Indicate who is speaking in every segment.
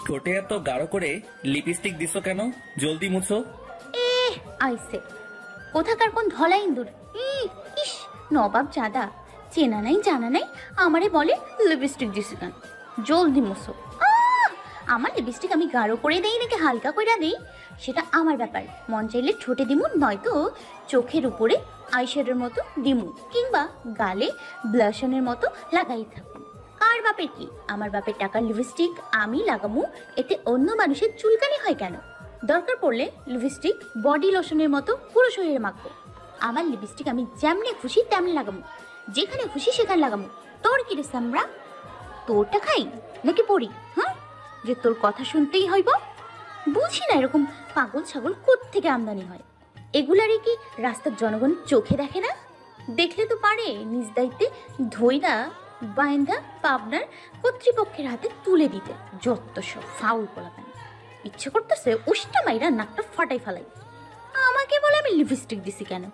Speaker 1: ঠোঁটে এত গাঢ় করে লিপস্টিক দিছো কেন? জলদি মুছো।
Speaker 2: আইসে কোথাকার কোন ধলা ইন্দুর। ইস নবাব জাদা, চেনা নাই জানা নাই আমারে বলে লিপস্টিক দিছি কেন? জলদি মুছো। আমার লিপস্টিক আমি গাঢ় করে দেই নাকি হালকা করে দেই সেটা আমার ব্যাপার। মন চাইলে ঠোঁটে দিমু, নয়তো চোখের উপরে আইশ্যাডোর মতো দিমু, কিংবা গালে ব্লাশনের মতো লাগাই থাকুন। কার বাপের কি? আমার বাপের টাকার লিপস্টিক আমি লাগামু, এতে অন্য মানুষের চুলকানি হয় কেন? দরকার পড়লে লিপস্টিক বডি লোশনের মতো পুরো শরীরে মাখবো। আমার লিপস্টিক আমি যেমনে খুশি তেমনি লাগামু, যেখানে খুশি সেখানে লাগামু। তোর কি রে সামরা? তোরটা খাই নাকি পড়ি? হ্যাঁ, যে তোর কথা শুনতেই হইব? বুঝি না এরকম পাগল ছাগল কোত্থেকে আমদানি হয়। এগুলারই কি রাস্তার জনগণ চোখে দেখে না? দেখলে তো পারে নিজ দায়িত্বে ধইরা বাইন্দা পাবনার কর্তৃপক্ষের হাতে তুলে দিতে। যত সব ফাউল পোলাপান, ইচ্ছে করতেছে উষ্টা মাইরা নাকটা ফাটাই ফেলাই। আমাকে বলে আমি লিপস্টিক দিছি কেন?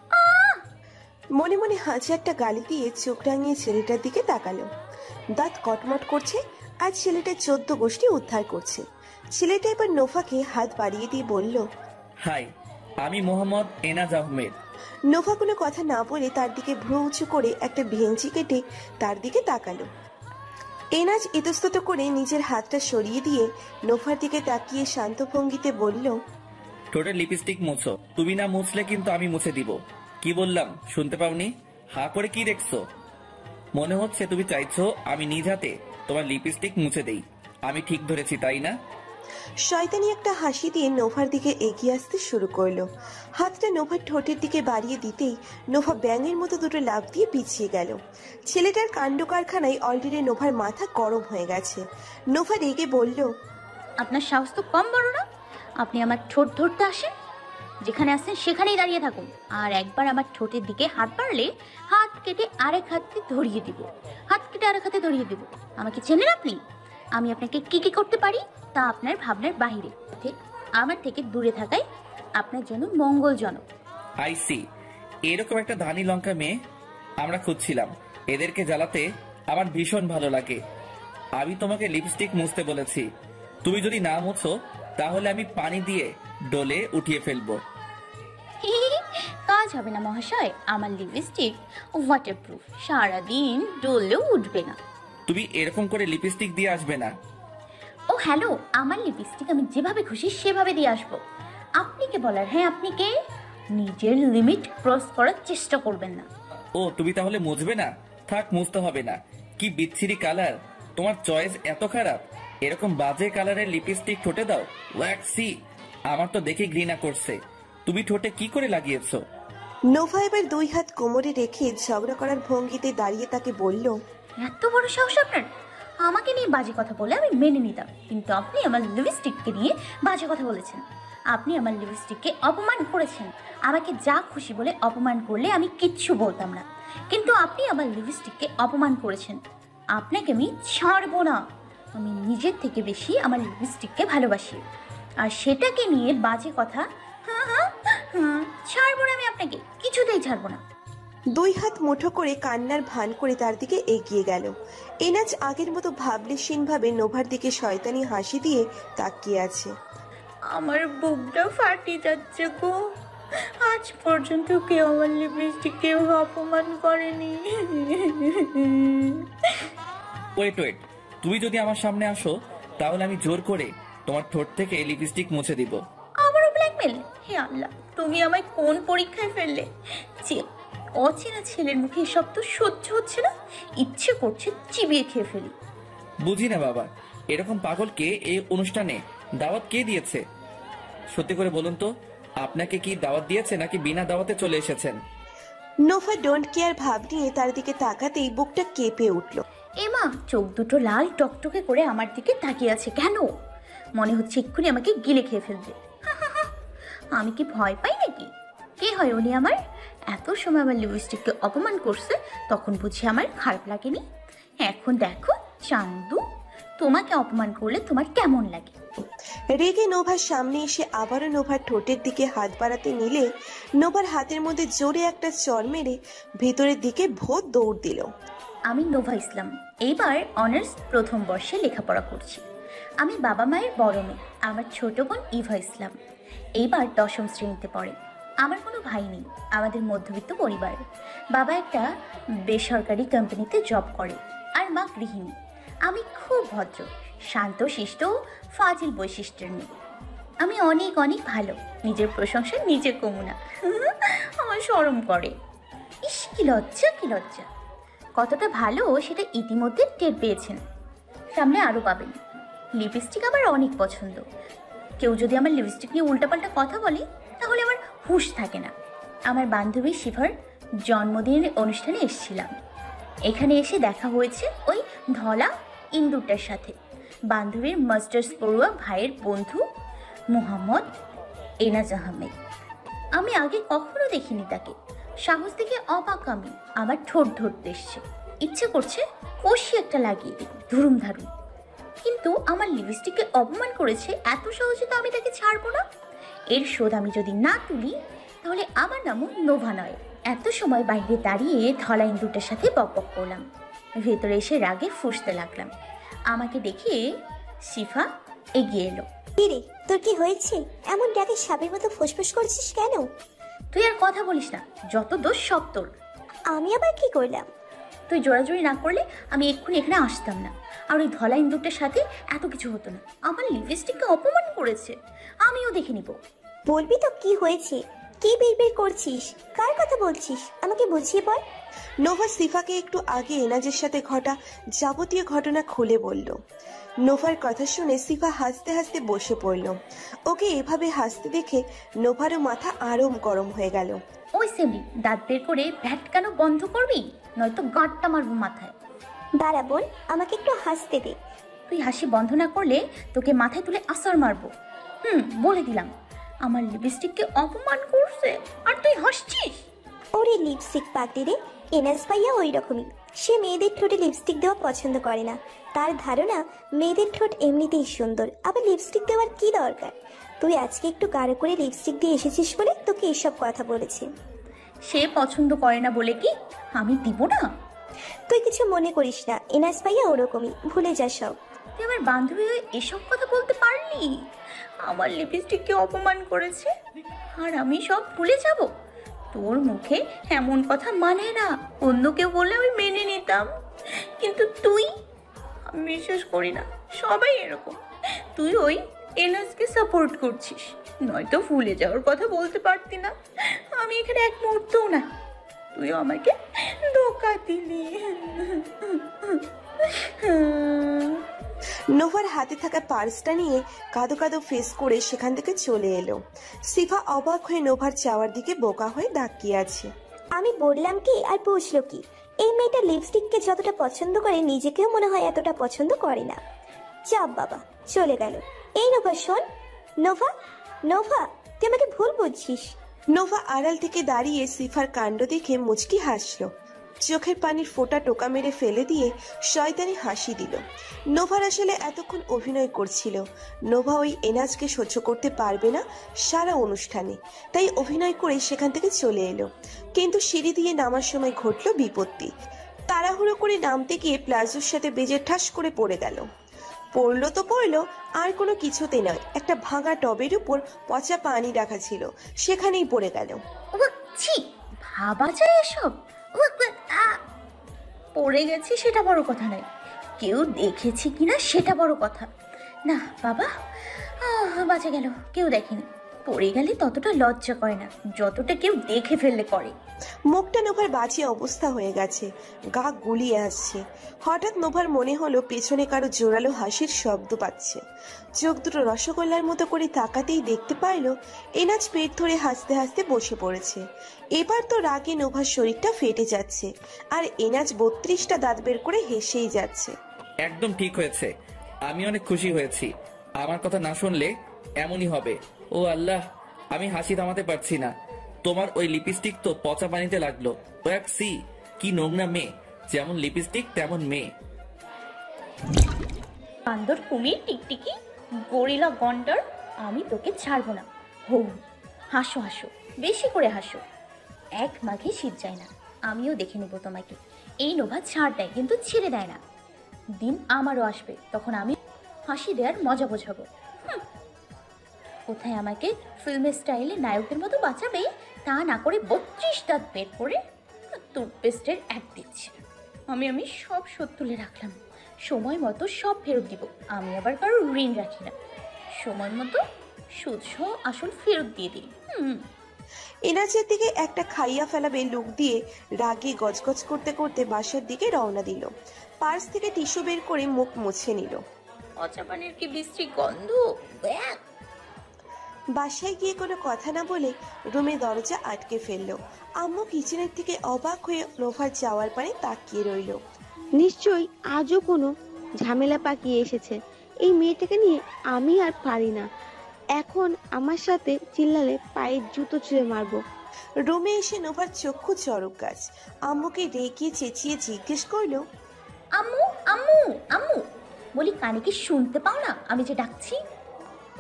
Speaker 3: মনে মনে হাজারটা গালি দিয়ে চোখ রাঙিয়ে ছেলেটার দিকে তাকালো। দাঁত কটমট করছে, আজ ছেলেটা 14 গোষ্ঠী উদ্ধার করছে। ছেলেটা এবার নোফাকে হাত বাড়িয়ে দিয়ে বলল,
Speaker 1: হাই, আমি মোহাম্মদ এনাজ আহমেদ।
Speaker 3: নোফা কোনো কথা না বলে তার দিকে ভ্রু উঁচু করে একটা ভেঞ্চি কেটে তার দিকে তাকালো। এনাজ ইতস্তত করে নিজের হাতটা সরিয়ে দিয়ে নোফার দিকে তাকিয়ে শান্ত ভঙ্গিতে বলল,
Speaker 1: ঠোঁটে লিপস্টিক মুছো। তুমি না মুছলে কিন্তু আমি মুছে দিব। কি বললাম শুনতে পাওনি? হা করে কি দেখছো? মনে হচ্ছে তুমি চাইছো আমি নিজ হাতে তোমার লিপস্টিক মুছে দেই। আমি ঠিক ধরেছি তাই না?
Speaker 3: শয়তানি একটা হাসি দিয়ে নোভার দিকে এগিয়ে আসতে শুরু করলো। হাতটা নোভার ঠোঁটের দিকে বাড়িয়ে দিতেই নোভা ব্যাঙের মতো দুটো লাফ দিয়ে পিছিয়ে গেল। ছেলেটার কাণ্ড কারখানায় অলরেডি নোভার মাথা গরম হয়ে গেছে। নোভা রেগে বলল,
Speaker 2: আপনার সাহস তো কম বড় না? আপনি আমার ঠোঁট ধরতে আসেন? যেখানে আসেন সেখানেই দাঁড়িয়ে থাকুন। আর একবার আমার ঠোঁটের দিকে হাত বাড়লে হাত কেটে আরেক হাতে ধরিয়ে দিব। হাত কেটে আরেক হাতে ধরিয়ে দিব। আমাকে চেনেন আপনি? আমি আপনাকে কি কি করতে পারি তা আপনার ভাবনার বাহিরে। আমার থেকে দূরে থাকাই আপনার জন্য মঙ্গলজনক।
Speaker 1: আইসি, এরকম একটা ধানি লঙ্কা মেয়ে আমরা খুঁজছিলাম। এদেরকে জ্বালাতে আমার ভীষণ ভালো লাগে। আমি তোমাকে লিপস্টিক মুছতে বলেছি। তুমি যদি না মুছো তাহলে আমি পানি দিয়ে ডলে উঠিয়ে ফেলবো।
Speaker 2: কাজ হবে না মহাশয়, আমার লিপস্টিক ওয়াটারপ্রুফ, সারাদিন ডললেও উঠবে না।
Speaker 1: তুমি এরকম করে লিপস্টিক দিয়ে আসবে না।
Speaker 2: ও হ্যালো, আমার লিপস্টিক আমি যেভাবে খুশি সেভাবে দিয়ে আসবো। আপনি কে বলার? হ্যাঁ, আপনি কে? নিজের লিমিট ক্রস করার চেষ্টা করবেন না।
Speaker 1: ও তুমি তাহলে মুছবে না? থাক, মুছতে হবে না। কি বিচ্ছিরি কালার! তোমার চয়েস এত খারাপ? এরকম বাজে কালারের লিপস্টিক ঠোঁটে দাও? ওয়াক্সি! আমার তো দেখে ঘৃণা করছে। তুমি ঠোঁটে কি করে লাগিয়েছো?
Speaker 3: নোভা এবার 2 হাত কোমরে রেখে ঝগড়া করার ভঙ্গিতে দাঁড়িয়ে তাকে বলল,
Speaker 2: এত বড় সাহস আপনার! আমাকে নিয়ে বাজে কথা বলে আমি মেনে নিতাম, কিন্তু আপনি আমার লিপস্টিককে নিয়ে বাজে কথা বলেছেন। আপনি আমার লিপস্টিককে অপমান করেছেন। আমাকে যা খুশি বলে অপমান করলে আমি কিচ্ছু বলতাম না, কিন্তু আপনি আমার লিপস্টিককে অপমান করেছেন। আপনাকে আমি ছাড়বো না। আমি নিজের থেকে বেশি আমার লিপস্টিককে ভালোবাসি, আর সেটাকে নিয়ে বাজে কথা ছাড়বো না। আমি আপনাকে কিছুতেই ছাড়বো না।
Speaker 3: 2 হাত মুঠো করে কান্নার ভান করে তার দিকে এগিয়ে গেল। এনাজ আগের মতো ভাবলেশীন ভাবে নোভার দিকে শয়তানি হাসি দিয়ে তাকিয়ে আছে।
Speaker 2: আমার বুকটা ফাটি যাচ্ছে গো। আজ পর্যন্ত কেউ আমার লিপস্টিককে অপমান করেনি।
Speaker 1: ওয়েট ওয়েট, তুমি যদি আমার সামনে আসো তাহলে আমি জোর করে তোমার ঠোঁট থেকে লিপস্টিক মুছে দিব।
Speaker 2: আবারও ব্ল্যাকমেল? হে আল্লাহ, তুমি আমায় কোন পরীক্ষায় ফেললে? যে অচেনা ছেলের মুখে এসব তো সহ্য হচ্ছে না, ইচ্ছে করছে চিবিয়ে খেয়ে ফেলি।
Speaker 1: বুঝি না বাবা, এরকম পাগলকে এই অনুষ্ঠানে দাওয়াত কে দিয়েছে? সত্যি করে বলুন তো, আপনাকে কি দাওয়াত দিয়েছে নাকি বিনা দাওয়াতে চলে এসেছেন?
Speaker 3: নোভা ডোন্ট কেয়ার ভাব নিয়ে তার দিকে তাকাতেই বুকটা কেঁপে উঠল।
Speaker 2: এমা, চোখ দুটো লাল টকটকে করে আমার দিকে তাকিয়ে আছে কেন? মনে হচ্ছে এক্ষুনি আমাকে গিলে খেয়ে ফেলবে। আমি কি ভয় পাই নাকি? কে হয় উনি আমার? এত সময় আমার লিপস্টিককে অপমান করছে, তখন বুঝি আমার খারাপ লাগেনি? এখন দেখো চান্দু, তোমাকে অপমান করলে তোমার কেমন লাগে?
Speaker 3: রেগে নোভার সামনে এসে আবারও নোভার ঠোঁটের দিকে হাত বাড়াতে নিলে নোভার হাতের মধ্যে জোরে একটা চড় মেরে ভেতরের দিকে ভোর দৌড় দিল।
Speaker 2: আমি নোভা ইসলাম, এইবার অনার্স প্রথম বর্ষে লেখাপড়া করছি। আমি বাবা মায়ের বড় মেয়ে। আমার ছোট বোন ইভা ইসলাম এইবার 10ম শ্রেণীতে পড়ে। আমার কোনো ভাই নেই। আমাদের মধ্যবিত্ত পরিবার। বাবা একটা বেসরকারি কোম্পানিতে জব করে আর মা গৃহিণী। আমি খুব ভদ্র, শান্ত শিষ্ট ও ফাজিল বৈশিষ্ট্যের মেয়ে। আমি অনেক অনেক ভালো। নিজের প্রশংসা নিজে কমু না। আমার শরম করে। ইস, কি লজ্জা, কি লজ্জা। কতটা ভালো সেটা ইতিমধ্যে টের পেয়েছেন, সামনে আরও পাবেন। লিপস্টিক আমার অনেক পছন্দ। কেউ যদি আমার লিপস্টিক নিয়ে উল্টাপাল্টা কথা বলে তাহলে আমার হুঁশ থাকে না। আমার বান্ধবী শিভার জন্মদিনের অনুষ্ঠানে এসেছিলাম। এখানে এসে দেখা হয়েছে ওই ধলা ইন্দুরটার সাথে, বান্ধবীর মাস্টার্স পড়ুয়া ভাইয়ের বন্ধু মোহাম্মদ এনাজ আহমেদ। আমি আগে কখনো দেখিনি তাকে। সাহস দেখে অবাক আমি। আমার ঠোঁট ধরতে এসছে, ইচ্ছে করছে কষি একটা লাগিয়ে দিই, ধুরুম ধারুম। কিন্তু আমার লিপস্টিককে অপমান করেছে, এত সহজে তো আমি তাকে ছাড়বো না। এর শোধ আমি যদি না তুলি তাহলে আমার নামও নোভা নয়। এত সময় বাইরে দাঁড়িয়ে ধলা ইন্দুরটার সাথে বকবক করলাম। ভেতরে এসে রাগে ফুঁসতে লাগলাম। আমাকে দেখে শিফা এগিয়ে এলো।
Speaker 4: কিরে, তোর কি হয়েছে? এমন ডাকে সাপের মতো ফুসফুস করছিস কেন?
Speaker 2: তুই আর কথা বলিস না, যত দোষ সব তোর।
Speaker 4: আমি আবার কি করলাম?
Speaker 2: তুই জোরাজোরি না করলে আমি এক্ষুনি এখানে আসতাম না, আর ওই ধলা ইন্দুরটার সাথে এত কিছু হতো না। আমার লিপস্টিককে অপমান করেছে, আমিও দেখে নিব।
Speaker 4: বলবি তো কি হয়েছে? কি বিড়বিড় করছিস? কার কথা বলছিস? আমাকে বুঝিয়ে বল।
Speaker 3: নোভা সিফাকে একটু আগে এনাজের সাথে ঘটা যাবতীয় ঘটনা খুলে বলল। নোভার কথা শুনে সিফা হাসতে হাসতে বসে পড়ল। ওকে এভাবে হাসতে দেখে নোভারও মাথা আরো গরম হয়ে গেল।
Speaker 2: ওই সেমরি, দাঁত বের করে ভ্যাটকানো বন্ধ করবি, নয়তো গাঁটটা মারবো মাথায়।
Speaker 4: দাঁড়া বোন, আমাকে একটু হাসতে দে।
Speaker 2: তুই হাসি বন্ধ না করলে তোকে মাথায় তুলে আছাড় মারবো। বলে দিলাম, আমার লিপস্টিককে অপমান করছে আর তুই হাসছিস।
Speaker 4: ওরে লিপস্টিক পাগলি রে, এনাস ভাইয়া ওই রকমই। সে মেয়েদের ঠোঁটে লিপস্টিক দেওয়া পছন্দ করে না। তার ধারণা মেয়েদের ঠোঁট এমনিতেই সুন্দর, আবার লিপস্টিক দেওয়ার কি দরকার? তুই আজকে একটু গাঢ় করে লিপস্টিক দিয়ে এসেছিস বলে তোকে এসব কথা বলেছে।
Speaker 2: সে পছন্দ করে না বলে কি আমি দিব না?
Speaker 4: তুই কিছু মনে করিস না, এনাস ভাইয়া ওরকমই, ভুলে যা সব।
Speaker 2: তুই আমার বান্ধবী হয়ে এসব কথা বলতে পারলি? আমার লিপস্টিককে অপমান করেছে আর আমি সব ভুলে যাব? তোর মুখে এমন কথা মানে না। অন্য কেউ বলে আমি মেনে নিতাম, কিন্তু তুই, আমি বিশ্বাস করি না। সবাই এরকম। তুই ওই এনাসকে সাপোর্ট করছিস, নয়তো ভুলে যাওয়ার কথা বলতে পারতি না। আমি এখানে এক মুহূর্তও না। তুইও আমাকে ধোকা দিলি।
Speaker 3: নোভার হাতে থাকা পার্সটা নিয়ে কাঁদো কাঁদো ফেস করে সেখান থেকে চলে এলো। সিফা অবাক হয়ে নোভার চাওয়ার দিকে বোকা হয়ে তাকিয়ে আছে।
Speaker 4: আমি বললাম কি আর বুঝলো কি? এই মেয়েটা লিপস্টিককে যতটা পছন্দ করে নিজেকেও মনে হয় এতটা পছন্দ করে না। চাপ বাবা, চলে গেল। এই নোভা শোন। নোভা, নোভা, তুই আমাকে ভুল বুঝছিস।
Speaker 3: নোভা আড়াল থেকে দাঁড়িয়ে সিফার কাণ্ড দেখে মুচকি হাসলো। চোখের পানির ফোঁটা টোকা মেরে ফেলে দিয়ে শয়তানি হাসি দিল। নোভার আসলে এতক্ষণ অভিনয় করছিল। নোভা ওই এনাজকে সহ্য করতে পারবে না সারা অনুষ্ঠানে, তাই অভিনয় করে সেখান থেকে চলে এলো। কিন্তু সিঁড়ি দিয়ে নামার সময় ঘটল বিপত্তি। তাড়াহুড়ো করে নামতে গিয়ে প্লাজোর সাথে বেজে ঠাস করে পড়ে গেল। পড়লো তো পড়লো, আর কোনো কিছুতে নয়, একটা ভাঙা টবের উপর পচা পানি রাখা ছিল, সেখানেই পড়ে গেল।
Speaker 2: ছি, ভাবা যায় এসব? পড়ে গেছি সেটা বড় কথা নয়, কেউ দেখেছি কিনা সেটা বড় কথা। না বাবা, বাঁচা গেল। কেউ দেখেনি। পড়ে গেলে ততটা লজ্জা করে না যতটা কেউ দেখে ফেললে করে।
Speaker 3: মুখটা নোভার বাজে অবস্থা হয়ে গেছে, গা গুলিয়ে আসছে। হঠাৎ নোভার মনে হলো পেছনে কারো জোরালো হাসির শব্দ পাচ্ছে। চোখ দুটো রসগোল্লার মতো করে তাকাতেই দেখতে পাইল এনাজ পেট ধরে হাসতে হাসতে বসে পড়েছে। এবার তো রাগে নোভার শরীরটা ফেটে যাচ্ছে, আর এনাজ 32টা দাঁত বের করে হেসেই যাচ্ছে।
Speaker 1: একদম ঠিক হয়েছে, আমি অনেক খুশি হয়েছি। আমার কথা না শুনলে এমনই হবে। ও আল্লাহ, আমি হাসি থামাতে পারছি না। তোমার ওই লিপস্টিক তো পচা পানিতে লাগলো। ও এক সি, কি নোংরা মেয়ে, যেমন লিপস্টিক তেমন মেয়ে।
Speaker 2: বান্দর, কুমির, টিকটিকি, গরিলা, গন্ডার, আমি তোকে ছাড়বো না। হো, হাসো হাসো, বেশি করে হাসো। এক মাঘে শীত যায় না, আমিও দেখে নেবো তোমাকে। এই নোভা ছাড় দেয় কিন্তু ছেড়ে দেয় না। দিন আমারও আসবে, তখন আমি হাসি দেওয়ার মজা বোঝাবো। কোথায় আমাকে ফিল্মের স্টাইলে নায়কদের মতো বাঁচাবে, তা না করে 32 দাঁত বের করে টুথপেস্টের অ্যাড দিচ্ছে। আমি সব শোধ তুলে রাখলাম, সময় মতো সব ফেরত দিব। আমি আবার কারো ঋণ রাখি না, সময় মতো সুদ সহ আসল ফেরত দিয়ে দিই।
Speaker 3: এনার্জির দিকে একটা খাইয়া ফেলাবে লুক দিয়ে রাগে গজগজ করতে করতে বাসার দিকে রওনা দিল। পার্স থেকে টিস্যু বের করে মুখ মুছে নিল।
Speaker 2: অচাপানের কি বিশ্রী গন্ধ। ব্যাক
Speaker 3: বাসায় গিয়ে কোনো কথা না বলে রুমে দরজা আটকে ফেললো। আম্মু কিচেনের থেকে অবাক হয়ে নোভার যাওয়ার পানে তাকিয়ে রইল।
Speaker 5: নিশ্চয়ই আজও কোনো ঝামেলা পাকিয়ে এসেছে। এই মেয়েটাকে নিয়ে আমি আর পারি না। এখন আমার সাথে চিল্লালে পায়ের জুতো ছুঁড়ে মারবো।
Speaker 3: রুমে এসে নোভার চক্ষু চড়ক গাছ। আম্মুকে রেগে চেঁচিয়ে জিজ্ঞেস করলো,
Speaker 2: আম্মু আম্মু আম্মু বলি, কানে কি শুনতে পাও না আমি যে ডাকছি?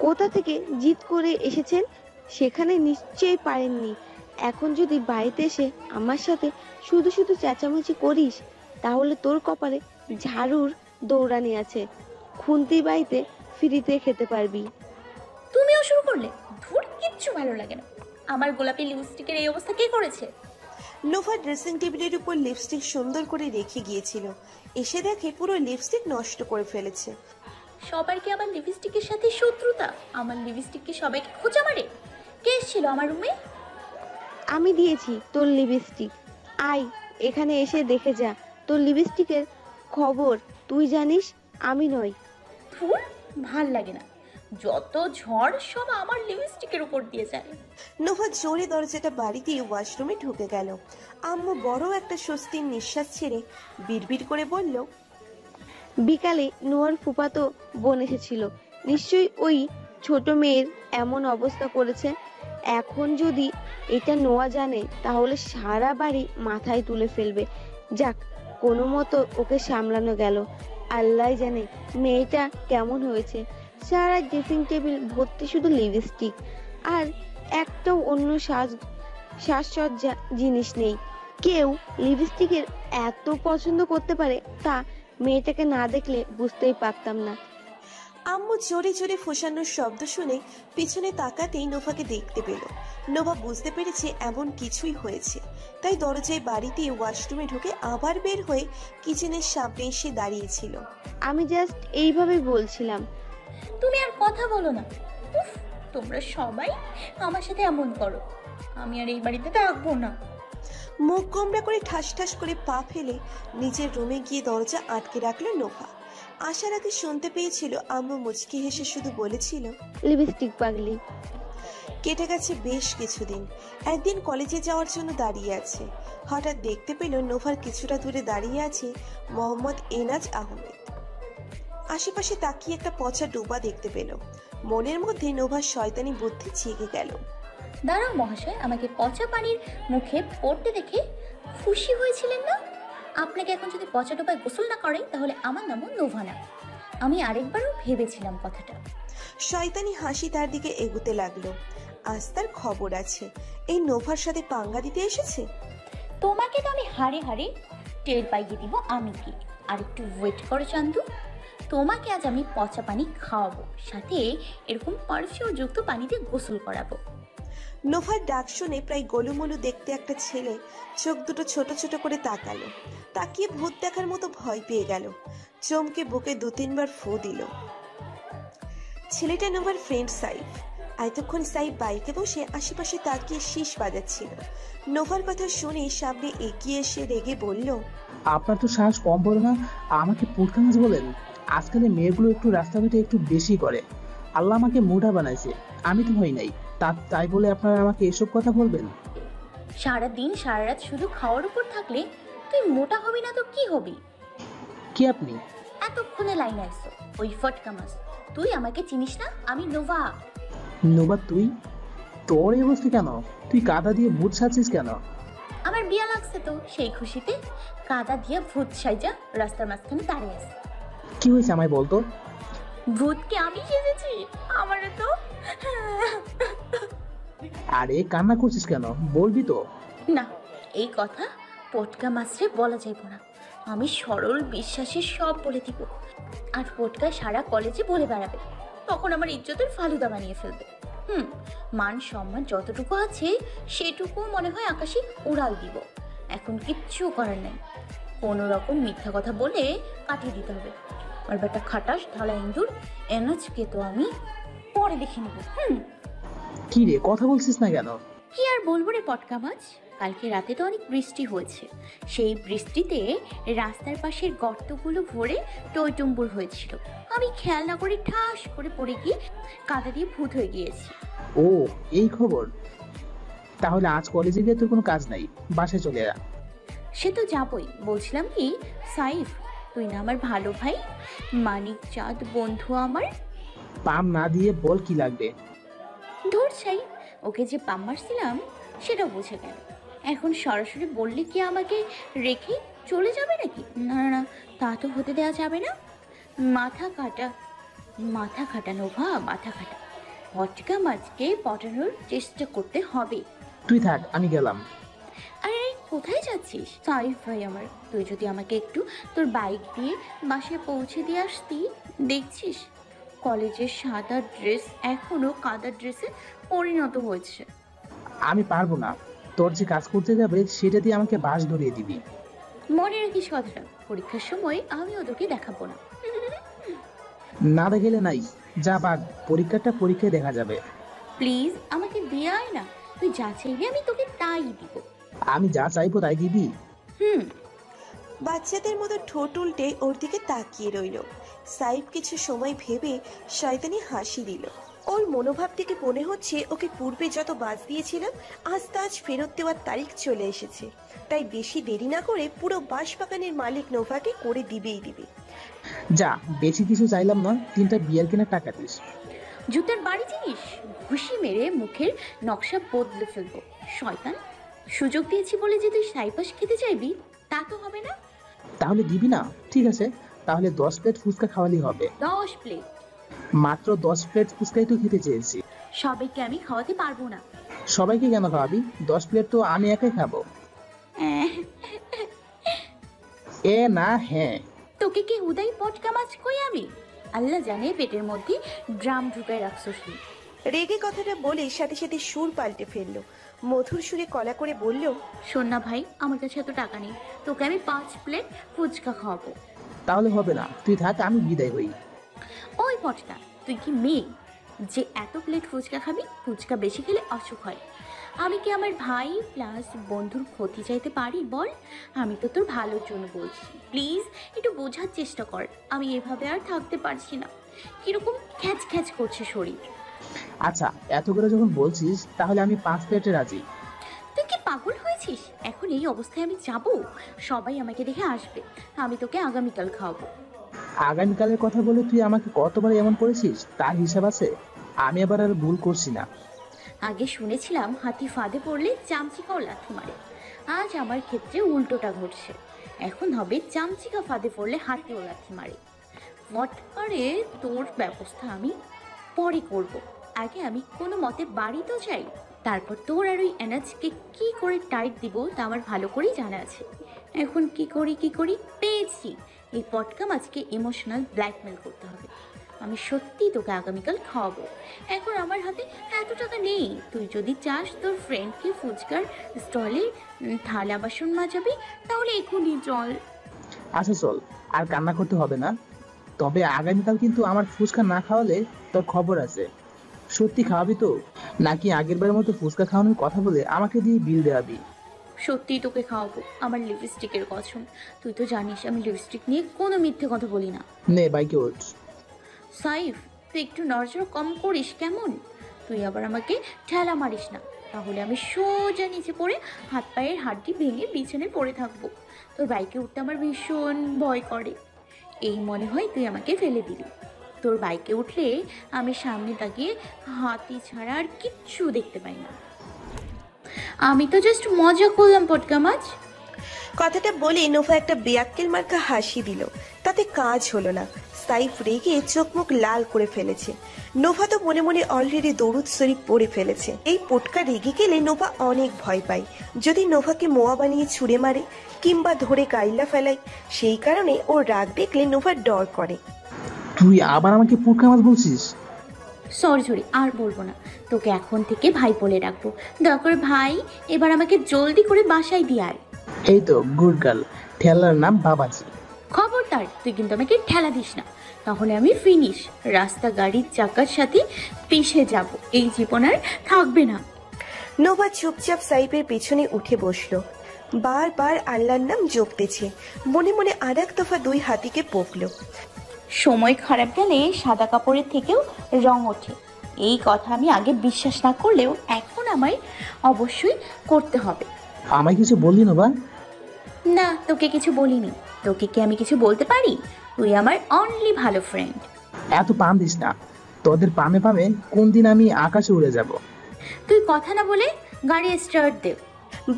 Speaker 5: কোথা থেকে জিদ করে এসেছেন, সেখানে নিশ্চয়ই পারেননি। এখন যদি বাড়িতে এসে আমার সাথে শুধু শুধু চেঁচামেচি করিস, তাহলে তোর কপালে ঝাড়ুর দৌড়ানি আছে। খুন্তি বাড়িতে ফ্রিতে খেতে পারবি।
Speaker 2: তুমিও শুরু করলে? ধুর, কিচ্ছু ভালো লাগে না। আমার গোলাপি লিপস্টিকের এই অবস্থা কে করেছে?
Speaker 3: নোভা ড্রেসিং টেবিলের উপর লিপস্টিক সুন্দর করে রেখে গিয়েছিল। এসে দেখে পুরো লিপস্টিক নষ্ট করে ফেলেছে।
Speaker 2: সবার কি আমার লিপস্টিকের সাথে শত্রুতা? আমার লিপস্টিককে সবাইকে খোঁচা মারে? কে এসেছিল আমার রুমে?
Speaker 5: আমি দিয়েছি তোর লিপস্টিক। আয় এখানে এসে দেখে যা তোর লিপস্টিকের খবর। তুই জানিস, আমি নই।
Speaker 2: ধুর, ভাল লাগে না। যত ঝড় সব আমার লিপস্টিকের উপর দিয়ে যায়।
Speaker 3: নোভা জোরে দরজাটা বাড়ি দিয়ে ওয়াশরুমে ঢুকে গেল। আম্মু বড় একটা স্বস্তির নিঃশ্বাস ছেড়ে বিড়বিড় করে বলল,
Speaker 5: বিকালে নোয়ার ফুফাতো বোন এসেছিল। নিশ্চয়ই ওই ছোট মেয়ের এমন অবস্থা করেছে। এখন যদি এটা নোয়া জানে, তাহলে সারা বাড়ি মাথায় তুলে ফেলবে। যাক, কোনো মতো ওকে সামলানো গেল। আল্লাহ জানে মেয়েটা কেমন হয়েছে। সারা ড্রেসিং টেবিল ভর্তি শুধু লিপস্টিক, আর একটাও অন্য সাজসজ্জা জিনিস নেই। কেউ লিপস্টিকের এত পছন্দ করতে পারে, তা মেয়েটাকে না দেখলে বুঝতেই পারতাম না।
Speaker 3: আম্মু জোরে জোরে ফোসানোর শব্দ শুনে পিছনে তাকাতেই নোভাকে দেখতে পেল। নোভা বুঝতে পেরেছে এমন কিছুই হয়েছে, তাই দরজায় বাড়ি দিয়ে ওয়াশরুমে ঢুকে আবার বের হয়ে কিচেনের সামনে এসে দাঁড়িয়েছিল।
Speaker 5: আমি জাস্ট এইভাবে বলছিলাম।
Speaker 2: তুমি আর কথা বলো না। উফ, তোমরা সবাই আমার সাথে এমন করো। আমি আর এই বাড়িতে থাকবো না।
Speaker 3: মুখ গোমড়া করে ঠাস ঠাস করে পা ফেলে নিজের রুমে গিয়ে দরজা আটকে রাখলো নোভা। আসার আগে শুনতে পেয়েছিল আম্মু মুচকি হেসে শুধু বলেছিল,
Speaker 5: লিপস্টিক পাগলি।
Speaker 3: কেটে গেছে বেশ কিছুদিন। একদিন কলেজে যাওয়ার জন্য দাঁড়িয়ে আছে। হঠাৎ দেখতে পেল নোভার কিছুটা দূরে দাঁড়িয়ে আছে মোহাম্মদ এনাজ আহমেদ। আশেপাশে তাকিয়ে একটা পচা ডোবা দেখতে পেল। মনের মধ্যে নোভার শয়তানি বুদ্ধি জেগে গেল।
Speaker 2: দাঁড়াও মহাশয়, আমাকে পচা পানির মুখে পড়তে দেখে খুশি হয়েছিলেন না? আপনাকে এখন যদি পচা ডোবায় গোসল না করে, তাহলে আমার নামও নোভা না। আমি আরেকবারও ভেবেছিলাম কথাটা।
Speaker 3: শয়তানি হাসি তার দিকে এগুতে লাগলো। আজ তার খবর আছে। এই নোভার সাথে পাঙ্গা দিতে এসেছে।
Speaker 2: তোমাকে তো আমি হাড়ে হাড়ে টের পাইয়ে দিব আমি কি। আর একটু ওয়েট করো চান্দু, তোমাকে আজ আমি পচা পানি খাওয়াবো, সাথে এরকম পারফিউম যুক্ত পানিতে গোসল করাবো।
Speaker 3: নোভার ডাক শুনে প্রায় গোলুমলু দেখতে একটা ছেলে চোখ দুটো ছোট ছোট করে তাকালো। তাকিয়ে ভূত দেখার মতো ভয় পেয়ে গেল। চমকে বুকে 2-3 বার ফু দিল। ছেলেটা নোভার ফ্রেন্ড সাইফ। এতক্ষণ সাইফ বাইকে বসে আশেপাশে তাকিয়ে শীষ বাজাচ্ছিল। নোভার কথা শুনে সামনে এগিয়ে এসে রেগে বলল,
Speaker 6: আপনার তো সাহস কম বলো না, আমাকে পুটকামাজ বলেন। আজকালের মেয়েগুলো একটু রাস্তাঘাটে একটু বেশি করে। আল্লাহ আমাকে মোটা বানাইছে, আমি তো হই নাই। তাই বলে আপনারা আমাকে এসব কথা বলবেন?
Speaker 2: সারাদিন সারা রাত শুধু খাওয়ার উপর থাকলে তুই মোটা হবি না তো কি হবি?
Speaker 6: কি আপনি?
Speaker 2: এতক্ষণে লাইন আসছো ওই ফটকা মাছ। তুই আমাকে চিনিস না? আমি নোভা।
Speaker 6: নোবা তুই? তোর এই অবস্থা কেন? তুই কাদা দিয়ে ভূত সাজছিস কেন?
Speaker 2: আমার বিয়া লাগছে তো সেই খুশিতে কাদা দিয়ে ভূত সাইজা রাস্তার মাঝখানে দাঁড়িয়ে আছে।
Speaker 6: কি হয়েছে আমায় বলতো?
Speaker 2: ভূতকে আমি সেজেছি? আমারে তো।
Speaker 6: আরে কান্না করছিস কেন? বলবি তো?
Speaker 2: না, এই কথা পটকা মাছরে বলা যাইব না। আমি সরল বিশ্বাসে সব বলে দিব। আর পটকা সারা কলেজে বলে বেড়াবে, তখন আমার ইজ্জতের ফালুদা বানিয়ে ফেলবে। মান সম্মান যতটুকু আছে সেটুকু মনে হয় আকাশে উড়াল দিব। এখন কিচ্ছু করার নেই, কোনো রকম মিথ্যা কথা বলে কাটিয়ে দিতে হবে। আর বেটা খাটাস ঢালা ইন্দুর, এনাজকে তো আমি পরে দেখে নেব।
Speaker 6: কি রে, কথা বলছিস না কেন?
Speaker 2: কি আর বলবো রে পটকা মাছ, কালকে রাতে তো অনেক বৃষ্টি হয়েছে। সেই বৃষ্টিতে রাস্তার পাশের গর্তগুলো ভরে টইটুম্বুর হয়েছিল। আমি খেয়াল না করে ঠাস করে পড়ে গিয়ে কাদা দিয়ে ভূত হয়ে গিয়েছি।
Speaker 6: ও, এই খবর? তাহলে আজ কলেজে গিয়ে তোর কোনো কাজ নাই, বাসায় চলে যা।
Speaker 2: সে তো যাবই, বলছিলাম কি সাইফ, তুই না আমার ভালো ভাই, মানিক চাঁদ বন্ধু আমার।
Speaker 6: পাম না দিয়ে বল কি লাগবে।
Speaker 2: ধর চাই, ওকে যে পাম মারছিলাম সেটাও বুঝে গেল। এখন সরাসরি বললে কি আমাকে রেখে চলে যাবে নাকি? না না, তা তো হতে দেওয়া যাবে না। মাথা কাটা নোভা, মাথা কাটা। পটকা মাছকে পটানোর চেষ্টা করতে হবে।
Speaker 6: তুই থাক, আমি গেলাম।
Speaker 2: আরে কোথায় যাচ্ছিস সাইফ ভাই আমার? তুই যদি আমাকে একটু তোর বাইক দিয়ে বাসায় পৌঁছে দিয়ে আসতি। দেখছিস কলেজের সাদা ড্রেস এখনো কাদা ড্রেসে পরিণত হয়েছে।
Speaker 6: আমি পারবো না, তোর যে কাজ করতে যাবে সেটা দিয়ে আমাকে বাস ধরিয়ে দিবি।
Speaker 2: মনে রাখিস কথাটা, পরীক্ষার সময় আমি ওদেরকে দেখাবো না।
Speaker 6: না দেখলে নাই, যা বাঘ, পরীক্ষায় দেখা যাবে।
Speaker 2: প্লিজ আমাকে দিয়ে আয় না, তুই যা চাইবি আমি তোকে তাই দিব।
Speaker 6: আমি যা চাইবো তাই দিবি?
Speaker 3: বাচ্চাদের মতো ঠোঁট উল্টে ওর দিকে তাকিয়ে রইল। সাইফ কিছু সময় ভেবে শয়তানি হাসি দিল। ওর মনোভাব থেকে মনে হচ্ছে ওকে পূর্বে যত বাস দিয়েছিলাম আজ ফেরত দেওয়ার তারিখ চলে এসেছে। তাই বেশি দেরি না করে পুরো বাঁশবাগানের মালিক নোভাকে করে দিবেই দিবে।
Speaker 6: যা, বেশি কিছু চাইলাম না, 3টা বিয়ার কেনার টাকা দিস।
Speaker 2: জুতার বাড়ি জিনিস ঘুষি মেরে মুখের নকশা বদলে ফেলবো। শয়তান, সুযোগ দিয়েছি বলে যে তুই সাইপাস খেতে চাইবি তা তো হবে না।
Speaker 6: তাহলে দিবি না? ঠিক আছে, তাহলে 10 প্লেট ফুচকা খাওয়ালেই হবে।
Speaker 2: 10 প্লেট?
Speaker 6: মাত্র 10 প্লেট ফুচকাই তো খেতে চেয়েছি।
Speaker 2: সবাইকে আমি খাওয়াতে পারবো না।
Speaker 6: সবাইকে কেন খাওয়াবি? 10 প্লেট তো আমি একাই খাবো। এ না, হ্যাঁ।
Speaker 2: তোকে কি উদয় পটকা মাছ কই আমি? আল্লাহ জানে পেটের মধ্যে ড্রাম ঢুকায় রাখছস।
Speaker 3: রেগে কথাটা বলে সাথে সাথে সুর পাল্টে ফেললো। মধুর সুরে কলা করে বলল,
Speaker 2: শোন না ভাই, আমার কাছে এত টাকা নেই, তোকে আমি 5 প্লেট ফুচকা খাওয়াবো।
Speaker 6: তাহলে হবে না, তুই থাক, আমি বিদায় হই।
Speaker 2: ওই পটকা, তুই কি মেয়ে যে এত প্লেট ফুচকা খাবি? ফুচকা বেশি খেলে অসুখ হয়। আমি কি আমার ভাই প্লাস বন্ধুর ক্ষতি চাইতে পারি বল? আমি তো তোর ভালোর জন্য বলছি, প্লিজ একটু বোঝার চেষ্টা কর। আমি এভাবে আর থাকতে পারছি না, কিরকম খ্যাচ খ্যাচ করছে শরীর।
Speaker 6: আচ্ছা, এত করে যখন বলছিস তাহলে আমি 5 প্লেটে রাজি।
Speaker 2: তুই কি পাগল হয়েছিস? এখন এই অবস্থায় আমি যাব? সবাই আমাকে দেখে আসবে। আমি তোকে আগামীকাল খাওয়াবো।
Speaker 6: আগামীকালের কথা বলে তুই আমাকে কতবার এমন করেছিস তার হিসাব আছে। আমি আবার আর ভুল করছি না।
Speaker 2: আগে শুনেছিলাম হাতি ফাঁদে পড়লে চামচিকাও লাথি মারে, আজ আমার ক্ষেত্রে উল্টোটা ঘটছে। এখন হবে চামচিকা ফাঁদে পড়লে হাতিও লাথি মারে। আরে তোর ব্যবস্থা আমি পরে করব, আগে আমি কোনো মতে বাড়ি তো যাই, তারপর তোর আর ওই এনাজকে কি করে টাইট দিব তা আমার ভালো করেই জানা আছে। এখন কি করি পেয়েছি, এই পটকা মাছকে ইমোশনাল ব্ল্যাকমেল করতে হবে। আমি সত্যি তোকে আগামীকাল খাওয়াবো। এখন আমার হাতে এত টাকা নেই, তুই যদি চাস তোর ফ্রেন্ডকে ফুচকার স্টলে থালা বাসন মাজাবি তাহলে এখনই চল।
Speaker 6: আচ্ছা চল, আর কান্না করতে হবে না। তবে আগামীকাল কিন্তু আমার ফুচকা না খাওয়ালে তোর খবর আছে। সত্যি খাওয়াবি তো, নাকি আগেরবারের মতো ফুচকা খাওয়ানোর কথা বলে আমাকে দিয়ে বিল দেওয়াবি?
Speaker 2: সত্যিই তোকে খাওয়াবো, আমার লিপস্টিকের কসম। তুই তো জানিস আমি লিপস্টিক নিয়ে কোনো মিথ্যে কথা বলি না।
Speaker 6: নে বাইকে ওঠ।
Speaker 2: সাইফ, তুই একটু নড়াচড়া কম করিস কেমন? তুই আবার আমাকে ঠেলা মারিস না, তাহলে আমি সোজা নিচে পড়ে হাত পায়ের হাড্ডি ভেঙে বিছানায় পড়ে থাকবো। তোর বাইকে উঠতে আমার ভীষণ ভয় করে। এই মনে হয় তুই আমাকে ফেলে দিলি। তোর বাইকে উঠলে আমি সামনে তাকিয়ে হাতি ছাড়া আর কিচ্ছু দেখতে পাই না। আমি তো জাস্ট মজা করলাম পটকা মাছ।
Speaker 3: কথাটা বলে নোভা একটা বেয়াক্কেল মার্কা হাসি দিল। তা তাতে কাজ হলো না। সাইফ রেগে চোখ মুখ লাল করে ফেলেছে। নোভা তো মনে মনে অলরেডি দরুদ শরীফ পড়ে ফেলেছে। এই পোটকা রেগে গেলে নোভা অনেক ভয় পায়, যদি নোভাকে মোয়া বানিয়ে ছুঁড়ে মারে কিংবা ধরে কাইলা ফেলায়। সেই কারণে ওর রাগ দেখলে নোভা ডর করে।
Speaker 6: তুই আবার আমাকে পুটকা মাছ বলছিস?
Speaker 2: সরি আর বলবো না, তোকে এখন থেকে ভাই বলে রাখবো। দয়া করে ভাই এবার আমাকে জলদি করে বাসায় দিয়ে আয়।
Speaker 6: এই তো গুড গার্ল, ঠেলার নাম বাবাজি।
Speaker 2: খবরদার তুই কিন্তু আমাকে ঠেলা দিস না, তাহলে আমি ফিনিশ। রাস্তা গাড়ির চাকার সাথে পিষে যাব, এই জীবন আর থাকবে না।
Speaker 3: নোভা চুপচাপ সাইফের পেছনে উঠে বসলো। বারবার আল্লাহর নাম জপতেছে, মনে মনে আর এক দফা দুই হাতিকে পোকলো।
Speaker 2: সময় খারাপ গেলে সাদা কাপড়ের থেকেও রং ওঠে, এই কথা আমি আগে বিশ্বাস না করলেও এখন আমায় অবশ্যই করতে হবে।
Speaker 6: আমায় কিছু বললি না বা?
Speaker 2: না, তোকে কিছু বলিনি। তোকে কি আমি কিছু বলতে পারি? তুই আমার অনলি ভালো ফ্রেন্ড।
Speaker 6: এত পাম দিস না, তোদের পামে পামে কোন দিন আমি আকাশে উড়ে যাব।
Speaker 2: তুই কথা না বলে গাড়ি স্টার্ট দে।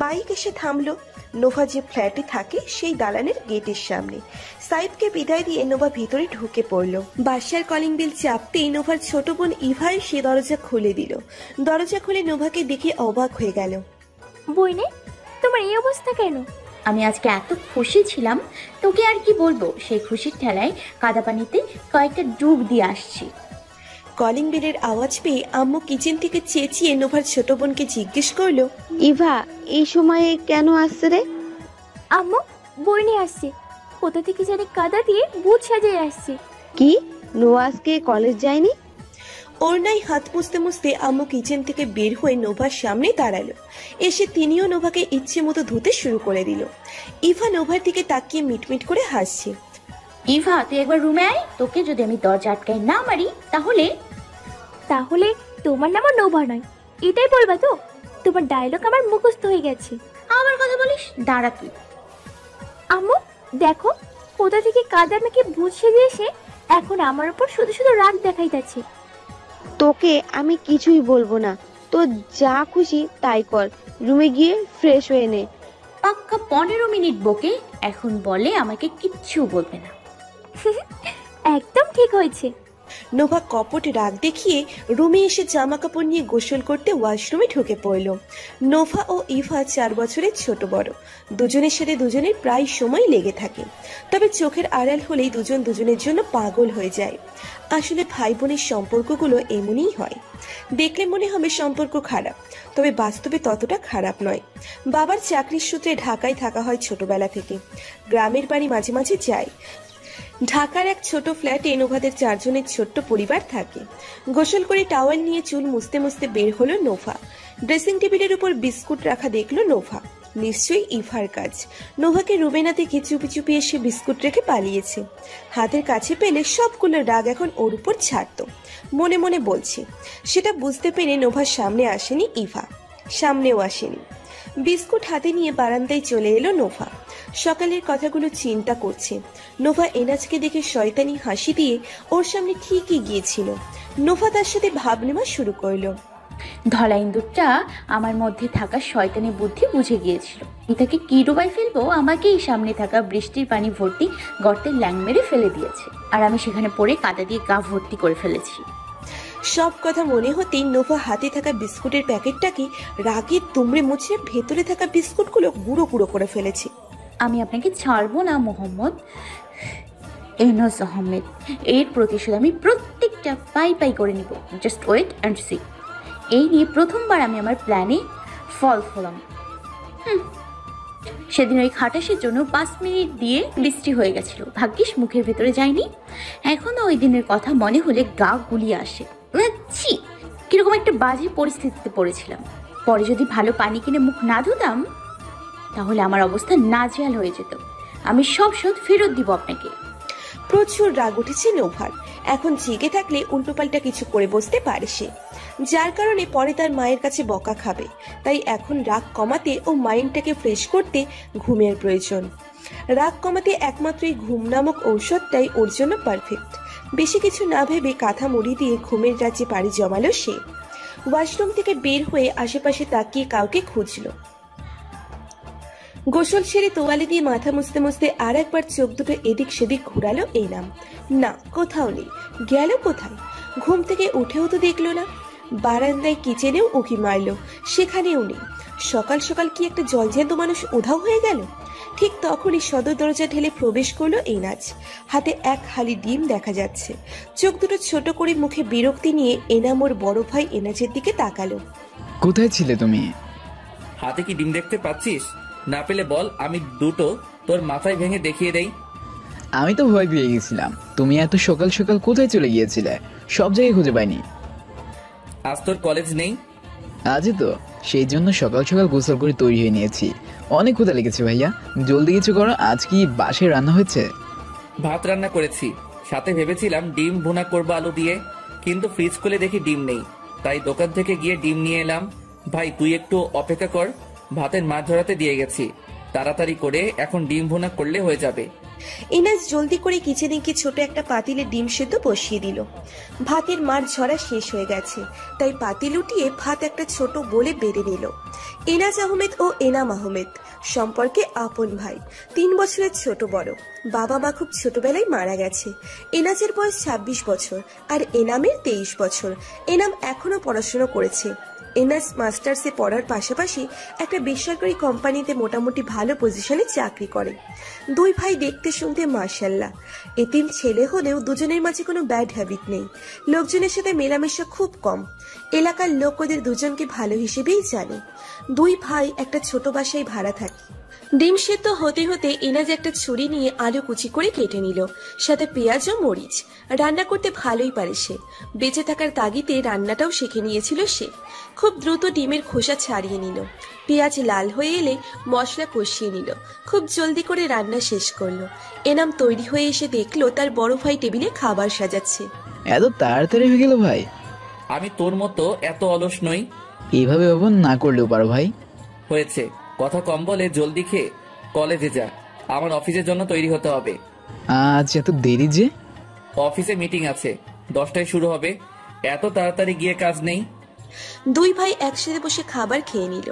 Speaker 3: বাইক এসে থামলো নোভা যে ফ্ল্যাটে থাকে সেই দালানের গেটের সামনে। সাইফকে বিদায় দিয়ে নোভা ভিতরে ঢুকে পড়লো। বাসার কলিং বেল চাপতেই নোভার ছোট বোন ইভা সে দরজা খুলে দিল। দরজা খুলে নোভাকে দেখে অবাক হয়ে গেল।
Speaker 7: বইনে, তোমার এই অবস্থা কেন?
Speaker 2: আমি আজকে এত খুশি ছিলাম, তোকে আর কি বলবো। সেই খুশির ঠেলায় কাদা পানিতে কয়েকটা ডুব দিয়ে আসছি।
Speaker 3: কলিং বেলের আওয়াজ পেয়ে আম্মু কিচেন থেকে চেঁচিয়ে নোভার ছোট বোনকে জিজ্ঞেস করলো,
Speaker 5: ইভা এই সময়ে কেন আসছে রে?
Speaker 7: আম্মু, বইনে আসছে। কোথা থেকে জানি কাদা দিয়ে ভূত সাজিয়ে আসছে।
Speaker 5: কি, নোয়া আজকে কলেজ যায়নি?
Speaker 3: ওড়নায় হাত মুছতে মুছতে আম্মু কিচেন থেকে বের হয়ে নোভার সামনে দাঁড়ালো। এসে তিনিও নোভাকে ইচ্ছে মতো ধুতে শুরু করে দিল। ইভা নোভার দিকে তাকিয়ে মিটমিট করে হাসছে।
Speaker 2: ইভা তুই একবার রুমে আয়, তোকে যদি আমি দরজা আটকায় না মারি তাহলে।
Speaker 7: তাহলে তোমার নামও নোভা নয়, এটাই বলবা তো? তোমার ডায়লগ আমার মুখস্থ হয়ে গেছে।
Speaker 2: আবার কথা বলিস, দাঁড়া তুই।
Speaker 7: আম্মু দেখো, কোথা থেকে কাদা মেখে ভূত সেজে এসে এখন আমার উপর শুধু শুধু রাগ দেখাইতেছে।
Speaker 5: তোকে আমি কিছুই বলবো না, তো যা খুশি তাই কর। রুমে গিয়ে ফ্রেশ হয়ে নে।
Speaker 2: পাক্কা 15 মিনিট বকে এখন বলে আমাকে কিচ্ছু বলবে না।
Speaker 7: একদম ঠিক হয়েছে।
Speaker 3: নোভা কপট রাগ দেখিয়ে রুমে এসে জামা কাপড় নিয়ে গোসল করতে ওয়াশরুমে ঢুকে পড়ল। নোভা ও ইভা 4 বছরের ছোট বড়, দুজনের সাথে দুজনের প্রায় সময় লেগে থাকে। তবে চোখের আড়াল হলেই দুজন দুজনের জন্য পাগল হয়ে যায়। আসলে ভাই বোনের সম্পর্কগুলো এমনই হয়, দেখলে মনে হবে সম্পর্ক খারাপ, তবে বাস্তবে ততটা খারাপ নয়। বাবার চাকরির সূত্রে ঢাকায় থাকা হয় ছোটবেলা থেকে, গ্রামের বাড়ি মাঝে মাঝে যায়। ঢাকার এক ছোট ফ্ল্যাটে নোভাদের 4 জনের ছোট্ট পরিবার থাকে। গোসল করে টাওয়াল নিয়ে চুল মুছতে মুছতে বের হলো নোভা। ড্রেসিং টেবিলের উপর বিস্কুট রাখা দেখলো নোভা, নিশ্চয়ই ইভার কাজ। নোভাকে রুমে না দেখে চুপি চুপি এসে বিস্কুট রেখে পালিয়েছে। হাতের কাছে পেলে সবগুলো রাগ এখন ওর উপর ছাড়তো, মনে মনে বলছে। সেটা বুঝতে পেরে নোভার সামনে আসেনি ইভা, সামনেও আসেনি। বিস্কুট হাতে নিয়ে বারান্দায় চলে এলো নোভা। সকালের কথাগুলো চিন্তা করছে। নোভা এনাজকে দেখে শয়তানি হাসি দিয়ে ওর সামনে ঠিকই গিয়েছিল। নোভা তার সাথে ভাব নেওয়া শুরু করলো।
Speaker 2: ধলা ইন্দুরটা আমার মধ্যে থাকা শয়তানি বুদ্ধি বুঝে গিয়েছিল। এটাকে কি ডুবাই ফেলবো, আমাকেই সামনে থাকা বৃষ্টির পানি ভর্তি গর্তে ল্যাং মেরে ফেলে দিয়েছে, আর আমি সেখানে পড়ে কাদা দিয়ে গা ভর্তি করে ফেলেছি।
Speaker 3: সব কথা মনে হতেই নোভা হাতে থাকা বিস্কুটের প্যাকেটটাকে রাগে তুমড়ে মুছে ভেতরে থাকা বিস্কুটগুলো গুঁড়ো গুঁড়ো করে ফেলেছে।
Speaker 2: আমি আপনাকে ছাড়বো না মোহাম্মদ ইউনুস আহমেদ, এর প্রতিশোধ আমি প্রত্যেকটা পাই পাই করে নিব। Just wait and see. এই নিয়ে প্রথমবার আমি আমার প্ল্যানে ফল হলাম। সেদিন ওই খাটাসের জন্য 5 মিনিট দিয়ে বৃষ্টি হয়ে গেছিল, ভাগ্যিস মুখের ভেতরে যায়নি। এখনো ওই দিনের কথা মনে হলে গা গুলিয়ে আসে। ছি, কিরকম একটা বাজে পরিস্থিতিতে পড়েছিলাম। পরে যদি ভালো পানি কিনে মুখ না ধুতাম তাহলে আমার অবস্থা নাজেহাল হয়ে যেত। আমি সব শোধ ফেরত দিব আপনাকে।
Speaker 3: প্রচুর রাগ উঠেছে নোভার। এখন জেগে থাকলে উল্টোপাল্টা কিছু করে বসতে পারে সে, যার কারণে পরে তার মায়ের কাছে বকা খাবে। তাই এখন রাগ কমাতে ও মাইন্ডটাকে ফ্রেশ করতে ঘুমের প্রয়োজন। রাগ কমাতে একমাত্রই ঘুম নামক ঔষধটাই ওর জন্য পারফেক্ট। বেশি কিছু না ভেবে কাঁথা মুড়ি দিয়ে ঘুমের রাজ্যে পাড়ি জমালো সে। ওয়াশরুম থেকে বের হয়ে আশেপাশে তাকিয়ে কাউকে খুঁজলো। গোসল সেরে তোয়ালে দিয়ে মাথা মুছতে মুছতে আর একবার চোখ দুটো এদিক সেদিক ঘুরালো এনাম। না, কোথাও নেই। গেল কোথায়? ঘুম থেকে উঠেও তো দেখলো না। বারান্দায় কিচেনেও উঁকি মারলো, সেখানেও নেই। সকাল সকাল কি একটা জলজ্যান্ত মানুষ উধাও হয়ে গেল? ঠিক তখনই সদর দরজা ঠেলে প্রবেশ করলো এনাজ। হাতে এক হালি ডিম দেখা যাচ্ছে। চোখ দুটো ছোট করে মুখে বিরক্তি নিয়ে এনাম ওর বড় ভাই এনাজের দিকে তাকালো।
Speaker 8: কোথায় ছিলে তুমি?
Speaker 1: হাতে কি ডিম দেখতে পাচ্ছিস? না পেলে বল, আমি দুটো তোর মাথায় ভেঙে দেখিয়ে দেই।
Speaker 8: আমি তো ভয় পেয়ে গেছিলাম। তুমি এত সকাল সকাল কোথায় চলে গিয়েছিলে? সব জায়গায় খুঁজে পাইনি।
Speaker 1: আজ তোর কলেজ নেই?
Speaker 8: আজই তো, সেই জন্য সকাল সকাল গোসল করে তৈরি হয়ে নিয়েছি। অনেক ক্ষুধা লেগেছে ভাইয়া, জলদি কিছু করো। আজ কি বাসায় রান্না হয়েছে?
Speaker 1: ভাত রান্না করেছি, সাথে ভেবেছিলাম ডিম ভুনা করবো আলু দিয়ে, কিন্তু ফ্রিজ খুলে দেখি ডিম নেই, তাই দোকান থেকে গিয়ে ডিম নিয়ে এলাম। ভাই তুই একটু অপেক্ষা কর, ভাতের মাছ ধরাতে দিয়ে গেছি, তাড়াতাড়ি করে এখন ডিম ভুনা করলে হয়ে যাবে।
Speaker 3: এনাজ জলদি করে কিচেনে গিয়ে ছোট একটা পাতিলে ডিম সেদ্ধ বসিয়ে দিল। ভাতের মার ঝরা শেষ হয়ে গেছে, তাই পাতিল উঠিয়ে ভাত একটা ছোট বলে বেড়ে নিল। এনাজ আহমেদ ও এনাম আহমেদ সম্পর্কে আপন ভাই, 3 বছরের ছোট বড়। বাবা মা খুব ছোটবেলায় মারা গেছে। এনাজের বয়স 26 বছর আর এনামের 23 বছর। এনাম এখনো পড়াশোনা করেছে। এনাজ মাস্টার্সে পড়ার পাশাপাশি একটা বেসরকারি কোম্পানিতে মোটামুটি ভালো পজিশনে চাকরি করে। দুই ভাই দেখতে শুনতে মাশাআল্লাহ। এতিম ছেলে হলেও দুজনের মাঝে কোনো ব্যাড হ্যাবিট নেই। লোকজনের সাথে মেলামেশা খুব কম। এলাকার লোক ওদের দুজনকে ভালো হিসেবেই জানে। দুই ভাই একটা ছোট বাসায় ভাড়া থাকে। ডিম সেদ্ধ হতে হতে এনাজ একটা ছুরি নিয়ে আলু কুচি করে কেটে নিল, সাথে পেঁয়াজ ও মরিচ। রান্না করতে ভালোই পারে সে। বেঁচে থাকার তাগিদে রান্নাটাও শিখে নিয়েছিল সে। খুব দ্রুত ডিমের খোসা ছাড়িয়ে নিল। পেঁয়াজ লাল হয়ে এলে মশলা কষিয়ে নিল। খুব জলদি করে রান্না শেষ করলো। এনাম তৈরি হয়ে এসে দেখলো তার বড় ভাই টেবিলে খাবার সাজাচ্ছে।
Speaker 8: এত তাড়াতাড়ি হয়ে গেল ভাই?
Speaker 1: আমি তোর মতো এত অলস নই।
Speaker 8: এইভাবে ব্যবহার না করলেও পারো ভাই।
Speaker 1: হয়েছে, কথা কম বলে জলদি খেয়ে কলেজে যা, আমার অফিসের জন্য তৈরি হতে হবে।
Speaker 8: আজ এত দেরি যে?
Speaker 1: অফিসে মিটিং আছে, 10টায় শুরু হবে, এত তাড়াতাড়ি গিয়ে কাজ নেই।
Speaker 3: দুই ভাই একসাথে বসে খাবার খেয়ে নিল।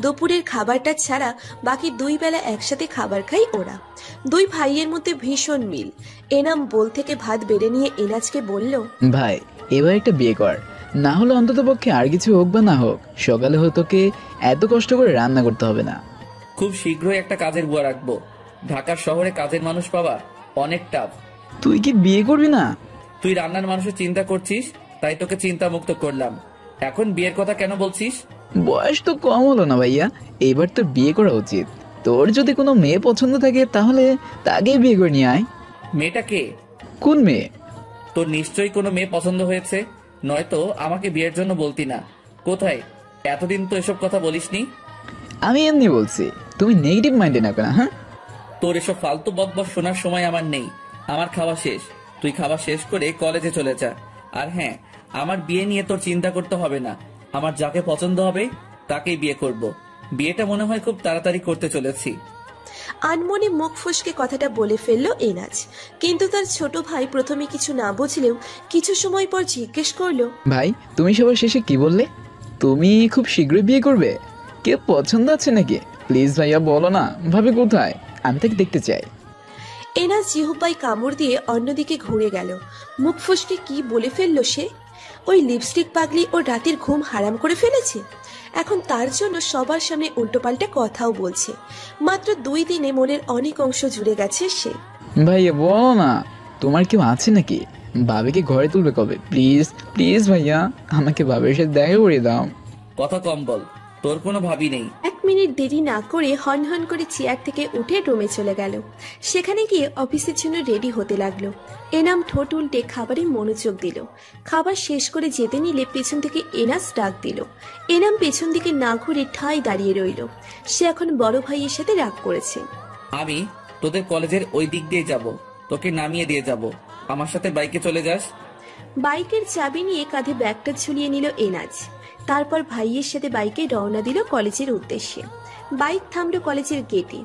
Speaker 3: দুপুরের খাবারটা ছাড়া বাকি 2 বেলা একসাথে খাবার খাই ওরা। দুই ভাইয়ের মধ্যে ভীষণ মিল। এনাম বোল থেকে ভাত বেড়ে নিয়ে এনাজকে বলল,
Speaker 8: ভাই এবার একটা বিয়ে কর, না হলে অন্তত পক্ষে আর কিছু হোক বা না হোক সকালে তোকে এত কষ্ট করে রান্না করতে হবে না।
Speaker 1: খুব শীঘ্রই একটা কাজের বুয়া রাখবো। ঢাকার শহরে কাজের মানুষ পাওয়া অনেক টাফ।
Speaker 8: তুই কি বিয়ে করবি না?
Speaker 1: তুই রান্নার মানুষের চিন্তা করছিস, তাই তোকে চিন্তা মুক্ত করলাম। এখন বিয়ের কথা কেন বলছিস?
Speaker 8: বয়স তো কম হলো না ভাইয়া, এবার তোর বিয়ে করা উচিত। তোর যদি কোনো মেয়ে পছন্দ থাকে তাহলে তাকেই বিয়ে করে নিয়ে আয়।
Speaker 1: মেয়েটা কে?
Speaker 8: কোন মেয়ে?
Speaker 1: তোর নিশ্চয়ই কোনো মেয়ে পছন্দ হয়েছে, নয়তো আমাকে বিয়ের জন্য বলতি না। কোথায়? এতদিন তো এসব কথা বলিসনি।
Speaker 8: আমি এমনি বলছি, তুমি নেগেটিভ মাইন্ডে না কেন? হ্যাঁ,
Speaker 1: তোর এসব ফালতু বকবক শোনার সময় আমার নেই। আমার খাওয়া শেষ, তুই খাওয়া শেষ করে কলেজে চলে যা। আর হ্যাঁ, আমার বিয়ে নিয়ে তোর চিন্তা করতে হবে না। আমার যাকে পছন্দ হবে তাকেই বিয়ে করব। বিয়েটা মনে হয় খুব তাড়াতাড়ি করতে চলেছি।
Speaker 3: আনমনে মুখ ফুসকে কথাটা বলে ফেললো এনাজ। কিন্তু তার ছোট ভাই প্রথমে কিছু না বুঝলেও কিছু সময় পর জিজ্ঞেস করলো,
Speaker 8: ভাই তুমি সবার শেষে কি বললে? তুমি খুব শীঘ্রই বিয়ে করবে? কে পছন্দ আছে নাকি? প্লিজ ভাইয়া বলো না, ভাবে কোথায়? আমি তাকে দেখতে চাই।
Speaker 3: এনাজ জিহ্বায় কামড় দিয়ে অন্যদিকে ঘুরে গেল। মুখ ফুসকে কি বলে ফেললো সে? ওই লিপস্টিক পাগলি ও রাতের ঘুম হারাম করে ফেলেছে। এখন তার জন্য সবার সামনে উল্টোপাল্টা কথাও বলছে। মাত্র 2 দিনে মনের অনেক অংশ জুড়ে গেছে সে।
Speaker 8: ভাইয়া বলো না, তোমার কেউ আছে নাকি? ভাবিকে ঘরে তুলবে কবে? প্লিজ প্লিজ ভাইয়া, আমাকে ভাবির সাথে দেখা করিয়ে দাও।
Speaker 1: কথা কম বল, তোর কোনো ভাবি নেই।
Speaker 3: 1 মিনিট দেরি না করে হন হন করে চেয়ার থেকে উঠে রুমে চলে গেল। সেখানে গিয়ে অফিসের জন্য রেডি হতে লাগলো। এনাম ঠোঁট উল্টে খাবারে মনোযোগ দিল। খাবার শেষ করে যেতে নিলে পেছন থেকে এনাস ডাক দিল। এনাম পেছন দিকে না ঘুরে ঠাই দাঁড়িয়ে রইল। সে এখন বড় ভাইয়ের সাথে রাগ করেছে।
Speaker 1: আমি তোদের কলেজের ওই দিক দিয়ে যাব, তোকে নামিয়ে দিয়ে যাব। আমার সাথে বাইকে চলে যাস।
Speaker 3: বাইকের চাবি নিয়ে কাঁধে ব্যাগটা ঝুলিয়ে নিল এনাজ। তারপর ভাইয়ের সাথে বাইকে রওনা দিল কলেজের উদ্দেশ্যে। বাইক থামলো কলেজের গেটে।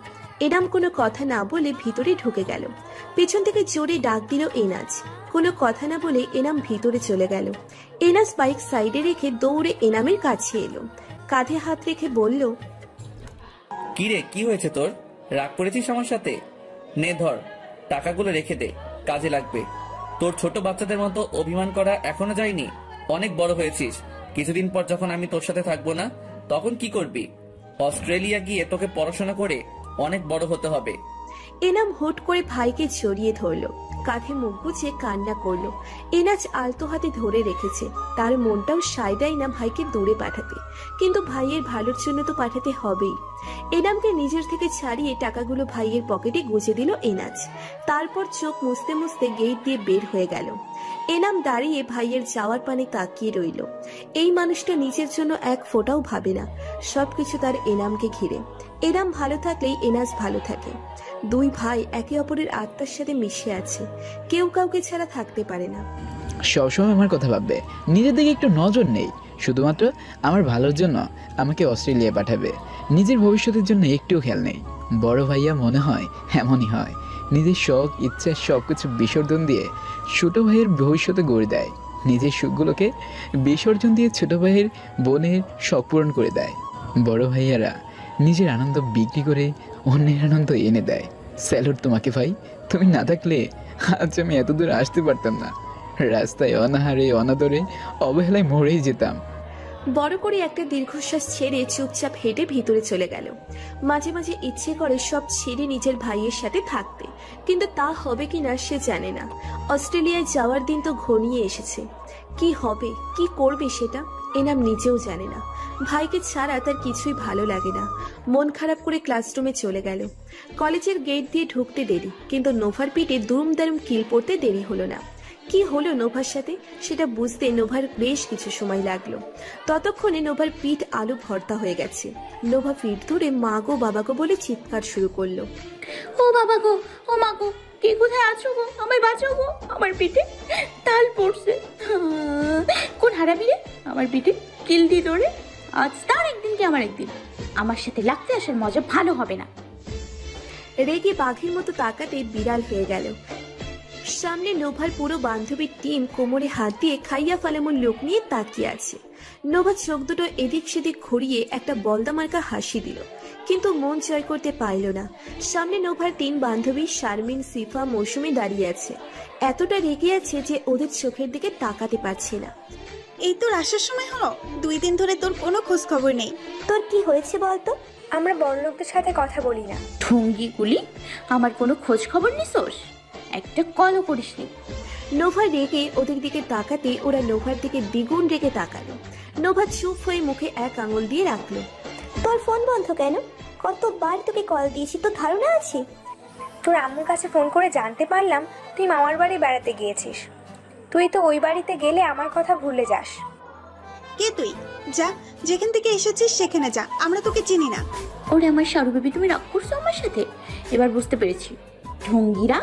Speaker 3: এনাম কোনো কথা না বলে ভিতরে ঢুকে গেল। পেছন থেকে জোরে ডাক দিল এনাজ। কোনো কথা না বলে এনাম ভিতরে চলে গেল। এনাজ বাইক সাইডে রেখে দৌড়ে এনামের কাছে এলো। কাঁধে হাত রেখে বলল,
Speaker 1: কি রে, কি হয়েছে তোর? রাগ করেছিস আমার সাথে? নে ধর, টাকাগুলো রেখে দে, কাজে লাগবে। তোর ছোট বাচ্চাদের মতো অভিমান করা এখনো যায়নি। অনেক বড় হয়েছিস। কিছুদিন পর যখন আমি তোর সাথে থাকবো না, তখন কি করবি? অস্ট্রেলিয়া গিয়ে তোকে পড়াশোনা করে অনেক বড় হতে হবে।
Speaker 3: এনাম হুট করে ভাইকে জড়িয়ে ধরলো, কাঁধে মুখ গুজে কান্না করলো। এনাজ আলতো হাতে ধরে রেখেছে। তার মনটাও সায় দেয় না ভাইকে দূরে পাঠাতে, কিন্তু ভাইয়ের ভালোর জন্য তো পাঠাতে হবেই। এনামকে নিজের থেকে ছাড়িয়ে টাকাগুলো ভাইয়ের পকেটে গুজে দিল এনাজ। তারপর চোখ মুছতে মুছতে গেট দিয়ে বের হয়ে গেল। এনাম দাঁড়িয়ে ভাইয়ের যাওয়ার পানে তাকিয়ে রইল। এই মানুষটা নিজের জন্য এক ফোঁটাও ভাবে না, সবকিছু তার এনামকে ঘিরে। এনাম ভালো থাকলেই এনাজ ভালো থাকে। দুই ভাই একে অপরের আত্মার সাথে মিশে আছে, কেউ কাউকে ছাড়া থাকতে পারে না।
Speaker 8: সবসময় আমার কথা ভাববে, নিজের দিকে একটু নজর নেই। শুধুমাত্র আমার ভালোর জন্য আমাকে অস্ট্রেলিয়া পাঠাবে, নিজের ভবিষ্যতের জন্য একটুও খেয়াল নেই। বড় ভাইয়া মনে হয় এমনই হয়, নিজের শখ ইচ্ছা সবকিছু বিসর্জন দিয়ে ছোট ভাইয়ের ভবিষ্যতে গড়ে দেয়। নিজের সুখগুলোকে বিসর্জন দিয়ে ছোট ভাইয়ের বোনের শখ পূরণ করে দেয়। বড় ভাইয়ারা নিজের আনন্দ বিক্রি করে অন্যের আনন্দ এনে দেয়। স্যালুট তোমাকে ভাই, তুমি না থাকলে আজ আমি এত দূর আসতে পারতাম না। রাস্তায় অনাহারে অনাদরে অবহেলায় মরেই যেতাম।
Speaker 3: বড় করে একটা দীর্ঘশ্বাস ছেড়ে চুপচাপ হেঁটে ভিতরে চলে গেল। মাঝে মাঝে ইচ্ছে করে সব ছেড়ে নিজের ভাইয়ের সাথে থাকতে, কিন্তু তা হবে কিনা সে জানে না। অস্ট্রেলিয়ায় যাওয়ার দিন তো ঘনিয়ে এসেছে। কি হবে, কি করবে সেটা এনাম নিজেও জানে না। ভাইকে ছাড়া তার কিছুই ভালো লাগে না। মন খারাপ করে ক্লাসরুমে চলে গেল। কলেজের গেট দিয়ে ঢুকতে দেরি, কিন্তু নোভার পিঠে দুরুম দারুম কিল পড়তে দেরি হলো না। কি হলো নোভার সাথে সেটা বুঝতে নোভার বেশ কিছু সময় লাগলো। ততক্ষণে নোভার পিঠ আলু ভর্তা হয়ে গেছে। নোভা পিঠ ধরে মা গো বাবা গো বলে চিৎকার শুরু করলো।
Speaker 2: ও বাবা গো, ও মা গো, কে কোথায় আছো গো? আমায় বাঁচাও গো, আমার পিঠে তাল পড়ছে। কোন হারাবি রে আমার পিঠে কিল দিয়ে ধরে? আজ তার একদিন কি আমার একদিন। আমার সাথে লাগতে আসার মজা ভালো হবে না।
Speaker 3: রেগে বাঘের মতো তাকাতে বিড়াল হয়ে গেল। সামনে নোভার পুরো বান্ধবীর টিম কোমরে হাত দিয়ে খাইয়া ফালামুর লোক নিয়ে তাকিয়ে আছে। নোভা চোখ দুটো এদিক সেদিক ঘুরিয়ে একটা বলদা মার্কা হাসি দিল, কিন্তু মন জয় করতে পারল না। সামনে নোভার তিন বান্ধবী শারমিন, সিফা, মৌসুমী দাঁড়িয়ে আছে। এতটা রেগে আছে যে ওদের চোখের দিকে তাকাতে পারছে না।
Speaker 9: এই তোর আসার সময় হলো? 2 দিন ধরে তোর কোনো খোঁজ খবর নেই।
Speaker 4: তোর কি হয়েছে বলতো?
Speaker 7: আমরা বড়লোকদের সাথে কথা বলি না।
Speaker 2: ঠুঙ্গি গুলি, আমার কোনো খোঁজ খবর নিছোস? একটা কলও করিসনি।
Speaker 3: নোভা রেগে ওদের দিকে তাকাতে ওরা নোভার দিকে দ্বিগুণ রেগে তাকালো। নোভা চুপ হয়ে মুখে এক আঙুল দিয়ে রাখলো।
Speaker 4: তোর ফোন বন্ধ কেন? কতবার তোকে কল দিয়েছি, তোর ধারণা আছে?
Speaker 7: তোর আম্মুর কাছে ফোন করে জানতে পারলাম তুই মামার বাড়ি বেড়াতে গিয়েছিস। তুই তো ওই বাড়িতে গেলে আমার কথা ভুলে যাস।
Speaker 9: কে তুই? যা, যেখান থেকে এসেছিস সেখানে যা, আমরা তোকে চিনি না।
Speaker 2: ওরে আমার শারু বেবি, তুমি রাগ করছো আমার সাথে? এবার বুঝতে পেরেছি ঢঙ্গিরা,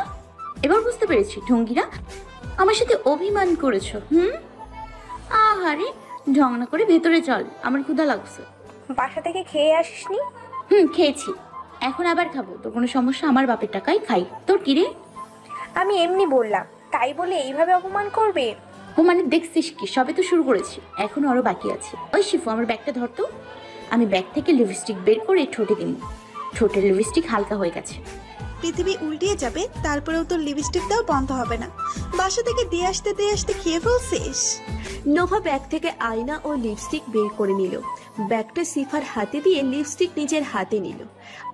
Speaker 2: ঢঙ্গিরা আমার সাথে অভিমান করেছো। আহারে, ঝগড়া করে ভেতরে চল, আমার ক্ষুধা লাগছে।
Speaker 7: বাসা থেকে খেয়ে আসিসনি?
Speaker 2: খেয়েছি, এখন আবার খাবো। তোর কোনো সমস্যা? আমার বাপের টাকাই খাই। তোর কি রে?
Speaker 7: আমি এমনি বললাম, তাই বলে এইভাবে অপমান করবে?
Speaker 2: ও মানে দেখছিস কি, সবে তো শুরু করেছি, এখনো আরো বাকি আছে। ওই শিফু, আমার ব্যাগটা ধরতো। আমি ব্যাগ থেকে লিপস্টিক বের করে ঠোঁটে দিই। ঠোঁটের লিপস্টিক হালকা হয়ে গেছে।
Speaker 9: পৃথিবী উল্টিয়ে যাবে, তারপরেও তোর লিপস্টিক দাও বন্ধ হবে না। বাসা থেকে দিয়ে আসতে খেয়ে ফেলছিস।
Speaker 3: নোভা ব্যাগ থেকে আয়না ও লিপস্টিক বের করে নিল। ব্যাগটা সিফার হাতে দিয়ে লিপস্টিক নিজের হাতে নিল।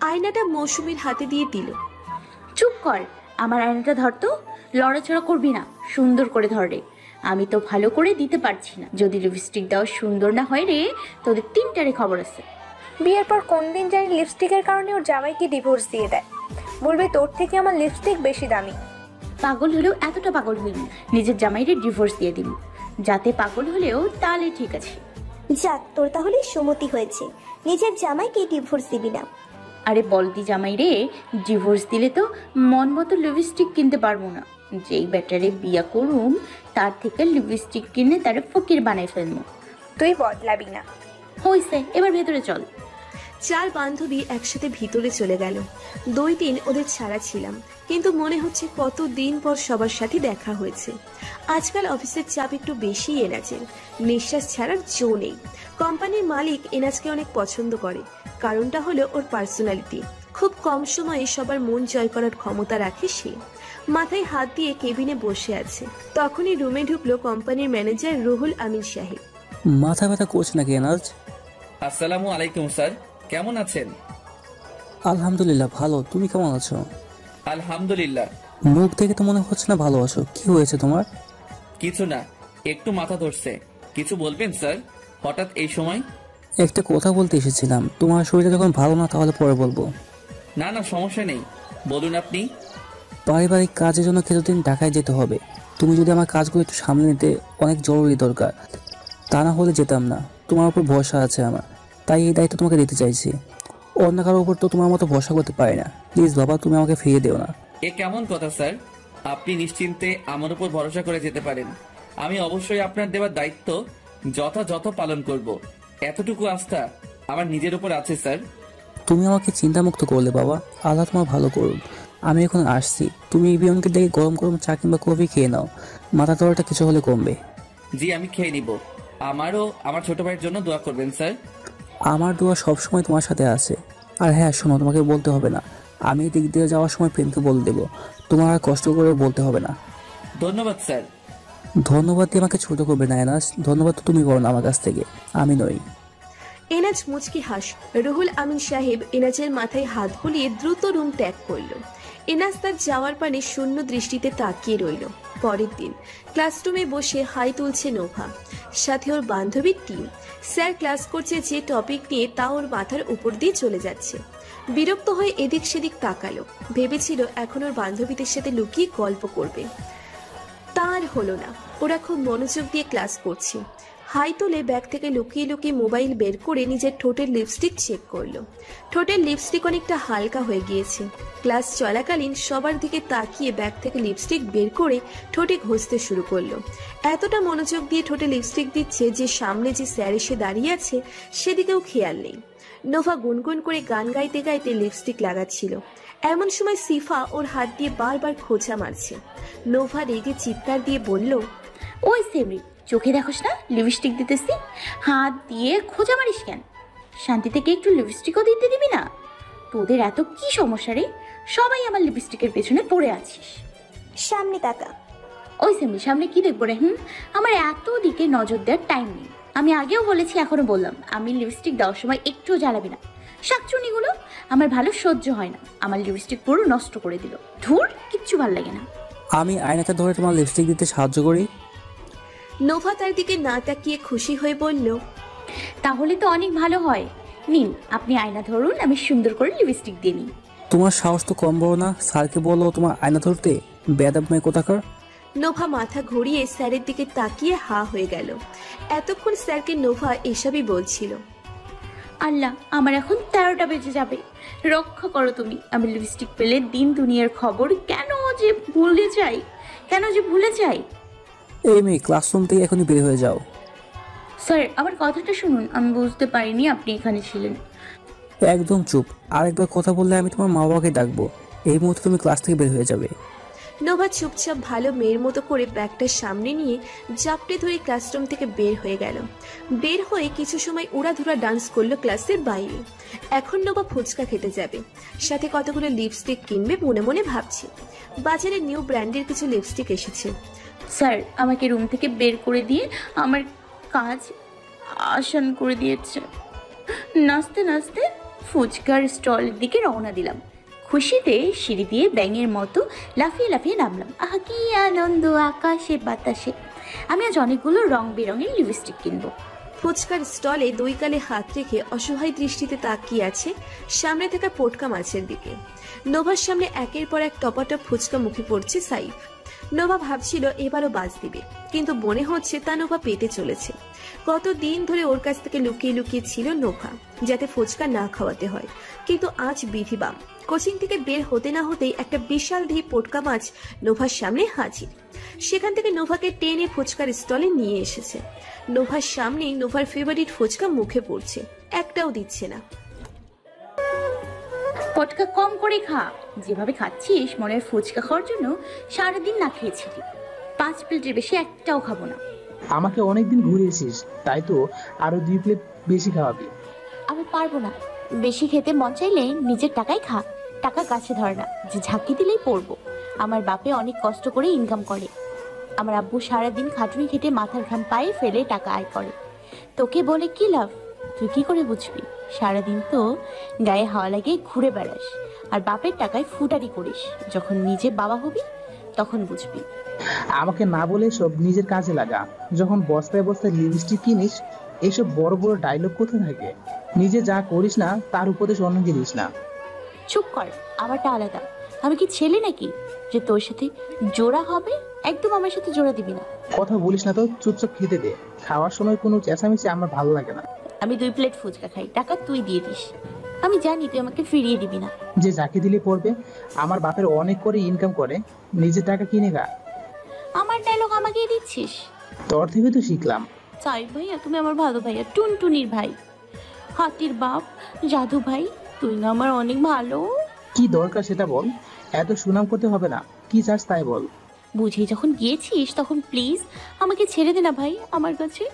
Speaker 3: আয়নাটা মৌসুমীর হাতে দিয়ে দিল।
Speaker 2: চুপ কর, আমার আয়নাটা ধরতো। লড়াচড়া করবি না, সুন্দর করে ধর রে। আমি তো ভালো করে দিতে পারছি না। যদি লিপস্টিক দেওয়া সুন্দর না হয় রে, তোদের 3টারে খবর আছে।
Speaker 7: বিয়ের পর কোন দিন জানি লিপস্টিকের কারণে ওর জামাইকে ডিভোর্স দিয়ে দেয়। বলবে তোর থেকে আমার লিপস্টিক বেশি দামি।
Speaker 2: পাগল হলেও এতটা পাগল হইনি, নিজের জামাইরে ডিভোর্স দিয়ে দিবি। যাতে পাগল হলেও তাহলে ঠিক আছে।
Speaker 4: যাক, তোর তাহলে সুমতি হয়েছে, নিজের জামাইকে ডিভোর্স দিবি না।
Speaker 2: আরে বলদি জামাই রে, ডিভোর্স দিলে তো মন মতো লিপস্টিক কিনতে পারবো না। যেই ব্যাটারে বিয়া করুম, তার থেকে লিপস্টিক কিনে তারে ফকির বানাই ফেলবো।
Speaker 7: তুই বদলাবি না।
Speaker 2: হইছে, এবার ভেতরে চল।
Speaker 3: চার বান্ধবী একসাথে ভিতরে চলে গেল। 2 দিন ওদের ছাড়া ছিলাম, কিন্তু মনে হচ্ছে কতদিন পর সবার সাথে দেখা হয়েছে। আজকাল অফিসের চাপ একটু বেশি এনাজের, নিঃশ্বাস ছাড়ার জো নেই। কোম্পানির মালিক এনাজকে অনেক পছন্দ করে, কারণটা হলো ওর পার্সোনালিটি। খুব কম সময়ে সবার মন জয় করার ক্ষমতা রাখে সে। মাথায় হাত দিয়ে কেবিনে বসে আছে, তখনই রুমে ঢুকলো কোম্পানির ম্যানেজার রুহুল আমিন সাহেব।
Speaker 10: মাথা ব্যথা করছে নাকি এনাজ?
Speaker 1: আসসালামু আলাইকুম স্যার, কেমন আছেন?
Speaker 10: আলহামদুলিল্লাহ ভালো, তুমি কেমন আছো?
Speaker 1: আলহামদুলিল্লাহ।
Speaker 10: মুখ দেখে তো মনে হচ্ছে না ভালো আছো, কি হয়েছে তোমার?
Speaker 1: কিছু না, একটু মাথা ধরছে। কিছু বলবেন স্যার হঠাৎ এই সময়?
Speaker 10: একটা কথা বলতে এসেছিলাম, তোমার শরীরটা যখন ভালো না তাহলে পরে বলবো।
Speaker 1: না না, সমস্যা নেই, বলুন আপনি।
Speaker 10: পারিবারিক কাজের জন্য কিছুদিন ঢাকায় যেতে হবে। তুমি যদি আমার কাজগুলো একটু সামনে নিতে, অনেক জরুরি দরকার, তা না হলে যেতাম না। তোমার উপর ভরসা আছে আমার, তাই এই দায়িত্ব তোমাকে দিতে চাইছি। অন্য কারোর উপর তো তোমার মতো ভরসা করতে পারি না। প্লিজ বাবা, তুমি আমাকে ফিরিয়ে দিও না।
Speaker 1: এ কেমন কথা স্যার? আপনি নিশ্চিন্তে আমার উপর ভরসা করে যেতে পারেন। আমি অবশ্যই আপনার দেওয়ার দায়িত্ব যথাযথ পালন করব। এতটুকু আস্থা আমার নিজের উপর আছে স্যার।
Speaker 10: তুমি আমাকে চিন্তামুক্ত করলে বাবা, আল্লাহ তোমার ভালো করুন। আমি এখন আসছি, তুমি ইবিয়নকে ডেকে গরম গরম চা কিংবা কফি খেয়ে নাও, মাথা ধরাটা কিছু হলে কমবে।
Speaker 1: জি, আমি খেয়ে নিব। আমারও আমার ছোট ভাইয়ের জন্য দোয়া করবেন স্যার।
Speaker 10: আমার দোয়া সবসময় তোমার সাথে আছে। আর হ্যাঁ শোনো, তোমাকে বলতে হবে না, আমি দিক দিয়ে যাওয়ার সময় প্রেমকে বলে দেবো। তোমার আর কষ্ট করে বলতে হবে না।
Speaker 1: ধন্যবাদ স্যার।
Speaker 10: ধন্যবাদ দিয়ে আমাকে ছোট করবে না এনাজ, ধন্যবাদ তো তুমি করো না আমার কাছ থেকে, আমি নই।
Speaker 3: এনাজ মুচকি হাস। রুহুল আমিন সাহেব এনাজের মাথায় হাত বুলিয়ে দ্রুত রুম ত্যাগ করল। এনাজ তার যাওয়ার পানে শূন্য দৃষ্টিতে তাকিয়ে রইল। পরের দিন ক্লাসরুমে বসে হাই তুলছে নোভা, সাথে ওর বান্ধবীর টিম। স্যার ক্লাস করছে যে টপিক নিয়ে তা ওর মাথার উপর দিয়ে চলে যাচ্ছে। বিরক্ত হয়ে এদিক সেদিক তাকালো, ভেবেছিল এখন ওর বান্ধবীদের সাথে লুকিয়ে গল্প করবে। তার হলো না, ওরা খুব মনোযোগ দিয়ে ক্লাস করছে। হাই তুলে ব্যাগ থেকে লুকিয়ে লুকিয়ে মোবাইল বের করে নিজের ঠোঁটের লিপস্টিক চেক করলো। ঠোঁটের লিপস্টিক অনেকটা হালকা হয়ে গিয়েছে। ক্লাস চলাকালীন সবার দিকে তাকিয়ে ব্যাগ থেকে লিপস্টিক বের করে ঠোঁটে ঘষতে শুরু করলো। এতটা মনোযোগ দিয়ে ঠোঁটে লিপস্টিক দিচ্ছে যে সামনে যে স্যার এসে দাঁড়িয়ে আছে সেদিকেও খেয়াল নেই। নোভা গুনগুন করে গান গাইতে গাইতে লিপস্টিক লাগাচ্ছিল। এমন সময় সিফা ওর হাত দিয়ে বারবার খোঁচা মারছে। নোভা রেগে চিৎকার দিয়ে বলল,
Speaker 2: ওই সেমরি, চোখে দেখোস না লিপস্টিক দিতেছি, হাত দিয়ে খোঁজা মারিস কেন? শান্তি থেকে একটু লিপস্টিকও দিতে দিবি না? তোদের এত কি সমস্যা রে? সবাই আমার লিপস্টিকের পেছনে পড়ে আছিস।
Speaker 4: সামনে তাকা।
Speaker 2: ওই সেমরি, সামনে কি দেখবো রে? আমার এত দিকে নজর দেওয়ার টাইম নেই। আমি আগেও বলেছি, এখনো বললাম, আমি লিপস্টিক দেওয়ার সময় একটু জ্বালাবি না। শাকচুনিগুলো আমার ভালো সহ্য হয় না, আমার লিপস্টিক পুরো নষ্ট করে দিল। ধুর, কিচ্ছু ভালো লাগে না।
Speaker 10: আমি আয়নাটা ধরে তোমার লিপস্টিক দিতে সাহায্য করি।
Speaker 3: নোভা তার দিকে না তাকিয়ে খুশি হয়ে বলল,
Speaker 2: তাহলে তো অনেক ভালো হয়। নিন, আপনি আয়না ধরুন, আমি সুন্দর করে লিপস্টিক দিয়ে নিই।
Speaker 10: তোমার সাহস তো কম বড় না, স্যারকে বলো তোমার আয়না ধরতে, বেয়াদব মেয়ে কোথাকার।
Speaker 3: নোভা মাথা ঘুরিয়ে স্যারের দিকে তাকিয়ে হা হয়ে গেল। এতক্ষণ স্যারকে নোভা এসবই বলছিল।
Speaker 2: আল্লাহ, আমার এখন 13টা বেজে যাবে, রক্ষা করো তুমি। আমি লিপস্টিক পেলে দিন দুনিয়ার খবর কেন যে ভুলে যাই।
Speaker 10: এই মেয়ে, ক্লাসরুম থেকে এখনই বের হয়ে যাও।
Speaker 2: স্যার, আমার কথাটা শুনুন, আমি বুঝতে পারিনি আপনি এখানে ছিলেন।
Speaker 10: একদম চুপ, আরেকবার কথা বললে আমি তোমার মা বাবাকে ডাকবো। এই মুহূর্তে তুমি ক্লাস থেকে বের হয়ে যাবে।
Speaker 3: নোভা চুপচাপ ভালো মেয়ের মতো করে ব্যাগটা সামনে নিয়ে জাপটে ধরে ক্লাসরুম থেকে বের হয়ে গেল। বের হয়ে কিছু সময় উড়াধুরা ডান্স করলো ক্লাসের বাইরে। এখন নোভা ফুচকা খেতে যাবে, সাথে কতগুলো লিপস্টিক কিনবে মনে মনে ভাবছে। বাজারে নিউ ব্র্যান্ডের কিছু লিপস্টিক এসেছে।
Speaker 2: স্যার, আমাকে রুম থেকে বের করে দিয়ে আমার কাজ আসান করে দিয়েছে। নাচতে নাচতে ফুচকার স্টলের দিকে রওনা দিলাম। খুশিতে সিঁড়ি দিয়ে ব্যাঙের মতো লাফিয়ে লাফিয়ে নামলাম। আহা কি আনন্দ আকাশে বাতাসে। আমি আজ অনেকগুলো রং বেরঙের লিপস্টিক কিনবো।
Speaker 3: ফুচকার স্টলে দুই গালে হাত রেখে অসহায় দৃষ্টিতে তাকিয়ে আছে সামনে থাকা পটকা মাছের দিকে। নোভার সামনে একের পর এক টপাটপ ফুচকা মুখে পড়ছে সাইফ। নোভা ভাবছিল এবারও বাজ দিবে, কিন্তু মনে হচ্ছে তা নোভা পেতে চলেছে। কতদিন ধরে ওর কাছ থেকে লুকিয়ে লুকিয়ে ছিল নোভা, যাতে ফুচকা না খাওয়াতে হয়, কিন্তু আজ বিধিবাম। কোচিং থেকে বের হতে না হতেই একটা বিশাল দেহি পটকা মাছ নোভার সামনে হাজির। সেখান থেকে নোভাকে টেনে ফুচকার স্টলে নিয়ে এসেছে। নোভার সামনেই নোভার ফেভারিট ফুচকা মুখে পড়ছে, একটাও দিচ্ছে না।
Speaker 2: ফটকা কম করে খা। যেভাবে খাচ্ছিস মনে হয় ফুচকা খাওয়ার জন্য সারাদিন না খেয়েছিলি। 5 প্লেটের বেশি একটাও খাবো না।
Speaker 6: আমাকে অনেকদিন ঘুরিয়েছিস, তাই তো আরো 2 প্লেট বেশি খাওয়াবি।
Speaker 7: আমি পারবো না। বেশি খেতে মন চাইলে নিজের টাকায় খা। টাকা গাছে ধরে না যে ঝাঁকি দিলেই পড়বো। আমার বাপে অনেক কষ্ট করে ইনকাম করে। আমার আব্বু সারাদিন খাটুনি খেটে মাথার ঘাম পায়ে ফেলে টাকা আয় করে। তোকে বলে কি লাভ? তুই কি করে বুঝবি? সারাদিন তো গায়ে হাওয়া লাগে ঘুরে বেড়াস আর বাপের টাকায় ফুটারি করিস। যখন নিজে বাবা হবি তখন বুঝবি।
Speaker 6: আমাকে না বলে সব নিজের কাজে লাগা। যখন বস্তায় বস্তায় লিপস্টিক কিনিস, এসব বড় বড় ডায়লগ কোথায় থাকে? নিজে যা করিস না তার উপদেশ অন্যকে দিস না।
Speaker 7: চুপ কর, আমারটা আলাদা। আমি কি ছেলে নাকি যে তোর সাথে জোড়া হবে? একদম আমার সাথে জোড়া দিবি না।
Speaker 6: কথা বলিস না তো, চুপচাপ খেতে দে। খাওয়ার সময় কোনো চেঁচামেচি আমার ভালো লাগে না।
Speaker 7: আমি 2 প্লেট ফুচকা খাই, টাকা তুই দিয়ে দিস। আমি জানি তুই আমাকে ফিরিয়ে দিবি না।
Speaker 6: যে যাকে দিলে পড়বে। আমার বাপের অনেক করে ইনকাম করে, নিজের টাকা কিনে খা।
Speaker 7: আমার ডায়লগ আমাকেই দিচ্ছিস?
Speaker 6: তোর থেকে তো শিখলাম।
Speaker 7: সাই ভাইয়া, তুমি আমার ভালো ভাইয়া, টুনটুনির ভাই, হাতির বাপ, জাদু ভাই। তুই না আমার অনেক ভালো।
Speaker 6: কি দরকার সেটা বল। এত সুনাম করতে হবে না, কি চাস তাই বল।
Speaker 7: বুঝে যখন গিয়েছিস তখন প্লিজ আমাকে ছেড়ে দে না ভাই। আমার কাছে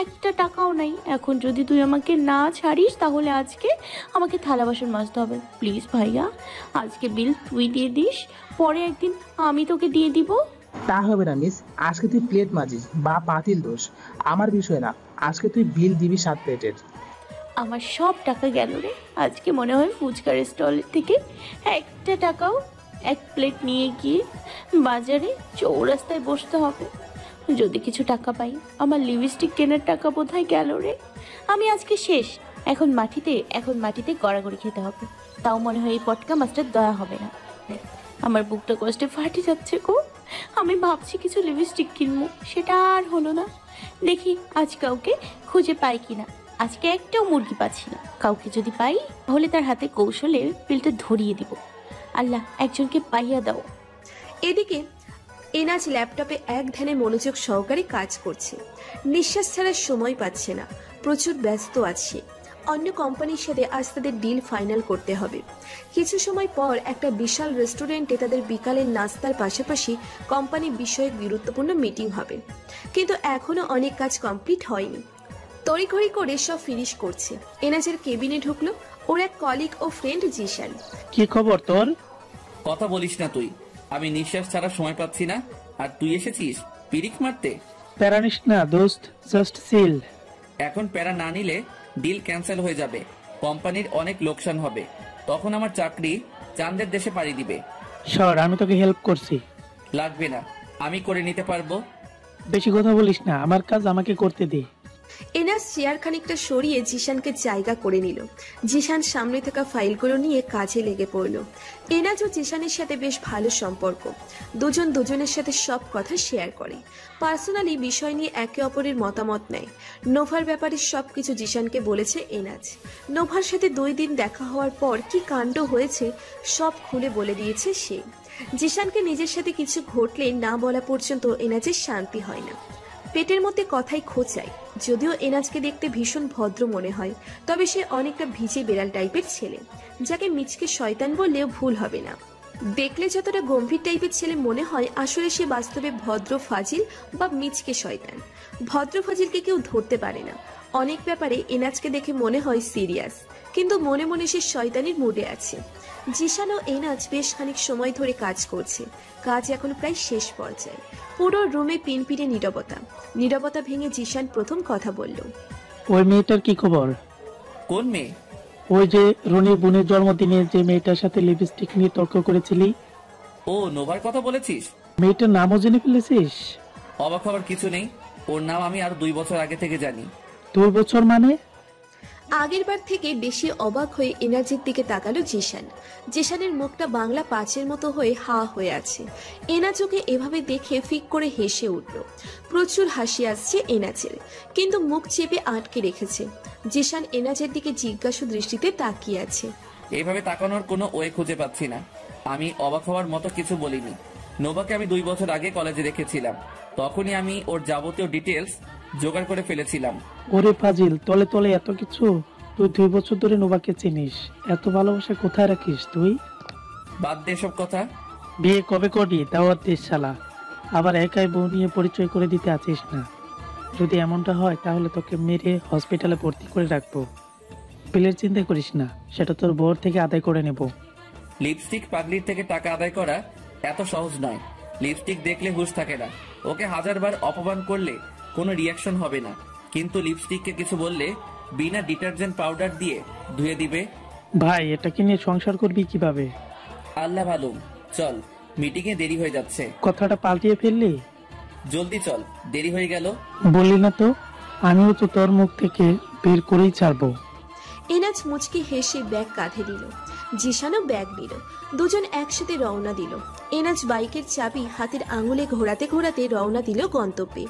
Speaker 7: একটা টাকাও নাই। এখন যদি তুই আমাকে না ছাড়িস তাহলে আজকে আমাকে থালা বাসন মাজতে হবে। প্লিজ ভাইয়া, আজকে বিল তুই দিয়ে দিস, পরে একদিন আমি তোকে দিয়ে দিব।
Speaker 6: তা হবে না মিস, আজকে তুই প্লেট মাজিস বা পাতিল দোষ আমার বিষয় না। আজকে তুই বিল দিবি 7 প্লেটের।
Speaker 7: আমার সব টাকা গেল রে। আজকে মনে হয় ফুচকার স্টলের থেকে একটা টাকাও 1 প্লেট নিয়ে গিয়ে বাজারে চৌরাস্তায় বসতে হবে যদি কিছু টাকা পাই। আমার লিপস্টিক কেনার টাকা বোধহয় গেল রে। আমি আজকে শেষ। এখন মাটিতে গড়াগড়ি খেতে হবে। তাও মনে হয় এই পটকা মাছটার দয়া হবে না। আমার বুকটা কষ্টে ফাটে যাচ্ছে গো। আমি ভাবছি কিছু লিপস্টিক কিনবো, সেটা আর হলো না। দেখি আজ কাউকে খুঁজে পাই কিনা। আজকে একটাও মুরগি পাচ্ছি না। কাউকে যদি পাই তাহলে তার হাতে কৌশলে বিলটা ধরিয়ে দিব। আল্লাহ, একজনকে পাইয়া দাও।
Speaker 11: এদিকে এনাজ ল্যাপটপে এক ধ্যানে মনোযোগ সহকারে কাজ করছে। নিঃশ্বাস ছাড়ার সময় পাচ্ছে না, প্রচুর ব্যস্ত আছে। অন্য কোম্পানির সাথে আজ তাদের ডিল ফাইনাল করতে হবে। কিছু সময় পর একটা বিশাল রেস্টুরেন্টে তাদের বিকালের নাস্তার পাশাপাশি কোম্পানি বিষয়ক গুরুত্বপূর্ণ মিটিং হবে। কিন্তু এখনো অনেক কাজ কমপ্লিট হয়নি। তড়িঘড়ি করে সব ফিনিশ করছে। এনাজের কেবিনে ঢুকলো ওর এক কলিগ ও ফ্রেন্ড জিশান।
Speaker 12: কি খবর তোর?
Speaker 1: কথা বলিস না তুই। আমি নিঃশ্বাস ছাড়া সময় পাচ্ছি না, আর তুই এসেছিস পিরিক মারতে।
Speaker 12: প্যারা নিস না দোস্ত, জাস্ট চিল।
Speaker 1: এখন প্যারা না নিলে ডিল ক্যান্সেল হয়ে যাবে, কোম্পানির অনেক লোকসান হবে। তখন আমার চাকরি চাঁদের দেশে পাড়ি দিবে।
Speaker 12: সর, আমি তোকে হেল্প করছি।
Speaker 1: লাগবে না, আমি করে নিতে পারবো।
Speaker 12: বেশি কথা বলিস না, আমার কাজ আমাকে করতে দে।
Speaker 11: এনাজ চেয়ার খানিকটা সরিয়ে জিশানকে জায়গা করে নিল। জিশান সামনে থাকা ফাইলগুলো নিয়ে কাজে লেগে পড়ল। এনাজ ও জিশানের সাথে বেশ ভালো সম্পর্ক। দুজন দুজনের সাথে সব কথা শেয়ার করে। পার্সোনালি বিষয় নিয়ে একে অপরের মতামত নেয়। নোভার ব্যাপারে সবকিছু জিশানকে বলেছে এনাজ। নোভার সাথে 2 দিন দেখা হওয়ার পর কি কাণ্ড হয়েছে সব খুলে বলে দিয়েছে সে। জিশানকে নিজের সাথে কিছু ঘটলে না বলা পর্যন্ত এনাজের শান্তি হয় না। পেটের মধ্যে কথাই খোঁচায়। যদিও এনাজকে দেখতে ভীষণ ভদ্র মনে হয়, তবে সে অনেকটা ভিজে বেড়াল টাইপের ছেলে, যাকে মিচকে শয়তান বললেও ভুল হবে না। দেখলে যতটা গম্ভীর টাইপের ছেলে মনে হয়, আসলে সে বাস্তবে ভদ্র ফাজিল বা মিচকে শয়তান। ভদ্র ফাজিলকে কেউ ধরতে পারে না। অনেক ব্যাপারে এনাজকে দেখে মনে হয় সিরিয়াস, কিন্তু মনে মনে সে শয়তানির মুডে আছে। জিশান ও এনাজ বেশ খানিক সময় ধরে কাজ করছে। কাজ এখন প্রায় শেষ পর্যায়ে। পুরো রুমে পিনপিনে নীরবতা ভেঙে জিশান প্রথম কথা বলল।
Speaker 12: ওই মেয়েটার কি খবর?
Speaker 1: কোন মেয়ে?
Speaker 12: ওই যে রনির বোনের জন্মদিনে যে মেয়েটার সাথে লিপস্টিক নিয়ে তর্ক করেছিলি।
Speaker 1: ও নোভার কথা বলেছিস?
Speaker 12: মেয়েটার নামও জেনে ফেলেছিস?
Speaker 1: অবাক হবার কিছু নেই, ওর নাম আমি আরো 2 বছর আগে থেকে জানি।
Speaker 12: 2 বছর মানে?
Speaker 11: আগের বার থেকে বেশি অবাক হয়ে এনার্জির দিকে তাকালো জিশান। জিশানের মুখটা বাংলা 5-এর মতো হয়ে হা হয়ে আছে। এনাজ ওকে এভাবে দেখে ফিক করে হেসে উঠল। প্রচুর হাসি আসছে এনাজের, কিন্তু মুখ চেপে আটকে রেখেছে। জিশান এনাজের দিকে জিজ্ঞাসু দৃষ্টিতে তাকিয়ে আছে।
Speaker 1: এইভাবে তাকানোর কোনো ওয়ে খুঁজে পাচ্ছি না। আমি অবাক হওয়ার মতো কিছু বলিনি। নোভাকে আমি 2 বছর আগে কলেজে রেখেছিলাম, তখনই আমি ওর যাবতীয় ডিটেলস জোগাড় করে ফেলেছিলাম।
Speaker 12: ওরে ফাজিল, তলে তলে এত কিছু। তুই 2 বছর ধরে নোভাকে চিনিস, এত ভালোবাসা কোথায় রাখিস তুই?
Speaker 1: বাদ দে সব কথা।
Speaker 12: বিয়ে কবে করবি দাওয়াত দিস শালা, আবার একাই বউ নিয়ে পরিচয় করে দিতে আছিস না। যদি এমনটা হয় তাহলে তোকে মেরে হসপিটালে ভর্তি করে রাখবো। বিলের চিন্তা করিস না, সেটা তোর বউর থেকে আদায় করে নেব।
Speaker 1: লিপস্টিক পাগলির থেকে টাকা আদায় করা এত সহজ নয়। লিপস্টিক দেখলে হুঁশ থাকে না। ওকে 1000বার অপমান করলে কোনো রিয়াকশন হবে না, কিন্তু লিপস্টিককে কিছু বললে বিনা ডিটারজেন্ট পাউডার দিয়ে ধুয়ে দিবে।
Speaker 12: ভাই এটাকে নিয়ে সংসার করবি কিভাবে?
Speaker 1: আল্লাহ মালুম। চল, মিটিং এ দেরি হয়ে যাচ্ছে।
Speaker 12: কথাটা পাল্টিয়ে ফেললি।
Speaker 1: জলদি চল, দেরি হয়ে গেল।
Speaker 12: বললি না তো, আমিও তো তোর মুখ থেকে বের করেই ছাড়বো।
Speaker 11: এনাজ মুচকি হেসে ব্যাগ কাঁধে দিল, জিশানও ব্যাগ নিল। দুজন একসাথে রওনা দিল। এনাজ বাইকের চাবি হাতের আঙুলে ঘোরাতে ঘোরাতে রওনা দিল গন্তব্যে।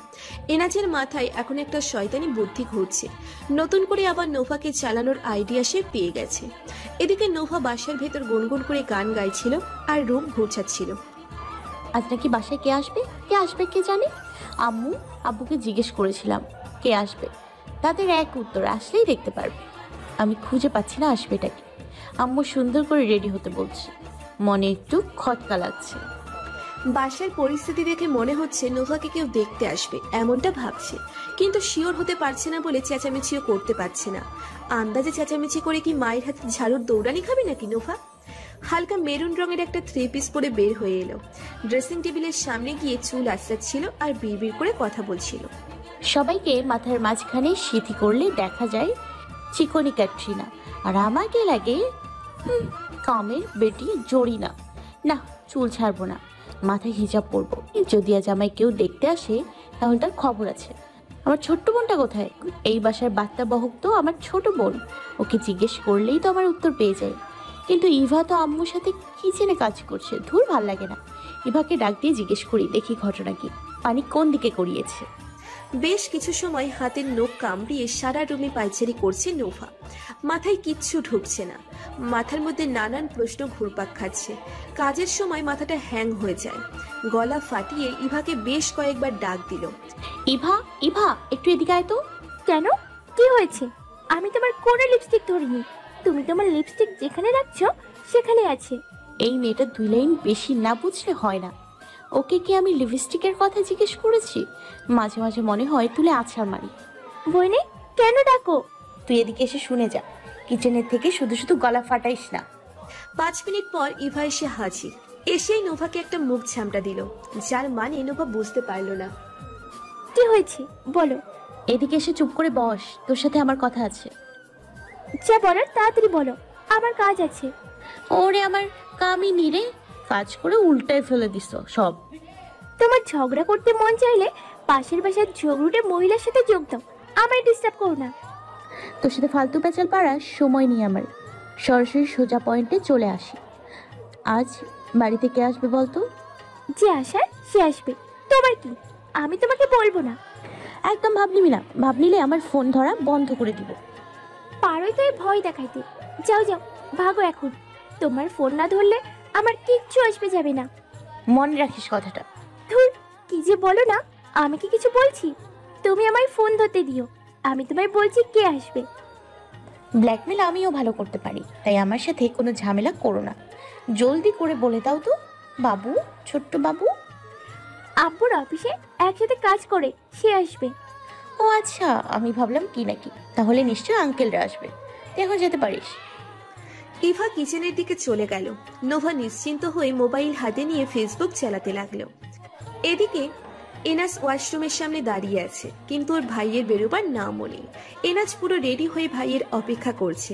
Speaker 11: এনাজের মাথায় এখন একটা শয়তানি বুদ্ধি ঘুরছে। নতুন করে আবার নোভাকে চালানোর আইডিয়া সে পেয়ে গেছে। এদিকে নোভা বাসার ভেতর গুনগুন করে গান গাইছিল আর রুম ঘুরছাচ্ছিল।
Speaker 7: আজ নাকি বাসায় কে আসবে কে জানে। আব্বুকে জিজ্ঞেস করেছিলাম কে আসবে, তাদের এক উত্তর আসলেই দেখতে পারবে। আমি খুঁজে পাচ্ছি না আসবেটাকে। আম্মু সুন্দর করে রেডি হতে বলছে, মনে একটু খটকা লাগছে।
Speaker 11: বাসার পরিস্থিতি দেখে মনে হচ্ছে নোভাকে কেউ দেখতে আসবে এমনটা ভাবছে, কিন্তু শিওর হতে পারছে না বলে চেঁচামেচিও করতে পারছে না। আন্দাজে চেঁচামেচি করে কি মায়ের হাতে ঝাড়ুর দৌড়ানি খাবে নাকি নোভা? হালকা মেরুন রঙের একটা 3 পিস পরে বের হয়ে এলো। ড্রেসিং টেবিলের সামনে গিয়ে চুল আঁচড়াচ্ছিল আর বিড়বিড় করে কথা বলছিল।
Speaker 7: সবাইকে মাথার মাঝখানে সিথি করলে দেখা যায় চিকনি ক্যাটরিনা, আর আমাকে লাগে কামের বেটি জরিনা। না, চুল ছাড়বো না, মাথায় হিজাব পরবো। যদি আজ আমায় কেউ দেখতে আসে তাহলে তার খবর আছে। আমার ছোট্ট বোনটা কোথায়? এই বাসার বার্তা বহক তো আমার ছোট বোন, ওকে জিজ্ঞেস করলেই তো আমার উত্তর পেয়ে যায়। কিন্তু ইভা তো আম্মুর সাথে কিচেনে কাজ করছে, ধুর ভাল লাগে না। ইভাকে ডাক দিয়ে জিজ্ঞেস করি দেখি ঘটনা কি, পানি কোন দিকে গড়িয়েছে।
Speaker 11: বেশ কিছু সময় হাতের নখ কামড়িয়ে সারা রুমে পায়চারি করছে নোভা। মাথায় কিচ্ছু ঢুকছে না, মাথার মধ্যে নানান প্রশ্ন ঘুরপাক খাচ্ছে। কাজের সময় মাথাটা হ্যাং হয়ে যায়। গলা ফাটিয়ে ইভাকে বেশ কয়েকবার ডাক দিল।
Speaker 7: ইভা একটু এদিকে আয় তো।
Speaker 2: কেন, কি হয়েছে? আমি তোমার কোনো লিপস্টিক ধরিনি। তুমি তোমার লিপস্টিক যেখানে রাখছো সেখানে আছে।
Speaker 7: এই মেয়েটা 2 লাইন বেশি না বুঝলে হয় না। ওকে কি আমি লিপস্টিকের কথা জিজ্ঞেস করেছি? মাঝে মাঝে মনে হয় তুলে আছাড় মারি।
Speaker 2: বইনে কেন ডাকো?
Speaker 7: তুই এদিকে এসে শুনে যা, কিচেনের থেকে শুধু শুধু গলা ফাটাইস না।
Speaker 11: 5 মিনিট পর ইভা এসে হাজির। এসেই নোভাকে একটা মুখ ঝামটা দিল, যার মানে নোভা বুঝতে পারল না।
Speaker 2: কি হয়েছে বলো।
Speaker 7: এদিকে এসে চুপ করে বস, তোর সাথে আমার কথা আছে।
Speaker 2: যা বলার তাড়াতাড়ি বলো, আমার কাজ আছে।
Speaker 7: ওরে আমার কামিনী রে, কাজ করে উল্টায় ফেলে দিস সব।
Speaker 2: তোমার ঝগড়া করতে মন চাইলে পাশের বাসার ঝগড়ুটে মহিলার সাথে যোগ দাও, আমায় ডিস্টার্ব করো না।
Speaker 7: তোর সাথে ফালতু পেঁচাল পাড়ার সময় নেই আমার, সরাসরি সোজা পয়েন্টে চলে আসি। আজ বাড়িতে কে আসবে বলতো?
Speaker 2: যে আসার সে আসবে, তোমার কি? আমি তোমাকে বলবো না।
Speaker 7: একদম ভাবনিবি না, ভাবনিলে আমার ফোন ধরা বন্ধ করে দিব।
Speaker 2: পারোই তো ভয় দেখাইতে। যাও যাও, ভাগো এখন। তোমার ফোন না ধরলে আমার কিচ্ছু আসবে যাবে না,
Speaker 7: মনে রাখিস কথাটা।
Speaker 2: ধুর, কি যে বলো না, আমি কি কিছু বলছি? তুমি আমায় ফোন ধরতে দিও, আমি তোমায় বলছি কে আসবে।
Speaker 7: ব্ল্যাকমেল আমিও ভালো করতে পারি, তাই আমার সাথে কোনো ঝামেলা করো না। জলদি করে বলে দাও তো। বাবু, ছোট্ট বাবু।
Speaker 2: আব্বুর অফিসে একসাথে কাজ করে, সে আসবে।
Speaker 7: ও আচ্ছা, আমি ভাবলাম কি নাকি, তাহলে নিশ্চয় আঙ্কেলরা আসবে। তুই এখন যেতে পারিস।
Speaker 11: ইভা কিচেনের দিকে চলে গেল। নোভা নিশ্চিন্ত হয়ে মোবাইল হাতে নিয়ে ফেসবুক চালাতে লাগলো। এদিকে এনাজ ওয়াশরুমের সামনে দাঁড়িয়ে আছে, কিন্তু ওর ভাইয়ের বেরোবার নামও নেই। এনাজ পুরো রেডি হয়ে ভাইয়ের অপেক্ষা করছে।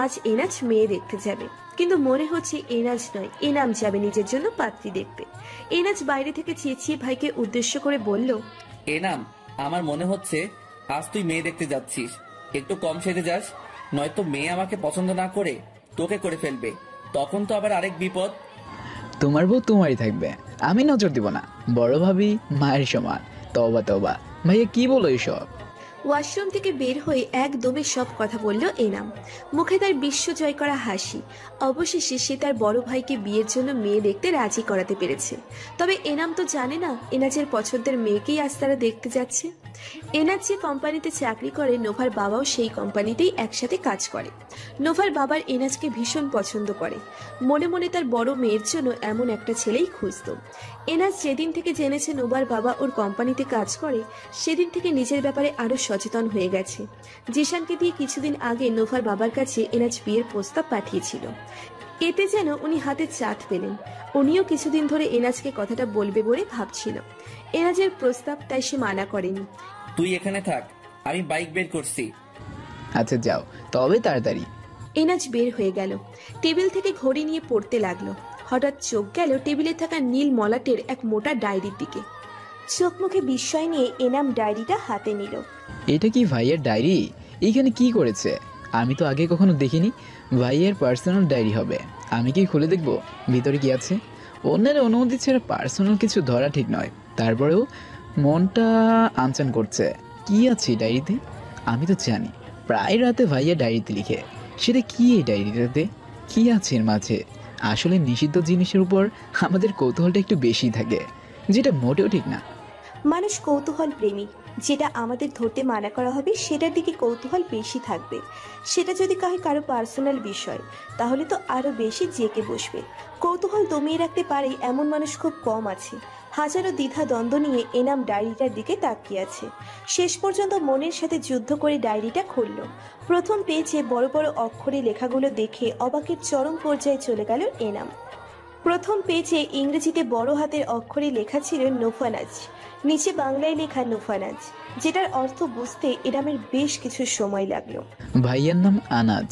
Speaker 11: আজ এনাজ মেয়ে দেখতে যাবে, কিন্তু মনে হচ্ছে এনাজ নয়, এনাম যাবে নিজের জন্য পাত্রী দেখতে। এনাজ বাইরে থেকে চেঁচিয়ে ভাইকে উদ্দেশ্য করে বলল,
Speaker 1: এনাম, আমার মনে হচ্ছে আজ তুই মেয়ে দেখতে যাচ্ছিস। একটু কম সেজে যাস, নয়তো মেয়ে আমাকে পছন্দ না করে তোকে করে ফেলবে, তখন তো আবার আরেক বিপদ।
Speaker 8: তোমার বউ তোমারই থাকবে, আমি নজর দিব না। বড় ভাবি মায়ের সমান। তওবা তওবা, ভাইয়া কি বলো এসব?
Speaker 11: ওয়াশরুম থেকে বের হয়ে একদমে সব কথা বলল এনাম, মুখে তার বিশ্ব জয় করা হাসি। অবশেষে সে তার বড় ভাইকে বিয়ের জন্য মেয়ে দেখতে রাজি করাতে পেরেছে। তবে এনাম তো জানে না এনাজের পছন্দের মেয়েকেই আজ তারা দেখতে যাচ্ছে। এনাজ যে কোম্পানিতে চাকরি করে নোভার বাবাও সেই কোম্পানিতেই একসাথে কাজ করে। নোভার বাবার এনাজকে ভীষণ পছন্দ করে, মনে মনে তার বড় মেয়ের জন্য এমন একটা ছেলেই খুঁজত। এনাজ যেদিন থেকে জেনেছে নোভার বাবা ওর কোম্পানিতে কাজ করে সেদিন থেকে নিজের ব্যাপারে আরো সচেতন হয়ে গেছে। জিশানকে দিয়ে কিছুদিন আগে নোভার বাবার কাছে এনাজ বিয়ের প্রস্তাব পাঠিয়েছিল। এতে যেন উনি হাতে চাঁদ পেলেন। উনিও কিছুদিন ধরে এনাজকে কথাটা বলবে বলে ভাবছিল। এনাজের প্রস্তাব তাই সে মানা করেনি।
Speaker 1: তুই এখানে থাক, আমি বাইক বের করছি।
Speaker 8: আচ্ছা যাও, তবে তাড়াতাড়ি।
Speaker 11: এনাজ বের হয়ে গেল, টেবিল থেকে ঘড়ি নিয়ে পড়তে লাগলো। হঠাৎ চোখ গেল টেবিলে থাকা নীল মলাটের এক মোটা ডায়েরির দিকে।
Speaker 3: চোখ মুখে বিস্ময় নিয়ে এনাম ডায়েরিটা হাতে নিল।
Speaker 8: এটা কি ভাইয়ের ডায়েরি? এইখানে কি করেছে? আমি তো আগে কখনো দেখিনি। ভাইয়ের পার্সোনাল ডায়েরি হবে। আমি কি খুলে দেখবো ভিতরে কি আছে? অন্যের অনুমতি ছাড়া পার্সোনাল কিছু ধরা ঠিক নয়। তারপরেও মনটা আনচান করছে। কি আছে ডায়েরিতে? আমি তো জানি প্রায় রাতে ভাইয়া ডায়েরিতে লিখে। সেটা কি এই ডায়েরিটাতে? কি আছে এর মাঝে? আসলে নিষিদ্ধ জিনিসের উপর আমাদের কৌতূহলটা একটু বেশি থাকে, যেটা মোটেও ঠিক না।
Speaker 3: মানুষ কৌতূহল প্রেমী। যেটা আমাদের ধরতে মানা করা হবে সেটার দিকে কৌতূহল বেশি থাকবে। সেটা যদি কারো পার্সোনাল বিষয়, তাহলে তো আরো বেশি জেকে বসবে। কৌতূহল দমিয়ে রাখতে পারে এমন মানুষ খুব কম আছে। হাজারো দ্বিধা দ্বন্দ্ব নিয়ে এনাম ডায়েরিটার দিকে তাকিয়ে আছে। শেষ পর্যন্ত মনের সাথে যুদ্ধ করে ডায়েরিটা খুলল। প্রথম পেজে বড় বড় অক্ষরে লেখাগুলো দেখে অবাকের চরম পর্যায়ে চলে গেল এনাম। প্রথম পেজে ইংরেজিতে বড় হাতের অক্ষরে লেখা ছিল নোফানাজ, নিচে বাংলায় লেখা নোফানাজ, যেটার অর্থ বুঝতে এনামের বেশ কিছু সময় লাগলো।
Speaker 8: ভাইয়ার নাম আনাজ,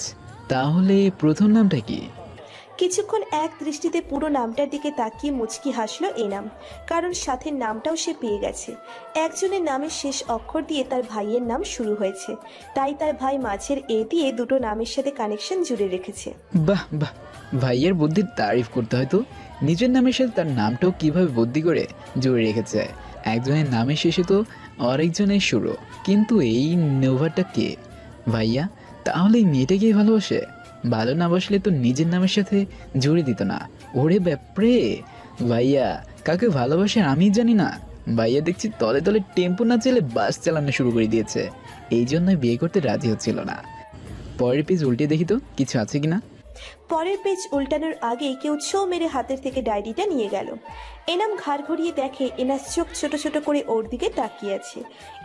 Speaker 8: তাহলে প্রথম নামটা কি?
Speaker 3: কিছুক্ষণ এক দৃষ্টিতে পুরো নামটার দিকে তাকিয়ে মুচকি হাসলো এনাম, কারণ সাথে নামটাও সে পেয়ে গেছে। একজনের নামের শেষ অক্ষর দিয়ে তার ভাইয়ের নাম শুরু হয়েছে, তাই তার ভাই মাঝের এ দিয়ে দুটো নামের সাথে কানেকশন জুড়ে রেখেছে।
Speaker 8: বাহ বাহ, ভাইয়ের বুদ্ধির তারিফ করতে হয় তো। নিজের নামের সাথে তার নামটাও কিভাবে বুদ্ধি করে জুড়ে রেখেছে। একজনের নামের শেষে তো আরেকজনের শুরু, কিন্তু এই নোভাটা কে? ভাইয়া? তাহলে এই মেয়েটাকে ভালোবাসে? ভালো না বাসলে তো নিজের নামের সাথে জুড়ে দিত না। ওরে ব্যাপারে, ভাইয়া কাকে ভালোবাসে আমি জানি না। ভাইয়া দেখছি তলে তলে টেম্পো না চালে বাস চালানো শুরু করে দিয়েছে। এই জন্যই বিয়ে করতে রাজি হচ্ছিল না। পরের পেজ উল্টে দেখি তো কিছু আছে কিনা।
Speaker 3: পরের পেজ উল্টানোর আগেই কেউ ছো মেরে হাতের থেকে ডায়েরিটা নিয়ে গেল। এনাম ঘাড় ঘুরিয়ে দেখে এনাস চোখ ছোট ছোট করে ওর দিকে তাকিয়ে আছে।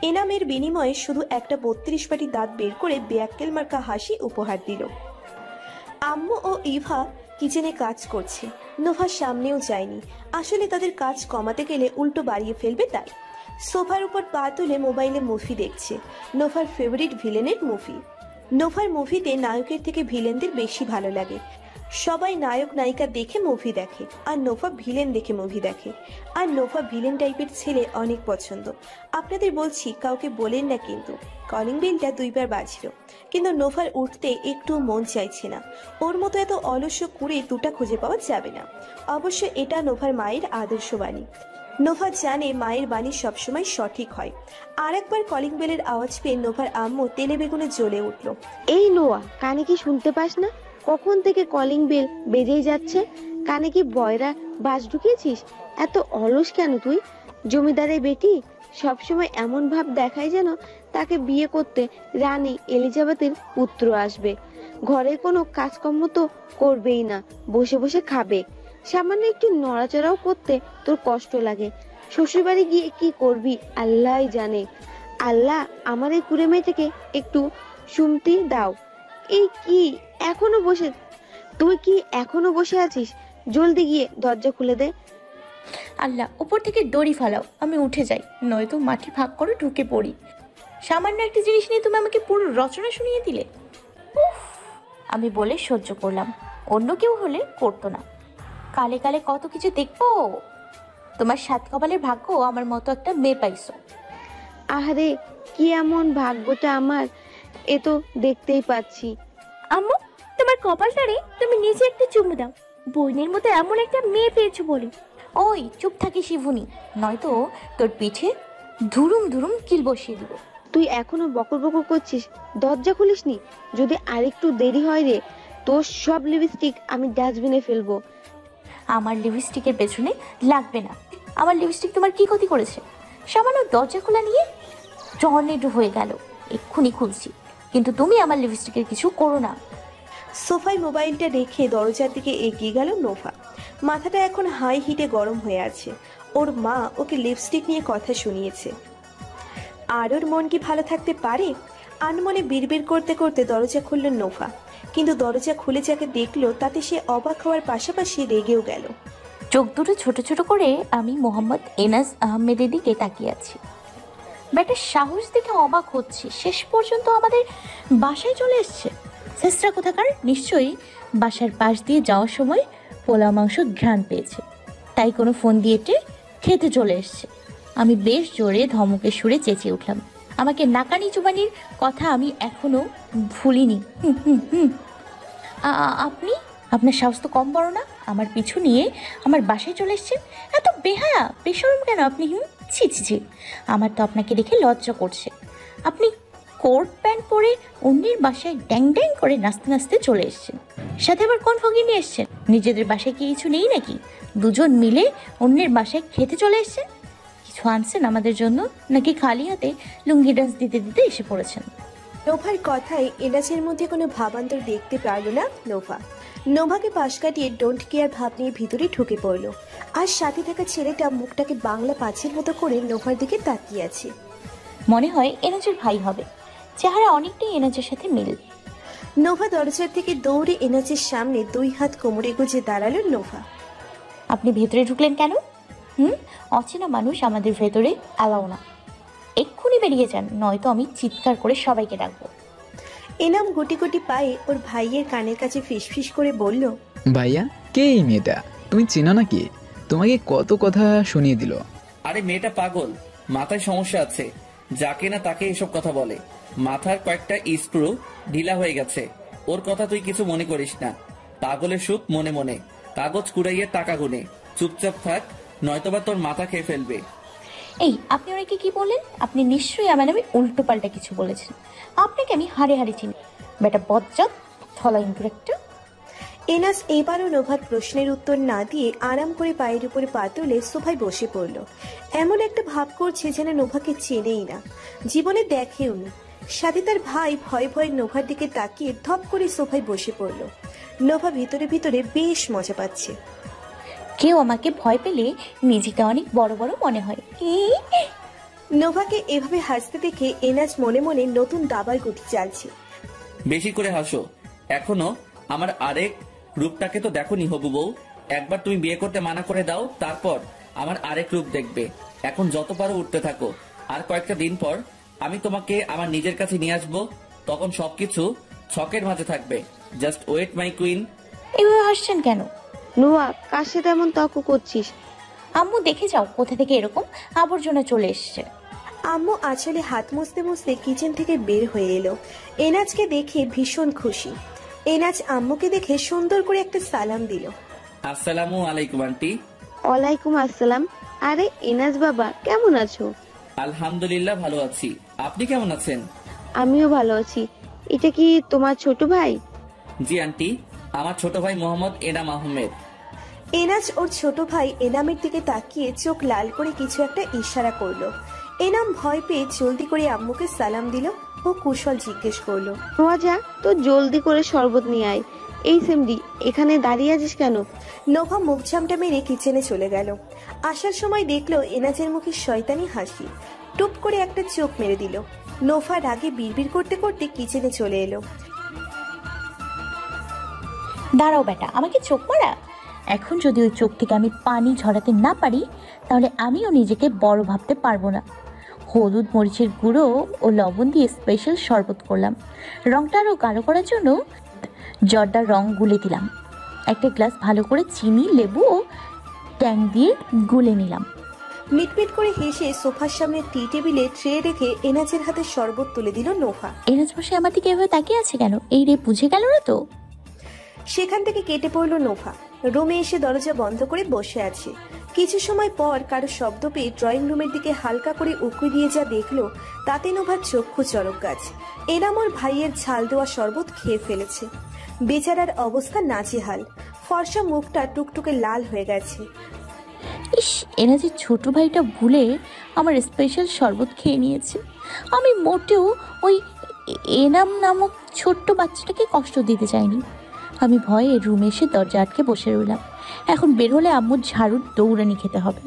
Speaker 3: এনামের বিনিময়ে শুধু একটা 32 পাটি দাঁত বের করে ব্যাক্কেল মার্কা হাসি উপহার দিল। আম্মু ও ইভা কিচেনে কাজ করছে। নোভা সামনেও যায়নি, আসলে তাদের কাজ কমাতে গেলে উল্টো বাড়িয়ে ফেলবে তাই। সোফার উপর পা তুলে মোবাইলে মুভি দেখছে, নোভার ফেভারিট ভিলেনের মুভি। নোভার মুভিতে নায়কের থেকে ভিলেনদের বেশি ভালো লাগে। সবাই নায়ক নায়িকা দেখে মুভি দেখে, আর নোভা ভিলেন দেখে মুভি দেখে। আর নোভা ভিলেন টাইপের ছেলে অনেক পছন্দ। আপনাদের বলছি, কাউকে বলেন না কিন্তু। কলিং বেলটা 2 বার বাজলো, কিন্তু নোভার উঠতে একটু মন চাইছে না। ওর মতো এত অলস্য কুড়ে দুটা খুঁজে পাওয়া যাবে না। অবশ্য এটা নোভার মায়ের আদর্শ বাণী। নোভা জানে মায়ের বাণী সবসময় সঠিক হয়। আর একবার কলিং বেলের আওয়াজ পেয়ে নোভার আম্মু তেলে বেগুনে জ্বলে উঠল।
Speaker 5: এই নোয়া, কানে কি শুনতে পাস না? কখন থেকে কলিং বেল বেজেই যাচ্ছে। কানে কি বয়রা বাজ ঢুকিয়েছিস? এত অলস কেন তুই? জমিদারের বেটি সবসময় এমন ভাব দেখায় যেন তাকে বিয়ে করতে রানী এলিজাবেথের পুত্র আসবে। ঘরে কোনো কাজকর্ম তো করবেই না, বসে বসে খাবে। সামান্য একটু নড়াচড়াও করতে তোর কষ্ট লাগে। শ্বশুরবাড়ি গিয়ে কি করবি আল্লাহই জানে। আল্লাহ আমার এই কুড়ে মেয়েটাকে একটু শুনতে দাও। এই কি এখনো বসে, তুই কি এখনো বসে আছিস? জলদি গিয়ে দরজা খুলে দে।
Speaker 7: আল্লাহ, উপর থেকে দড়ি ফালাও, আমি উঠে যাই, নয়তো মাটি ভাগ করে ঢুকে পড়ি। সামান্য একটা জিনিস নিয়ে তুমি আমাকে পুরো রচনা শুনিয়ে দিলে। উফ, আমি বলে সহ্য করলাম, অন্য কেউ হলে করতো না। কালে কালে কত কিছু দেখবো। তোমার 7 কপালের ভাগ্য আমার মতো একটা মেয়ে পাইছো।
Speaker 5: আহারে, কি এমন ভাগ্যটা আমার, এ তো দেখতেই পাচ্ছি।
Speaker 2: আম্মু, তোমার কপালটারে তুমি নিজে একটা চুমু দাও। বইনের মতো এমন একটা মেয়ে পেয়েছো বলে।
Speaker 7: ওই চুপ থাকি শিবুনি, নয়তো তোর পিঠে ধুরুম ধুরুম কিল বসিয়ে দিব।
Speaker 5: তুই এখনো বকর বকর করছিস? দরজা খুলিসনি? যদি আরেকটু দেরি হয় রে, তোর সব লিপস্টিক আমি ডাস্টবিনে ফেলবো।
Speaker 7: আমার লিপস্টিকের পেছনে লাগবে না। আমার লিপস্টিক তোমার কি ক্ষতি করেছে? সামান্য দরজা খোলা নিয়ে
Speaker 2: টর্নেডো হয়ে গেল। এক্ষুনি খুলছি, কিন্তু তুমি আমার লিপস্টিকের কিছু করো না।
Speaker 3: সোফায় মোবাইলটা রেখে দরজার দিকে এগিয়ে গেল নোভা। মাথাটা এখন হাই হিটে গরম হয়ে আছে। ওর মা ওকে লিপস্টিক নিয়ে কথা শুনিয়েছে, আর ওর মন কি ভালো থাকতে পারে? আনমনে বিড়বিড় করতে করতে দরজা খুলল নোভা, কিন্তু দরজা খুলে যাকে দেখলো তাতে সে অবাক হওয়ার পাশাপাশি রেগেও গেল।
Speaker 2: চোখ দুটো ছোট ছোট করে আমি মোহাম্মদ এনাস আহমেদের দিকে তাকিয়ে আছি। ব্যাটার সাহস দেখে অবাক হচ্ছে, শেষ পর্যন্ত আমাদের বাসায় চলে এসছে। চেষ্টা কোথাকার, নিশ্চয়ই বাসার পাশ দিয়ে যাওয়ার সময় পোলা মাংস ঘ্রাণ পেয়েছে, তাই কোনো ফোন দিয়েটে খেতে চলে এসছে। আমি বেশ জোরে ধমকের সুরে চেঁচিয়ে উঠলাম, আমাকে নাকানি চুবানির কথা আমি এখনো ভুলিনি। আপনি, আপনার সাহস তো কম বড় না, আমার পিছু নিয়ে আমার বাসায় চলে এসছেন। এত বেহায়া বেশরম কেন আপনি? ছি ছি ছি, আমার তো আপনাকে দেখে লজ্জা করছে। আপনি কোট প্যান্ট পরে অন্যের বাসায় ড্যাং ড্যাং করে নাচতে নাচতে চলে এসছেন, সাথে আবার কোন ফগি নিয়ে এসছেন? নিজেদের বাসায় কি কিছু নেই নাকি? দুজন মিলে অন্যের বাসায় খেতে চলে এসছেন। কিছু আনছেন আমাদের জন্য, নাকি খালি হাতে লুঙ্গি ডান্স দিতে দিতে এসে পড়েছেন?
Speaker 3: নোভার কথায় এনাজের মধ্যে কোনো ভাবান্তর দেখতে পারল না নোভা। নোভাকে পাশ কাটিয়ে ডোন্ট কেয়ার ভাব নিয়ে ভিতরে ঢুকে পড়ল, আর সাথে থাকা ছেলেটা মুখটাকে বাংলা পাঁচের মতো করে নোভার দিকে তাকিয়ে আছে।
Speaker 2: মনে হয় এনাজের ভাই হবে, চেহারা অনেকটাই এনাজের সাথে মিল।
Speaker 3: নোভা দরজার থেকে দৌড়ে এনাজের সামনে দুই হাত কোমরে গুজে দাঁড়ালো নোভা।
Speaker 2: আপনি ভেতরে ঢুকলেন কেন? অচেনা মানুষ আমাদের ভেতরে অ্যালাও না। এক্ষুনি বেরিয়ে যান, নয়তো আমি চিৎকার করে সবাইকে ডাকবো।
Speaker 3: এনাম গুটি গুটি পায়ে ওর ভাইয়ের কানের কাছে ফিসফিস করে বলল,
Speaker 8: ভাইয়া, কে এই মেয়েটা? তুমি চেনো নাকি? তোমাকে কত কথা শুনিয়ে দিল।
Speaker 1: আরে মেয়েটা পাগল, মাথায় সমস্যা আছে, যাকে না তাকে এসব কথা বলে। মাথার কয়েকটা স্ক্রু ঢিলা হয়ে গেছে। ওর কথা তুই কিছু মনে করিস না। পাগলের সুখ মনে মনে, কাগজ কুড়াইয়ে টাকা গুনে। চুপচাপ থাক, নয়তোবা তোর মাথা খেয়ে ফেলবে।
Speaker 2: এই, আপনি ওনাকে কি বললেন? আপনি নিশ্চয়ই আমার নামে উল্টো পাল্টা কিছু বলেছেন। আপনাকে আমি হাড়ে হাড়ে চিনি, বেটা বজ্জাত থলা ইন্দুর একটা।
Speaker 3: এনাস এবারও নোভার প্রশ্নের উত্তর না দিয়ে আরাম করে পায়ের উপরে পা তুলে সোফায় বসে পড়ল। এমন একটা ভাব করছে যেন নোভাকে চেনেই না, জীবনে দেখেও নি। সাথে তার ভাই ভয়ে ভয়ে নোভার দিকে তাকিয়ে ধপ করে সোফায় বসে পড়ল। নোভা ভিতরে ভিতরে বেশ মজা পাচ্ছে।
Speaker 2: কেউ আমাকে ভয় পেলে নিজেকে অনেক বড় বড় মনে হয়।
Speaker 3: নোভাকে এভাবে হাসতে দেখে এনাজ মনে মনে নতুন দাবার গুটি চালছে।
Speaker 1: বেশি করে হাসো, এখনো আমার আরেক রূপটাকে তো দেখোনি হবু বউ। একবার তুমি বিয়ে করতে মানা করে দাও, তারপর আমার আরেক রূপ দেখবে। এখন যত পারো উঠতে থাকো, আর কয়েকটা দিন পর আমি তোমাকে আমার নিজের কাছে নিয়ে আসবো, তখন সবকিছু ছকের মাঝে থাকবে। Just wait my queen.
Speaker 2: এভাবে হাসছেন কেন?
Speaker 5: নোয়া, কার সাথে এমন তর্ক করছিস?
Speaker 2: আম্মু দেখে যাও কোথা থেকে এরকম আবর্জনা চলে এসছে।
Speaker 3: আম্মু আঁচলে হাত মুছতে মুছতে কিচেন থেকে বের হয়ে এলো। এনাজকে দেখে ভীষণ খুশি। এনাজ আম্মুকে দেখে সুন্দর করে একটা সালাম দিল।
Speaker 1: আসসালামু আলাইকুম আন্টি।
Speaker 5: ওয়ালাইকুম আসসালাম। আরে এনাজ বাবা, কেমন আছো?
Speaker 1: আলহামদুলিল্লাহ ভালো আছি, আপনি কেমন আছেন?
Speaker 5: আমিও ভালো আছি। এটা কি তোমার ছোট ভাই?
Speaker 1: জি আন্টি, আমার ছোট ভাই মোহাম্মদ এনাম আহমেদ।
Speaker 3: এনাজ ওর ছোট ভাই এনামের দিকে তাকিয়ে চোখ লাল করে কিছু একটা ইশারা করলো। এনাম ভয় পেয়ে জলদি করে আম্মুকে সালাম দিল ও কুশল জিজ্ঞেস করলো।
Speaker 5: নোয়া যা, তো জলদি করে শরবত নিয়ে আয়। এই সেমডি, এখানে দাঁড়িয়ে আছিস কেন?
Speaker 3: নোভা মুখ ঝামটা মেরে কিচেনে চলে গেল। আসার সময় দেখলো এনাজের মুখে শয়তানি হাসি। টুপ করে একটা চোখ মেরে দিল। নোভা রাগে বিড়বিড় করতে করতে কিচেনে চলে এলো।
Speaker 2: দাঁড়াও বেটা, আমাকে চোখ মারা? এখন যদি ওই চোখ থেকে আমি পানি ঝরাতে না পারি, তাহলে আমিও নিজেকে বড় ভাবতে পারবো না। হলুদ মরিচের গুঁড়ো ও লবণ দিয়ে স্পেশাল শরবত করলাম। রংটা আরও গাঢ় করার জন্য জর্দার রং গুলে দিলাম। একটা গ্লাস ভালো করে চিনি, লেবু ও ট্যাং দিয়ে গুলে নিলাম।
Speaker 3: মিটমিট করে হেসে সোফার সামনে টি টেবিলে ট্রে রেখে এনাজের হাতে শরবত তুলে দিল নোভা।
Speaker 2: এনাজ বসে আমার দিকে এভাবে তাকিয়ে আছে কেন? এই রে, বুঝে গেল না তো?
Speaker 3: সেখান থেকে কেটে পড়ল নোভা। রুমে এসে দরজা বন্ধ করে বসে আছে। কিছু সময় পর কারো শব্দ পেয়ে ড্রয়িং রুমের দিকে হালকা করে উঁকি দিয়ে যা দেখলো, তাতে নোভার চক্ষু চড়ক গাছ। এনাম ওর ভাইয়ের ঝাল দেওয়া শরবত খেয়ে ফেলেছে। বেচারার অবস্থা নাজেহাল, ফর্সা মুখটা টুকটুকে লাল হয়ে গেছে।
Speaker 2: ইস, এনাজের ছোট ভাইটা ভুলে আমার স্পেশাল শরবত খেয়ে নিয়েছে।
Speaker 7: আমি মোটেও ওই এনাম নামক ছোট্ট বাচ্চাটাকে কষ্ট দিতে চাইনি। আমি ভয়ে রুমে এসে দরজা আটকে বসে রইলাম। এখন বের হলে আম্মুর ঝাড়ুর দৌড়ানি খেতে হবে।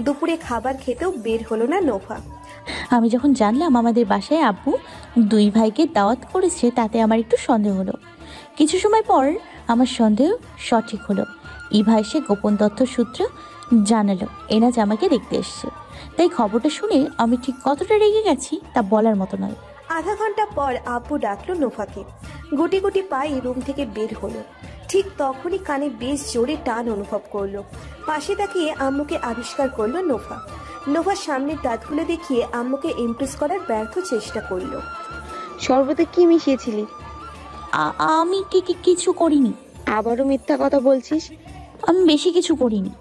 Speaker 3: দুপুরে খাবার খেতেও বের হলো না নোভা।
Speaker 7: আমি যখন জানলাম আমাদের বাসায় আব্বু 2 ভাইকে দাওয়াত করেছে, তাতে আমার একটু সন্দেহ হলো। কিছু সময় পর আমার সন্দেহ সঠিক হলো। ইভা এসে গোপন তথ্য সূত্র জানালো এনাজ আমাকে দেখতে এসছে। তাই খবরটা শুনে আমি ঠিক কতটা রেগে গেছি তা বলার মতো নয়।
Speaker 3: আধা ঘন্টা পর আব্বু ডাকলো নোভাকে। গুটি গুটি পায়ে রুম থেকে বের হলো। ঠিক তখনই কানে বেশ জোরে টান অনুভব করলো। পাশে তাকিয়ে আম্মুকে আবিষ্কার করলো নোভা। নোভা সামনের দাঁতগুলো দেখিয়ে আম্মুকে ইমপ্রেস করার ব্যর্থ চেষ্টা করলো।
Speaker 5: শরবতে কি মিশিয়েছিলি?
Speaker 7: আমি কিছু করিনি।
Speaker 5: আবারও মিথ্যা কথা বলছিস।
Speaker 7: আমি বেশি কিছু করিনি।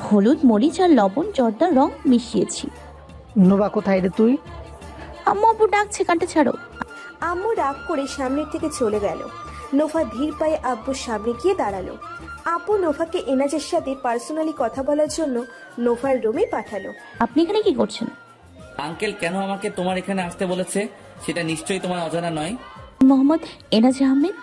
Speaker 7: হলুদ, মরিচ আর লবণ জর্দার রং মিশিয়েছি।
Speaker 12: নোভা কোথায় রে তুই?
Speaker 7: আম্মু আব্বু ডাকছে, কানটা ছাড়ো।
Speaker 3: আম্মু রাগ করে সামনের থেকে চলে গেল। নোভা ধীর পায়ে আব্বুর সামনে গিয়ে দাঁড়ালো। আব্বু নোভাকে এনাজের সাথে পার্সোনালি কথা বলার জন্য নোভার রুমে পাঠালো।
Speaker 7: আপনি এখানে কি করছেন?
Speaker 1: আঙ্কেল কেন আমাকে তোমার এখানে আসতে বলেছে সেটা নিশ্চয়ই তোমার অজানা নয়।
Speaker 7: মোহাম্মদ এনাজ আহমেদ,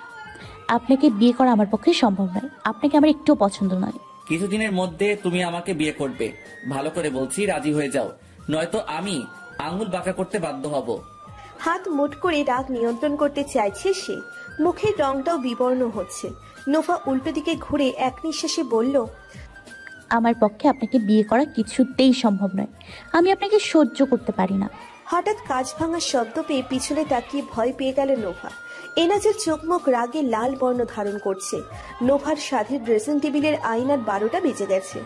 Speaker 7: আপনাকে বিয়ে করা আমার পক্ষে সম্ভব নয়। আপনাকে আমার একটুও পছন্দ নয়।
Speaker 1: কিছুদিনের মধ্যে তুমি আমাকে বিয়ে করবে। ভালো করে বলছি, রাজি হয়ে যাও, নয়তো আমি আঙুল বাঁকা করতে বাধ্য হব।
Speaker 3: হাত মুঠ করে রাগ নিয়ন্ত্রণ করতে চাইছে সে। মুখের রংটাও বিবর্ণ হচ্ছে। নোভা উল্টো দিকে ঘুরে এক নিঃশ্বাসে বলল,
Speaker 7: আমার পক্ষে আপনাকে বিয়ে করা কিছুতেই সম্ভব নয়। আমি আপনাকে সহ্য করতে পারি না।
Speaker 3: হঠাৎ কাঁচ ভাঙার শব্দ পেয়ে পিছনে তাকিয়ে ভয় পেয়ে গেল নোভা। এনাজের চোখ মুখ রাগে লাল বর্ণ ধারণ করছে। নোভার সাধের ড্রেসিং টেবিলের আয়নার 12টা বেজে গেছে।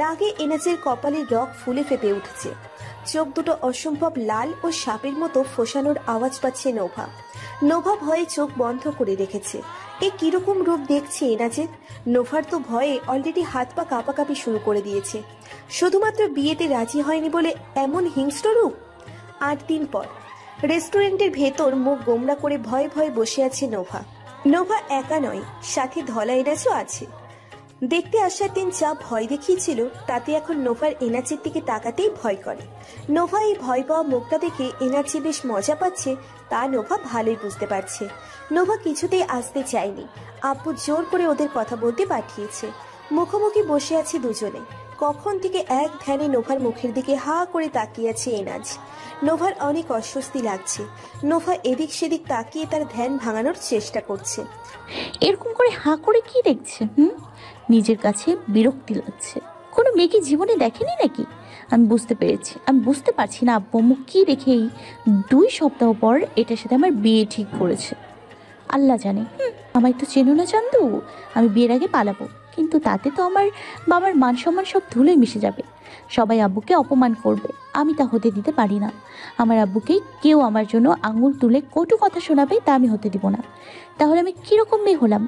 Speaker 3: রাগে এনাজের কপালের রগ ফুলে ফেপে উঠছে। চোখ দুটো অসম্ভব লাল ও সাপের মতো ফোসানোর আওয়াজ পাচ্ছে নোভা। নোভা ভয়ে চোখ বন্ধ করে রেখেছে। এ কিরকম রূপ দেখছে এনাজের। নোভার তো ভয়ে অলরেডি হাত পা কাঁপাকাঁপি শুরু করে দিয়েছে। শুধুমাত্র বিয়েতে রাজি হয়নি বলে এমন হিংস্র রূপ। 8 দিন পর রেস্টুরেন্টের ভেতর মুখ গোমড়া করে ভয়ে ভয়ে বসে আছে নোভা। নোভা একা নয়, সাথে ধলা এনাজও আছে। দেখতে আসার দিন যা ভয় দেখিয়েছিল তাতে এখন নোভার এনাচের দিকে তাকাতেই ভয় করে। নোভা এই ভয় পাওয়া মুখটা দেখে এনাচি বেশ মজা পাচ্ছে তা নোভা ভালোই বুঝতে পারছে। নোভা কিছুতেই আসতে চায়নি। আব্বু জোর করে ওদের কথা বলতে পাঠিয়েছে। মুখোমুখি বসে আছে দুজনে। কখন থেকে এক ধ্যানে নোভার মুখের দিকে হা করে তাকিয়ে আছে এনাজ। নোভার অনেক অস্বস্তি লাগছে। নোভা এদিক সেদিক তাকিয়ে তার ধ্যান ভাঙানোর চেষ্টা করছে।
Speaker 7: এরকম করে হা করে কি দেখছে? নিজের কাছে বিরক্তি লাগছে। কোনো মেয়ে কি জীবনে দেখেনি নাকি? আমি বুঝতে পেরেছি। আমি বুঝতে পারছি না আব্বু মুখ কি দেখেই 2 সপ্তাহ পর এটার সাথে আমার বিয়ে ঠিক করেছে। আল্লাহ জানে। আমায় তো চেনো না চান্দু। আমি বিয়ের আগে পালাবো, কিন্তু তাতে তো আমার বাবার মান সম্মান সব ধুলে মিশে যাবে। সবাই আব্বুকে অপমান করবে। আমি তা হতে দিতে পারি না। আমার আব্বুকে কেউ আমার জন্য আঙুল তুলে কটু কথা শোনাবে, তা আমি হতে দিব না। তাহলে আমি কিরকম মেয়ে হলাম?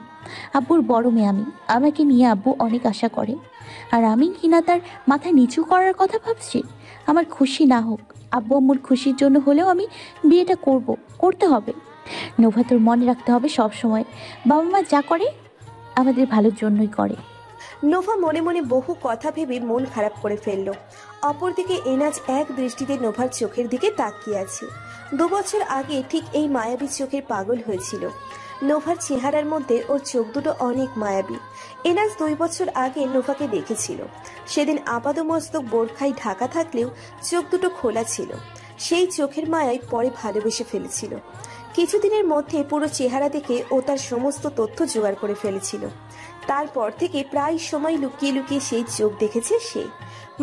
Speaker 7: আব্বুর বড় মেয়ে আমি। আমাকে নিয়ে আব্বু অনেক আশা করে, আর আমি কিনা তার মাথা নিচু করার কথা ভাবছি। আমার খুশি না হোক, আব্বু আম্মুর খুশির জন্য হলেও আমি বিয়েটা করতে হবে। নোভা, তোর মনে রাখতে হবে সব সময় বাবা মা যা করে আমাদের ভালোর জন্যই করে।
Speaker 3: নোভা মনে মনে বহু কথা ভেবে মন খারাপ করে ফেলল। অপরদিকে এনাজ এক দৃষ্টিতে নোভার চোখের দিকে তাকিয়ে আছে। 2 বছর আগে ঠিক এই মায়াবী চোখের পাগল হয়েছিল। নোভার চেহারার মধ্যে ওর চোখ দুটো অনেক মায়াবী। এনাজ 2 বছর আগে নোভাকে দেখেছিল। সেদিন আপাদমস্তক বোরখায় ঢাকা থাকলেও চোখ দুটো খোলা ছিল। সেই চোখের মায়ায় পরে ভালোবেসে ফেলেছিল। কিছুদিনের মধ্যে পুরো চেহারা দেখে ও তার সমস্ত তথ্য জোগাড় করে ফেলেছিল। তারপর থেকে প্রায় সময় লুকিয়ে লুকিয়ে সেই চোখ দেখেছে সে।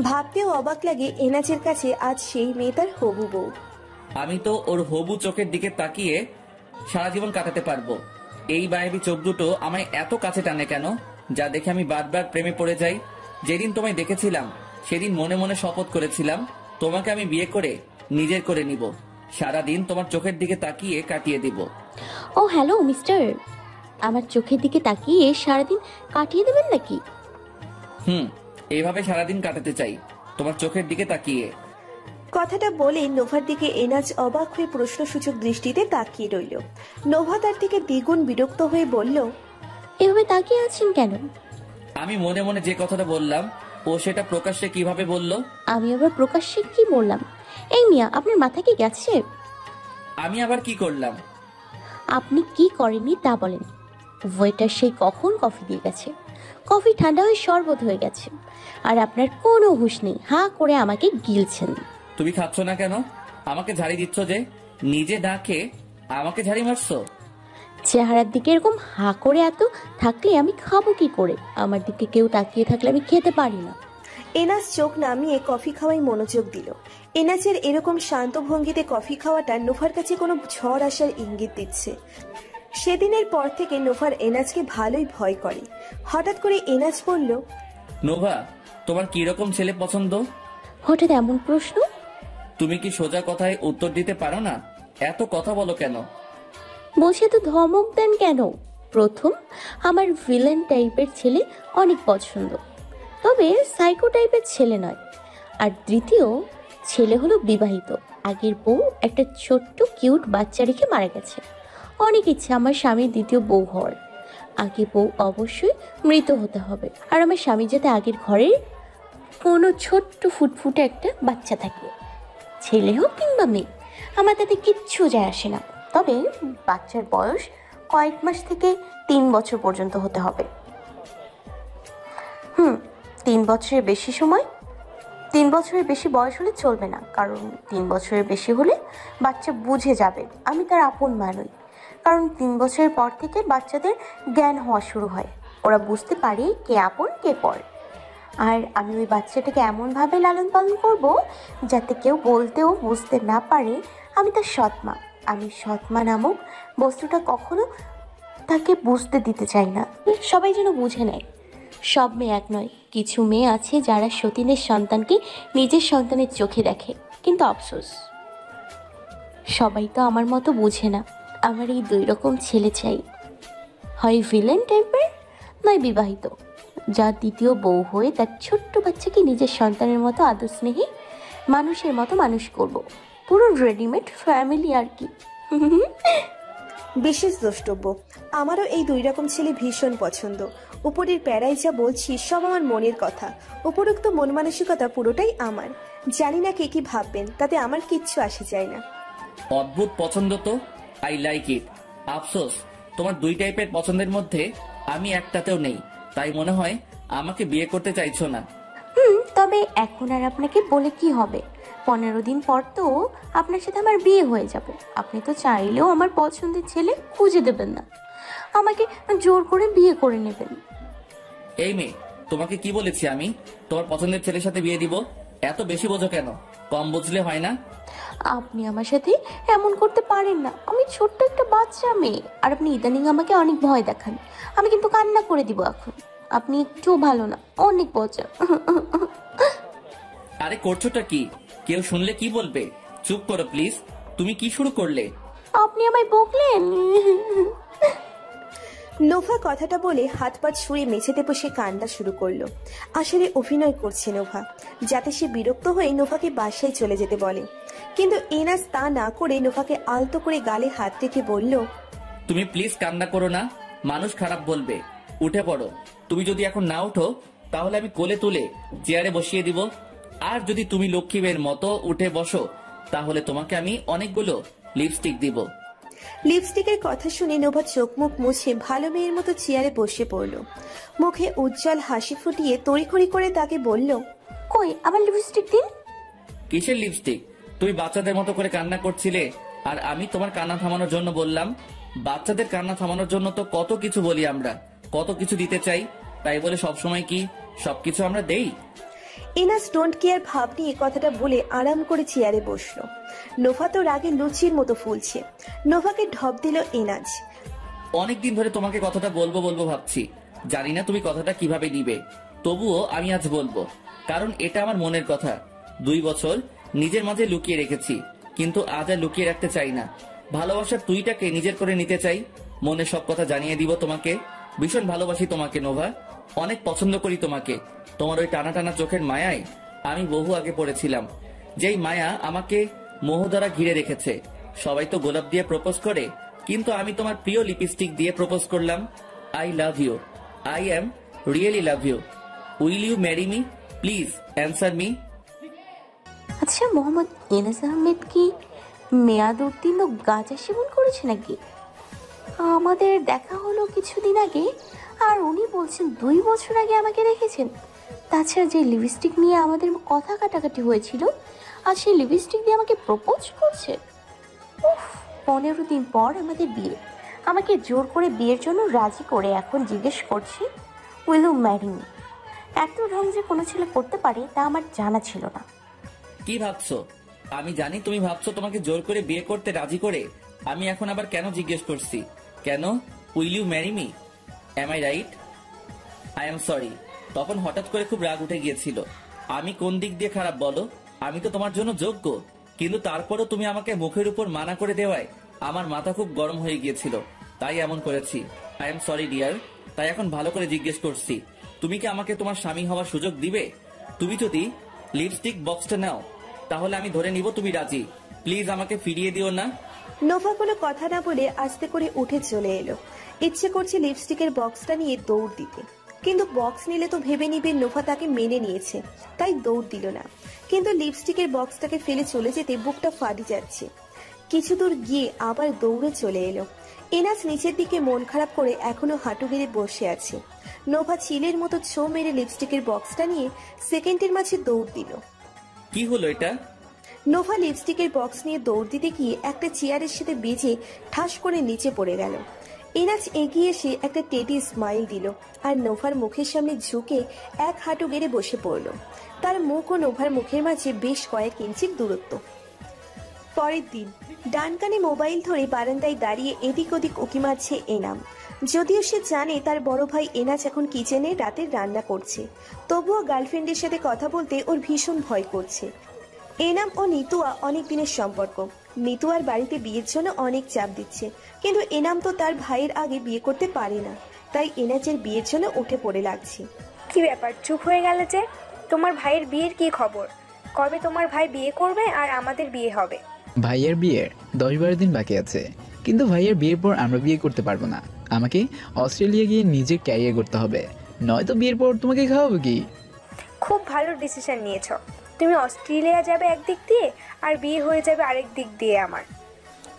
Speaker 3: ভাবতেও অবাক লাগে এনাজের কাছে আজ সেই মেয়ে তার হবু বউ।
Speaker 1: আমি তো ওর হবু চোখের দিকে তাকিয়ে সারা জীবন কাটাতে পারবো। এই মায়াবী চোখ দুটো আমায় এত কাছে টানে কেন, যা দেখে আমি বারবার প্রেমে পড়ে যাই। যেদিন তোমায় দেখেছিলাম সেদিন মনে মনে শপথ করেছিলাম তোমাকে আমি বিয়ে করে নিজের করে নিব। সারাদিন তোমার চোখের দিকে তাকিয়ে কাটিয়ে দিব।
Speaker 7: ও হ্যালো মিস্টার, আমার চোখের দিকে তাকিয়ে সারাদিন কাটিয়ে দেবেন নাকি?
Speaker 1: এইভাবে সারাদিন কাটাতে চাই, তোমার চোখের দিকে তাকিয়ে।
Speaker 3: কথাটা বলে নোভার দিকে এনাজ অবাক হয়ে প্রশ্নসূচক দৃষ্টিতে তাকিয়ে রইল। নোভা তার দিকে দ্বিগুণ বিরক্ত হয়ে বলল,
Speaker 7: এভাবে তাকিয়ে আছেন কেন?
Speaker 1: আমি মনে মনে যে কথাটা বললাম ও সেটা প্রকাশ্যে কিভাবে বলল?
Speaker 7: আমি আবার প্রকাশ্যে কি বললাম? এই মিয়া, আপনার মাথা কি গেছে?
Speaker 1: আমি আবার কি করলাম?
Speaker 7: আপনি কি করেননি তা বলেন। ওয়েটার সেই কখন কফি দিয়ে গেছে, কফি ঠান্ডা হয়ে শরবত হয়ে গেছে, আর আপনার কোনো হুঁশ নেই, হাঁ করে আমাকে গিলছেন।
Speaker 1: তুমি খাচ্ছ না কেন? আমাকে ঝাড়ি দিচ্ছ যে, নিজে না খেয়ে আমাকে ঝাড়ি মারছো?
Speaker 7: চেহারার দিকে এরকম হাঁ করে এত থাকলে আমি খাবো কি করে? আমার দিকে কেউ তাকিয়ে থাকলে আমি খেতে পারি না।
Speaker 3: এনাজ চোখ নামিয়ে কফি খাওয়ায় মনোযোগ দিল। এনাজের এরকম শান্ত ভঙ্গিতে কফি খাওয়াটা নোফার কাছে কোনো ঝড় আসার ইঙ্গিত দিচ্ছে। সেদিনের পর থেকে নোফার এনাজকে ভালোই ভয় করে। হঠাৎ করে এনাজ বলল,
Speaker 1: নোভা, তোমার কি রকম ছেলে পছন্দ?
Speaker 7: হঠাৎ এমন প্রশ্ন?
Speaker 1: তুমি কি সোজা কথায় উত্তর দিতে পারো না? এত কথা বলো কেন?
Speaker 7: বসে তো ধমক দেন কেন? প্রথম, আমার ভিলেন টাইপের ছেলে অনেক পছন্দ, তবে সাইকো টাইপের ছেলে নয়। আর দ্বিতীয়, ছেলে হলো বিবাহিত, আগের বউ একটা ছোট্ট কিউট বাচ্চা রেখে মারা গেছে। অনেক ইচ্ছে আমার স্বামীর দ্বিতীয় বউ হওয়ার। আগে বউ অবশ্যই মৃত হতে হবে, আর আমার স্বামী যাতে আগের ঘরে কোনো ছোট্ট ফুটফুটে একটা বাচ্চা থাকে, ছেলে হোক কিংবা মেয়ে, আমার তাতে কিচ্ছু যায় আসে না। তবে বাচ্চার বয়স কয়েক মাস থেকে 3 বছর পর্যন্ত হতে হবে। 3 বছরের বেশি সময়, 3 বছরের বেশি বয়স হলে চলবে না, কারণ 3 বছরের বেশি হলে বাচ্চা বুঝে যাবে আমি তার আপন মা নই। কারণ 3 বছরের পর থেকে বাচ্চাদের জ্ঞান হওয়া শুরু হয়, ওরা বুঝতে পারে কে আপন কে পর। আর আমি ওই বাচ্চাটাকে এমনভাবে লালন পালন করব যাতে কেউ বলতেও বুঝতে না পারে আমি তার সৎমা। আমি সৎমা নামক বস্তুটা কখনো তাকে বুঝতে দিতে চাই না। সবাই যেন বুঝে নেয়, সব মেয়ে এক নয়। কিছু মেয়ে আছে যারা সতীনের সন্তানকে নিজের সন্তানের চোখে দেখে, কিন্তু আফসোস সবাই তো আমার মতো বুঝে না। আমার এই 2 রকম ছেলে চাই, হয় ভিলেন টাইপের, নয় বিবাহিত, যার দ্বিতীয় বউ হয়ে তার ছোট্ট বাচ্চাকে নিজের সন্তানের মতো আদর স্নেহে মানুষের মতো মানুষ করব। পুরো রেডিমেড ফ্যামিলি আর কি।
Speaker 3: বিশেষ দ্রষ্টব্য, আমারও এই 2 রকম ছেলে ভীষণ পছন্দ। উপরের প্যারায় যা বলছি সব আমার মনের কথা। উপরোক্ত মন মানসিকতা পুরোটাই আমার। জানি না কে কি ভাববেন, তাতে আমার কিচ্ছু আসে যায় না।
Speaker 1: অদ্ভুত পছন্দ তো, আই লাইক ইট। আফসোস তোমার 2 টাইপের পছন্দের মধ্যে আমি একটাতেও নেই, তাই মনে হয় আমাকে বিয়ে করতে চাইছো না।
Speaker 7: তবে এখন আর আপনাকে বলে কি হবে? 15 দিন পর তো আপনার সাথে আমার বিয়ে হয়ে যাবে। আপনি তো চাইলেও আমার পছন্দের ছেলে খুঁজে দেবেন না, আমাকে জোর করে বিয়ে করে নেবেন।
Speaker 1: এই মেয়ে, তোমাকে কি বলেছি আমি তোমার পছন্দের ছেলের সাথে বিয়ে দিব? এত বেশি বোঝো কেন? কম বুঝলে হয় না?
Speaker 7: আপনি আমার সাথে এমন করতে পারেন না, আমি ছোট্ট একটা বাচ্চা মেয়ে, আর আপনি ইদানিং আমাকে অনেক ভয় দেখান। আমি কিন্তু কান্না করে দিব এখন। আপনি একটু ভালো না, অনেক পচা।
Speaker 1: আরে করছোটা কি? কেউ শুনলে কি বলবে? চুপ করো প্লিজ। তুমি কি শুরু করলে?
Speaker 7: আপনি আমায় বকলেন।
Speaker 3: নোভা কথাটা বলে হাত পা ছুঁড়ে মেঝেতে বসে কান্না শুরু করলো। আসলে অভিনয় করছে নোভা, যাতে সে বিরক্ত হয়ে নোভাকে বাসায় চলে যেতে বলে। কিন্তু এনাজ তা না করে নোভাকে আলতো করে গালে হাত রেখে বলল,
Speaker 1: তুমি প্লিজ কান্না করো না, মানুষ খারাপ বলবে। উঠে পড়ো। তুমি যদি এখন না ওঠো তাহলে আমি কোলে তুলে চেয়ারে বসিয়ে দিব। আর যদি তুমি লক্ষ্মী মেয়ের মতো উঠে বসো তাহলে তোমাকে আমি অনেকগুলো লিপস্টিক দিব।
Speaker 3: লিপস্টিকের কথা শুনে নোভা চোখ মুখ মুছে ভালো মেয়ের মতো চেয়ারে বসে পড়ল। মুখে উজ্জ্বল হাসি ফুটিয়ে তড়িঘড়ি করে তাকে বলল,
Speaker 7: কই আমার লিপস্টিক দিন।
Speaker 1: কিসের লিপস্টিক? তুমি বাচ্চাদের মতো করে কান্না করছিলে আর আমি তোমার কান্না থামানোর জন্য বললাম। বাচ্চাদের কান্না থামানোর জন্য তো কত কিছু বলি আমরা, কত কিছু দিতে চাই, তাই বলে সবসময় কি সবকিছু আমরা দেই?
Speaker 3: এনাজ ডোন্ট কেয়ার ভাব নিয়ে কথাটা বলে আরাম করে চেয়ারে বসলো। নোভা তো রাগে লুচির মতো ফুলছে। নোভাকে ঢপ দিল এনাজ।
Speaker 1: অনেকদিন ধরে তোমাকে কথাটা বলবো বলবো ভাবছি, জানি না তুমি কথাটা কিভাবে নিবে। তবুও আমি আজ বলবো, কারণ এটা আমার মনের কথা। 2 বছর নিজের মাঝে লুকিয়ে রেখেছি, কিন্তু আজ আর লুকিয়ে রাখতে চাই না। ভালোবাসার তুইটাকে নিজের করে নিতে চাই। মনে সব কথা জানিয়ে দিব তোমাকে। ভীষণ ভালোবাসি তোমাকে নোভা, অনেক পছন্দ করি তোমাকে। তোমার ওই টানা টানা চোখের মায়ায় আমি বহু আগে পড়েছিলাম, যেই মায়া আমাকে মোহ দ্বারা ঘিরে রেখেছে। সবাই তো গোলাপ দিয়ে প্রপোজ করে, কিন্তু আমি তোমার প্রিয় লিপস্টিক দিয়ে প্রপোজ করলাম। I love you, I am really love you. Will you marry me? Please answer me.
Speaker 7: আচ্ছা, মোহাম্মদ এনাজ আহমেদ কি মেয়াদ উত্তীর্ণ গাঁজা সেবন করেছে নাকি? আমাদের দেখা হলো কিছুদিন আগে, আর উনি বলছেন 2 বছর আগে আমাকে দেখেছেন। তাছাড়া যে লিপস্টিক নিয়ে আমাদের কথা কাটাকাটি হয়েছিল, আর সেই লিপস্টিক দিয়ে আমাকে প্রপোজ করছে। উফ, 15 দিন পর আমাদের বিয়ে, আমাকে জোর করে বিয়ের জন্য রাজি করে এখন জিজ্ঞেস করছে উইল ইউ ম্যারি মি। এত ঢং যে কোনো ছেলে করতে পারে তা আমার জানা ছিল না।
Speaker 1: কি ভাবছো? আমি জানি তুমি ভাবছো তোমাকে জোর করে বিয়ে করতে রাজি করে আমি এখন আবার কেন জিজ্ঞেস করছি। কেন will you marry me? Am I right? I am sorry. তখন হঠাৎ করে খুব রাগ উঠে গিয়েছিল। আমি কোন দিক দিয়ে খারাপ বলো? আমি তো তোমার জন্য যোগ্য, কিন্তু তারপরও তুমি আমাকে মুখের উপর মানা করে দেওয়ায় আমার মাথা খুব গরম হয়ে গিয়েছিল, তাই এমন করেছি। I am sorry dear. তাই এখন ভালো করে জিজ্ঞেস করছি, তুমি কি আমাকে তোমার স্বামী হওয়ার সুযোগ দিবে? তুমি যদি লিপস্টিক বক্সটা নাও তাহলে আমি ধরে নিব তুমি রাজি। প্লিজ আমাকে ফিরিয়ে দিও না।
Speaker 3: নোভা কোনো কথা না বলে আস্তে করে উঠে চলে এলো। ইচ্ছে করছে লিপস্টিকের বক্সটা নিয়ে দৌড় দিতে, কিন্তু বক্স নিলে তো ভেবে নিবে নোভা তাকে মেনে নিয়েছে, তাই দৌড় দিল না। কিন্তু লিপস্টিকের বক্সটাকে ফেলে চলে যেতে বুকটা ফাটি যাচ্ছে। কিছু দূর গিয়ে আবার দৌড়ে চলে এলো। এনাজ নিচের দিকে মন খারাপ করে এখনো হাঁটু গেড়ে বসে আছে। নোভা চিলের মতো ছো মেরে লিপস্টিকের বক্সটা নিয়ে সেকেন্ডের মাঝে দৌড় দিল।
Speaker 1: কি হলো এটা?
Speaker 3: নোভা লিপস্টিকের বক্স নিয়ে দৌড় দিতে গিয়ে একটা চেয়ারের সাথে বেজে ঠাস করে নিচে পড়ে গেল। এনাজ এগিয়ে এসে একটা টেডি স্মাইল দিল আর নোভার মুখের সামনে ঝুঁকে এক হাঁটু গেড়ে বসে পড়ল। তার মুখ ও নোভার মুখের মাঝে বেশ কয়েক ইঞ্চির দূরত্ব। পরের দিন ডান কানে মোবাইল ধরে বারান্দায় দাঁড়িয়ে এদিক ওদিক উকি মারছে এনাম। যদিও সে জানে তার বড় ভাই এনাজ এখন কিচেনে রাতের রান্না করছে, তবুও গার্লফ্রেন্ডের সাথে কথা বলতে ওর ভীষণ ভয় করছে। এনাম ও নিতুয়া অনেক দিনের সম্পর্ক। নিতুয়ার বাড়িতে বিয়ের জন্য অনেক চাপ দিচ্ছে, কিন্তু এনাম তো তার ভাইয়ের আগে বিয়ে করতে পারে না, তাই এনাজের বিয়ের জন্য উঠে পড়ে লাগছে।
Speaker 13: কি ব্যাপার, চুপ হয়ে গেলে যে? তোমার ভাইয়ের বিয়ের কি খবর? কবে তোমার ভাই বিয়ে করবে আর আমাদের বিয়ে হবে?
Speaker 8: ভাইয়ের বিয়ের 10-12 দিন বাকি আছে, কিন্তু ভাইয়ের বিয়ের পর আমরা বিয়ে করতে পারবো না। আমাকে অস্ট্রেলিয়া গিয়ে নিজের ক্যারিয়ার করতে হবে, নয়তো বিয়ের পর তোমাকে খাওয়াবো কি?
Speaker 13: খুব ভালো ডিসিশন নিয়েছো। তুমি অস্ট্রেলিয়া যাবে একদিক দিয়ে আর বিয়ে হয়ে যাবে আরেক দিক দিয়ে আমার।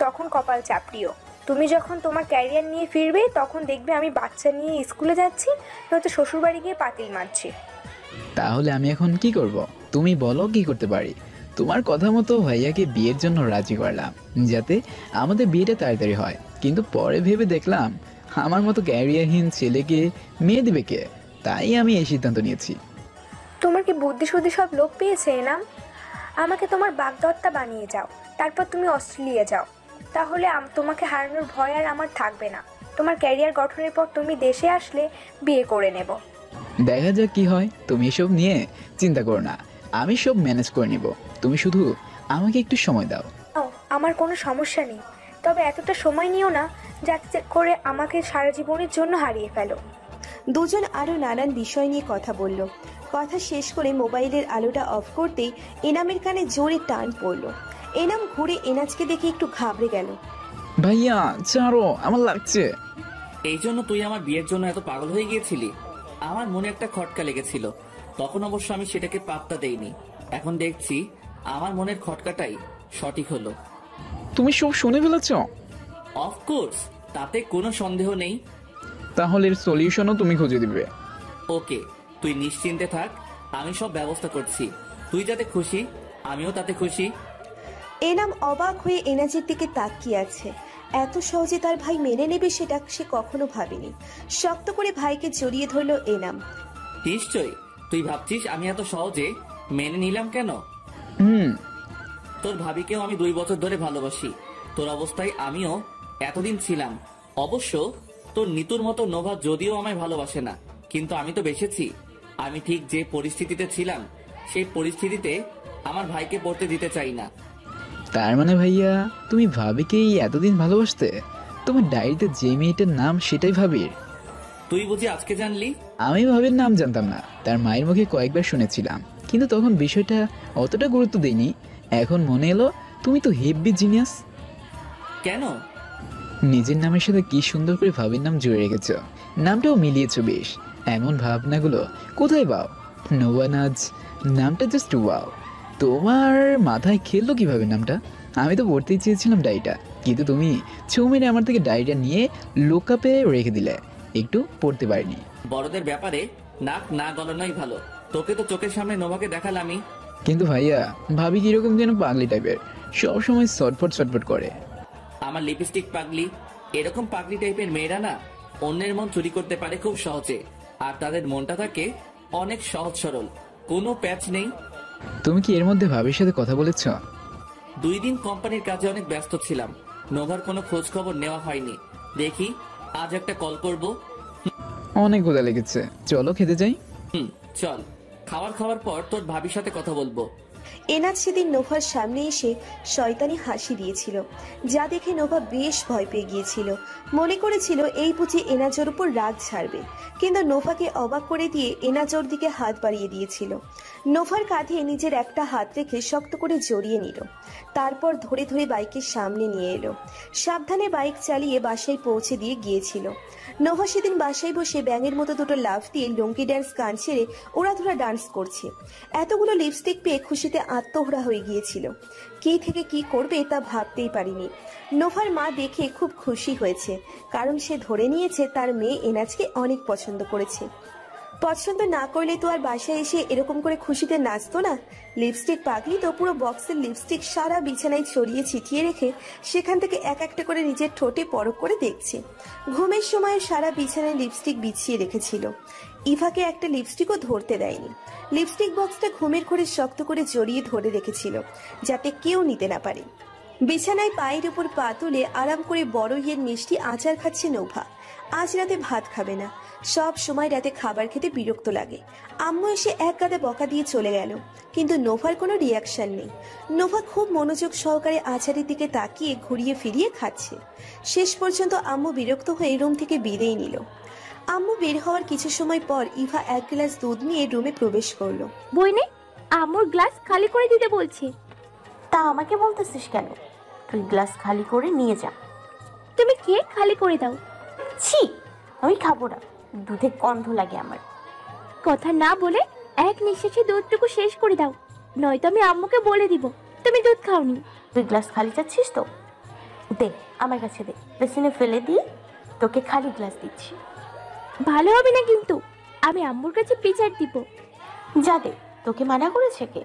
Speaker 13: তখন কপাল চাপড়িও। তুমি যখন তোমার ক্যারিয়ার নিয়ে ফিরবে তখন দেখবে আমি বাচ্চা নিয়ে স্কুলে যাচ্ছি, নয়তো শ্বশুরবাড়ি গিয়ে পাতিল মারছি।
Speaker 8: তাহলে আমি এখন কি করব? তুমি বলো কি করতে পারি। তোমার কথা মতো ভাইয়াকে বিয়ের জন্য রাজি করলাম, যাতে আমাদের বিয়েটা তাড়াতাড়ি হয়। কিন্তু পরে ভেবে দেখলাম আমার মতো ক্যারিয়ারহীন ছেলেকে মেয়ে দেবে কে, তাই আমি এই সিদ্ধান্ত নিয়েছি।
Speaker 13: তোমার কি বুদ্ধি শুদ্ধি সব লোক পেয়েছে এনাম? আমাকে তোমার বাগদত্তা বানিয়ে যাও, তারপর তুমি অস্ট্রেলিয়া যাও। তাহলে তোমাকে হারানোর ভয় আর আমার থাকবে না। তোমার ক্যারিয়ার গঠনের পর তুমি দেশে আসলে বিয়ে করে নেব।
Speaker 8: দেখা যাক কি হয়। তুমি এসব নিয়ে চিন্তা করো না, আমি সব ম্যানেজ করে নিব। তুমি শুধু আমাকে একটু সময় দাও।
Speaker 13: আমার কোনো সমস্যা নেই, তবে এতটা সময় নিও না যাতে করে আমাকে সারা জীবনের জন্য হারিয়ে ফেলো।
Speaker 3: দুজন আরো নানান বিষয় নিয়ে কথা বলল। কথা শেষ করে মোবাইলের আলোটা অফ করতেই এনামের কানে জোরে টান পড়ল। এনাম ঘুরে এনাজকে দেখে একটু ঘাবড়ে গেল।
Speaker 8: ভাইয়া ছাড়ো, আমার লাগছে।
Speaker 1: এই জন্য তুই আমার বিয়ের জন্য এত পাগল হয়ে গিয়েছিলি? আমার মনে একটা খটকা লেগেছিল, তখন অবশ্য আমি সেটাকে পাত্তা দেইনি। এখন দেখছি আমার মনের খটকাটাই সঠিক হলো।
Speaker 8: তুমি সব শুনে ফেলেছ?
Speaker 1: অফকোর্স, তাতে কোনো সন্দেহ নেই।
Speaker 8: তাহলে এর সলিউশনও তুমি খুঁজে দিবে।
Speaker 1: ওকে, তুই নিশ্চিন্তে থাক, আমি সব ব্যবস্থা করছি। তুই যাতে খুশি আমিও তাতে খুশি।
Speaker 3: এনাম অবাক হয়ে এনাজের দিকে তাকিয়ে আছে। এত সহজে তার ভাই মেনে নেবে সেটা সে কখনো ভাবেনি। শক্ত করে ভাইকে জড়িয়ে ধরল এনাম।
Speaker 1: নিশ্চয়ই তুই ভাবছিস আমি এত সহজে মেনে নিলাম কেন? তোর ভাবিকেও আমি 2 বছর ধরে ভালোবাসি, তোর অবস্থায় আমিও এতদিন ছিলাম। অবশ্য তোর নিতুর মতো নোভা যদিও আমায় ভালোবাসে না, কিন্তু আমি তো বেসেছি। আমি ঠিক যে পরিস্থিতিতে ছিলাম সেই পরিস্থিতিতে আমার ভাইকে পড়তে দিতে চাই না।
Speaker 8: তার মানে ভাইয়া তুমি ভাবিকেই এতদিন ভালোবাসতে? তোমার ডায়েরিতে যে মেয়েটার নাম সেটাই ভাবির?
Speaker 1: তুই বুঝি আজকে জানলি?
Speaker 8: আমি ভাবির নাম জানতাম না, তার মায়ের মুখে কয়েকবার শুনেছিলাম, কিন্তু তখন বিষয়টা অতটা গুরুত্ব দেইনি। এখন মনে এলো তুমি তো হেভি জিনিয়াস।
Speaker 1: কেন?
Speaker 8: নিজের নামের সাথে কি সুন্দর করে ভাবির নাম জুড়ে রেখেছ, নামটাও মিলিয়েছ বেশ। এমন ভাবনাগুলো কোথায় পাও? নোয়ানাজ নামটা জাস্ট ওয়াও। তোমার মাথায় খেললো কিভাবে নামটা? আমি তো পড়তেই চেয়েছিলাম ডায়েরিটা, কিন্তু তুমি ছৌ মেরে আমার থেকে ডায়েরিটা নিয়ে লোকাপে রেখে দিলে, একটু পড়তে পারিনি।
Speaker 1: বড়দের ব্যাপারে নাক না গলানোই ভালো। তোকে তো চোখের সামনে নোভাকে দেখালামই।
Speaker 8: কিন্তু ভাইয়া, ভাবি কিরকম যেন পাগলি টাইপের, সব সময় ছটফট ছটফট করে।
Speaker 1: আমার লিপস্টিক পাগলি। এরকম পাগলি টাইপের মেয়েরা না অন্যের মন চুরি করতে পারে খুব সহজে, আর তাদের মনটা থাকে অনেক সহজ সরল, কোনো প্যাচ নেই।
Speaker 8: তুমি কি এর মধ্যে ভাবির সাথে কথা বলেছ?
Speaker 1: 2 দিন কোম্পানির কাজে অনেক ব্যস্ত ছিলাম, নোভার কোনো খোঁজ খবর নেওয়া হয়নি। দেখি আজ একটা কল করব।
Speaker 8: অনেক ক্ষুধা লেগেছে, চলো খেতে যাই।
Speaker 1: চল, খাওয়ার পর তোর ভাবির সাথে কথা বলবো।
Speaker 3: এনাজ সেদিন নোভার সামনে এসে শয়তানি হাসি দিয়েছিল, যা দেখে নোভা বেশ ভয় পেয়ে গিয়েছিল। মনে করেছিল এই বুঝি এনাজোর উপর রাগ ছাড়বে, কিন্তু নোভাকে অবাক করে দিয়ে এনাজোর দিকে হাত বাড়িয়ে দিয়েছিল। নোভার কাঁধে নিজের একটা হাত রেখে শক্ত করে জড়িয়ে নিল, তারপর ধরে ধরে বাইকের সামনে নিয়ে এলো। সাবধানে বাইক চালিয়ে বাসায় পৌঁছে দিয়ে গিয়েছিল। নোভা সেদিন বাসায় বসে ব্যাঙের মতো দুটো লাফ দিয়ে লঙ্কি ড্যান্স গান ছেড়ে ওড়াধুরা ডান্স করছে। এতগুলো লিপস্টিক পেয়ে খুশিতে আত্মহরা হয়ে গিয়েছিল। কি থেকে কি করবে তা ভাবতেই পারিনি। নোভার মা দেখে খুব খুশি হয়েছে, কারণ সে ধরে নিয়েছে তার মেয়ে এনাজকে অনেক পছন্দ করেছে। পছন্দ না করলে তো আর বাসায় এসে এরকম করে খুশিতে নাচতো না। লিপস্টিক পাগলি তো পুরো বক্সের লিপস্টিক সারা বিছানায় ছড়িয়ে ছিটিয়ে রেখে সেখান থেকে এক একটা করে নিজের ঠোঁটে পরখ করে দেখছে। ঘুমের সময় সারা বিছানায় লিপস্টিক বিছিয়ে রেখেছিল। ইভাকে একটা লিপস্টিকও ধরতে দেয়নি। লিপস্টিক বক্সটা ঘুমের ঘরে শক্ত করে জড়িয়ে ধরে রেখেছিল, যাতে কেউ নিতে না পারে। বিছানায় পায়ের উপর পা তুলে আরাম করে বড় ইয়ের মিষ্টি আচার খাচ্ছে নোভা। আজ রাতে ভাত খাবে না। সব সময় রাতে খাবার খেতে বিরক্ত লাগে। আম্মু এসে এক গাদা বকা দিয়ে চলে গেল, কিন্তু নোভার কোনো রিয়াকশন নেই। নোভা খুব মনোযোগ সহকারে আচারের দিকে তাকিয়ে ঘুরিয়ে ফিরিয়ে খাচ্ছে। শেষ পর্যন্ত আম্মু বিরক্ত হয়ে রুম থেকে বিদায় নিল। আম্মু বের হওয়ার কিছু সময় পর ইভা 1 গ্লাস দুধ নিয়ে রুমে প্রবেশ করলো।
Speaker 7: বইনে, আম্মুর গ্লাস খালি করে দিতে বলছি। তা আমাকে বলতেছিস কেন? তুই গ্লাস খালি করে নিয়ে যা। তুমি কে খালি করে দাও? ছি, আমি খাবো না, দুধে গন্ধ লাগে আমার। কথা না বলে এক নিঃশ্বাসে দুধটুকু শেষ করে দাও, নয়তো আমি আম্মুকে বলে দিব তুমি দুধ খাওনি। তুই গ্লাস খালি চাচ্ছিস তো? দে আমার কাছে দে, বেসিনে ফেলে দিয়ে তোকে খালি গ্লাস দিচ্ছি। ভালো হবে না কিন্তু, আমি আম্মুর কাছে বিচার দিব। যা দে, তোকে মানা করেছে কে?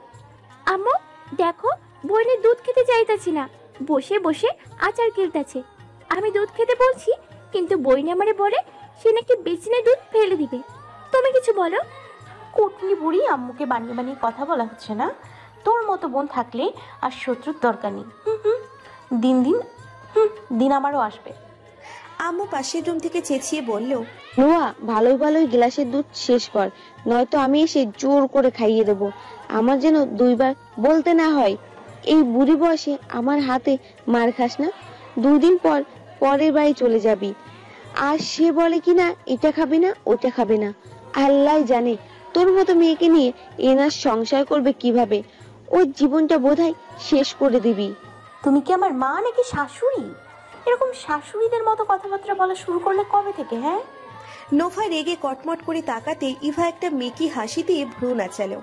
Speaker 7: আম্মু দেখো, বইনে দুধ খেতে চাইতেছি না, বসে বসে আচার গিলতেছে। আমি দুধ খেতে বলছি, কিন্তু বইনে আমারে বলে সে নাকি বেসিনে দুধ ফেলে দিবে। তুমি কিছু বলো। কুটনি বুড়ি, আম্মুকে বানিয়ে বানিয়ে কথা বলা হচ্ছে না? তোর মতো বোন থাকলে আর শত্রুর দরকার নেই। দিন দিন দিন আমারও আসবে।
Speaker 3: আম্মু পাশের রুম থেকে চেঁচিয়ে বলল,
Speaker 5: নোয়া, ভালোই ভালোই গ্লাসের দুধ শেষ কর, নয়তো আমি এসে জোর করে খাইয়ে দেবো। আমার যেন 2 বার বলতে না হয়। এই বুড়ি বয়সে আমার হাতে মার খাস না। 2 দিন পর পরের বাড়ি চলে যাবি, আর সে বলে কিনা এটা খাবে না ওটা খাবে না। আল্লাহ জানে তোর মতো মেয়েকে নিয়ে এনার সংসার করবে কিভাবে। ওর জীবনটা বোধহয় শেষ করে দিবি।
Speaker 7: তুমি কি আমার মা নাকি শাশুড়ি? এরকম শাশুড়িদের মতো কথাবার্তা বলা শুরু করলে কবে থেকে? হ্যাঁ।
Speaker 3: নোভা রেগে কটমট করে তাকাতে ইভা একটা মেকি হাসি দিয়ে ভ্রু নাচালো,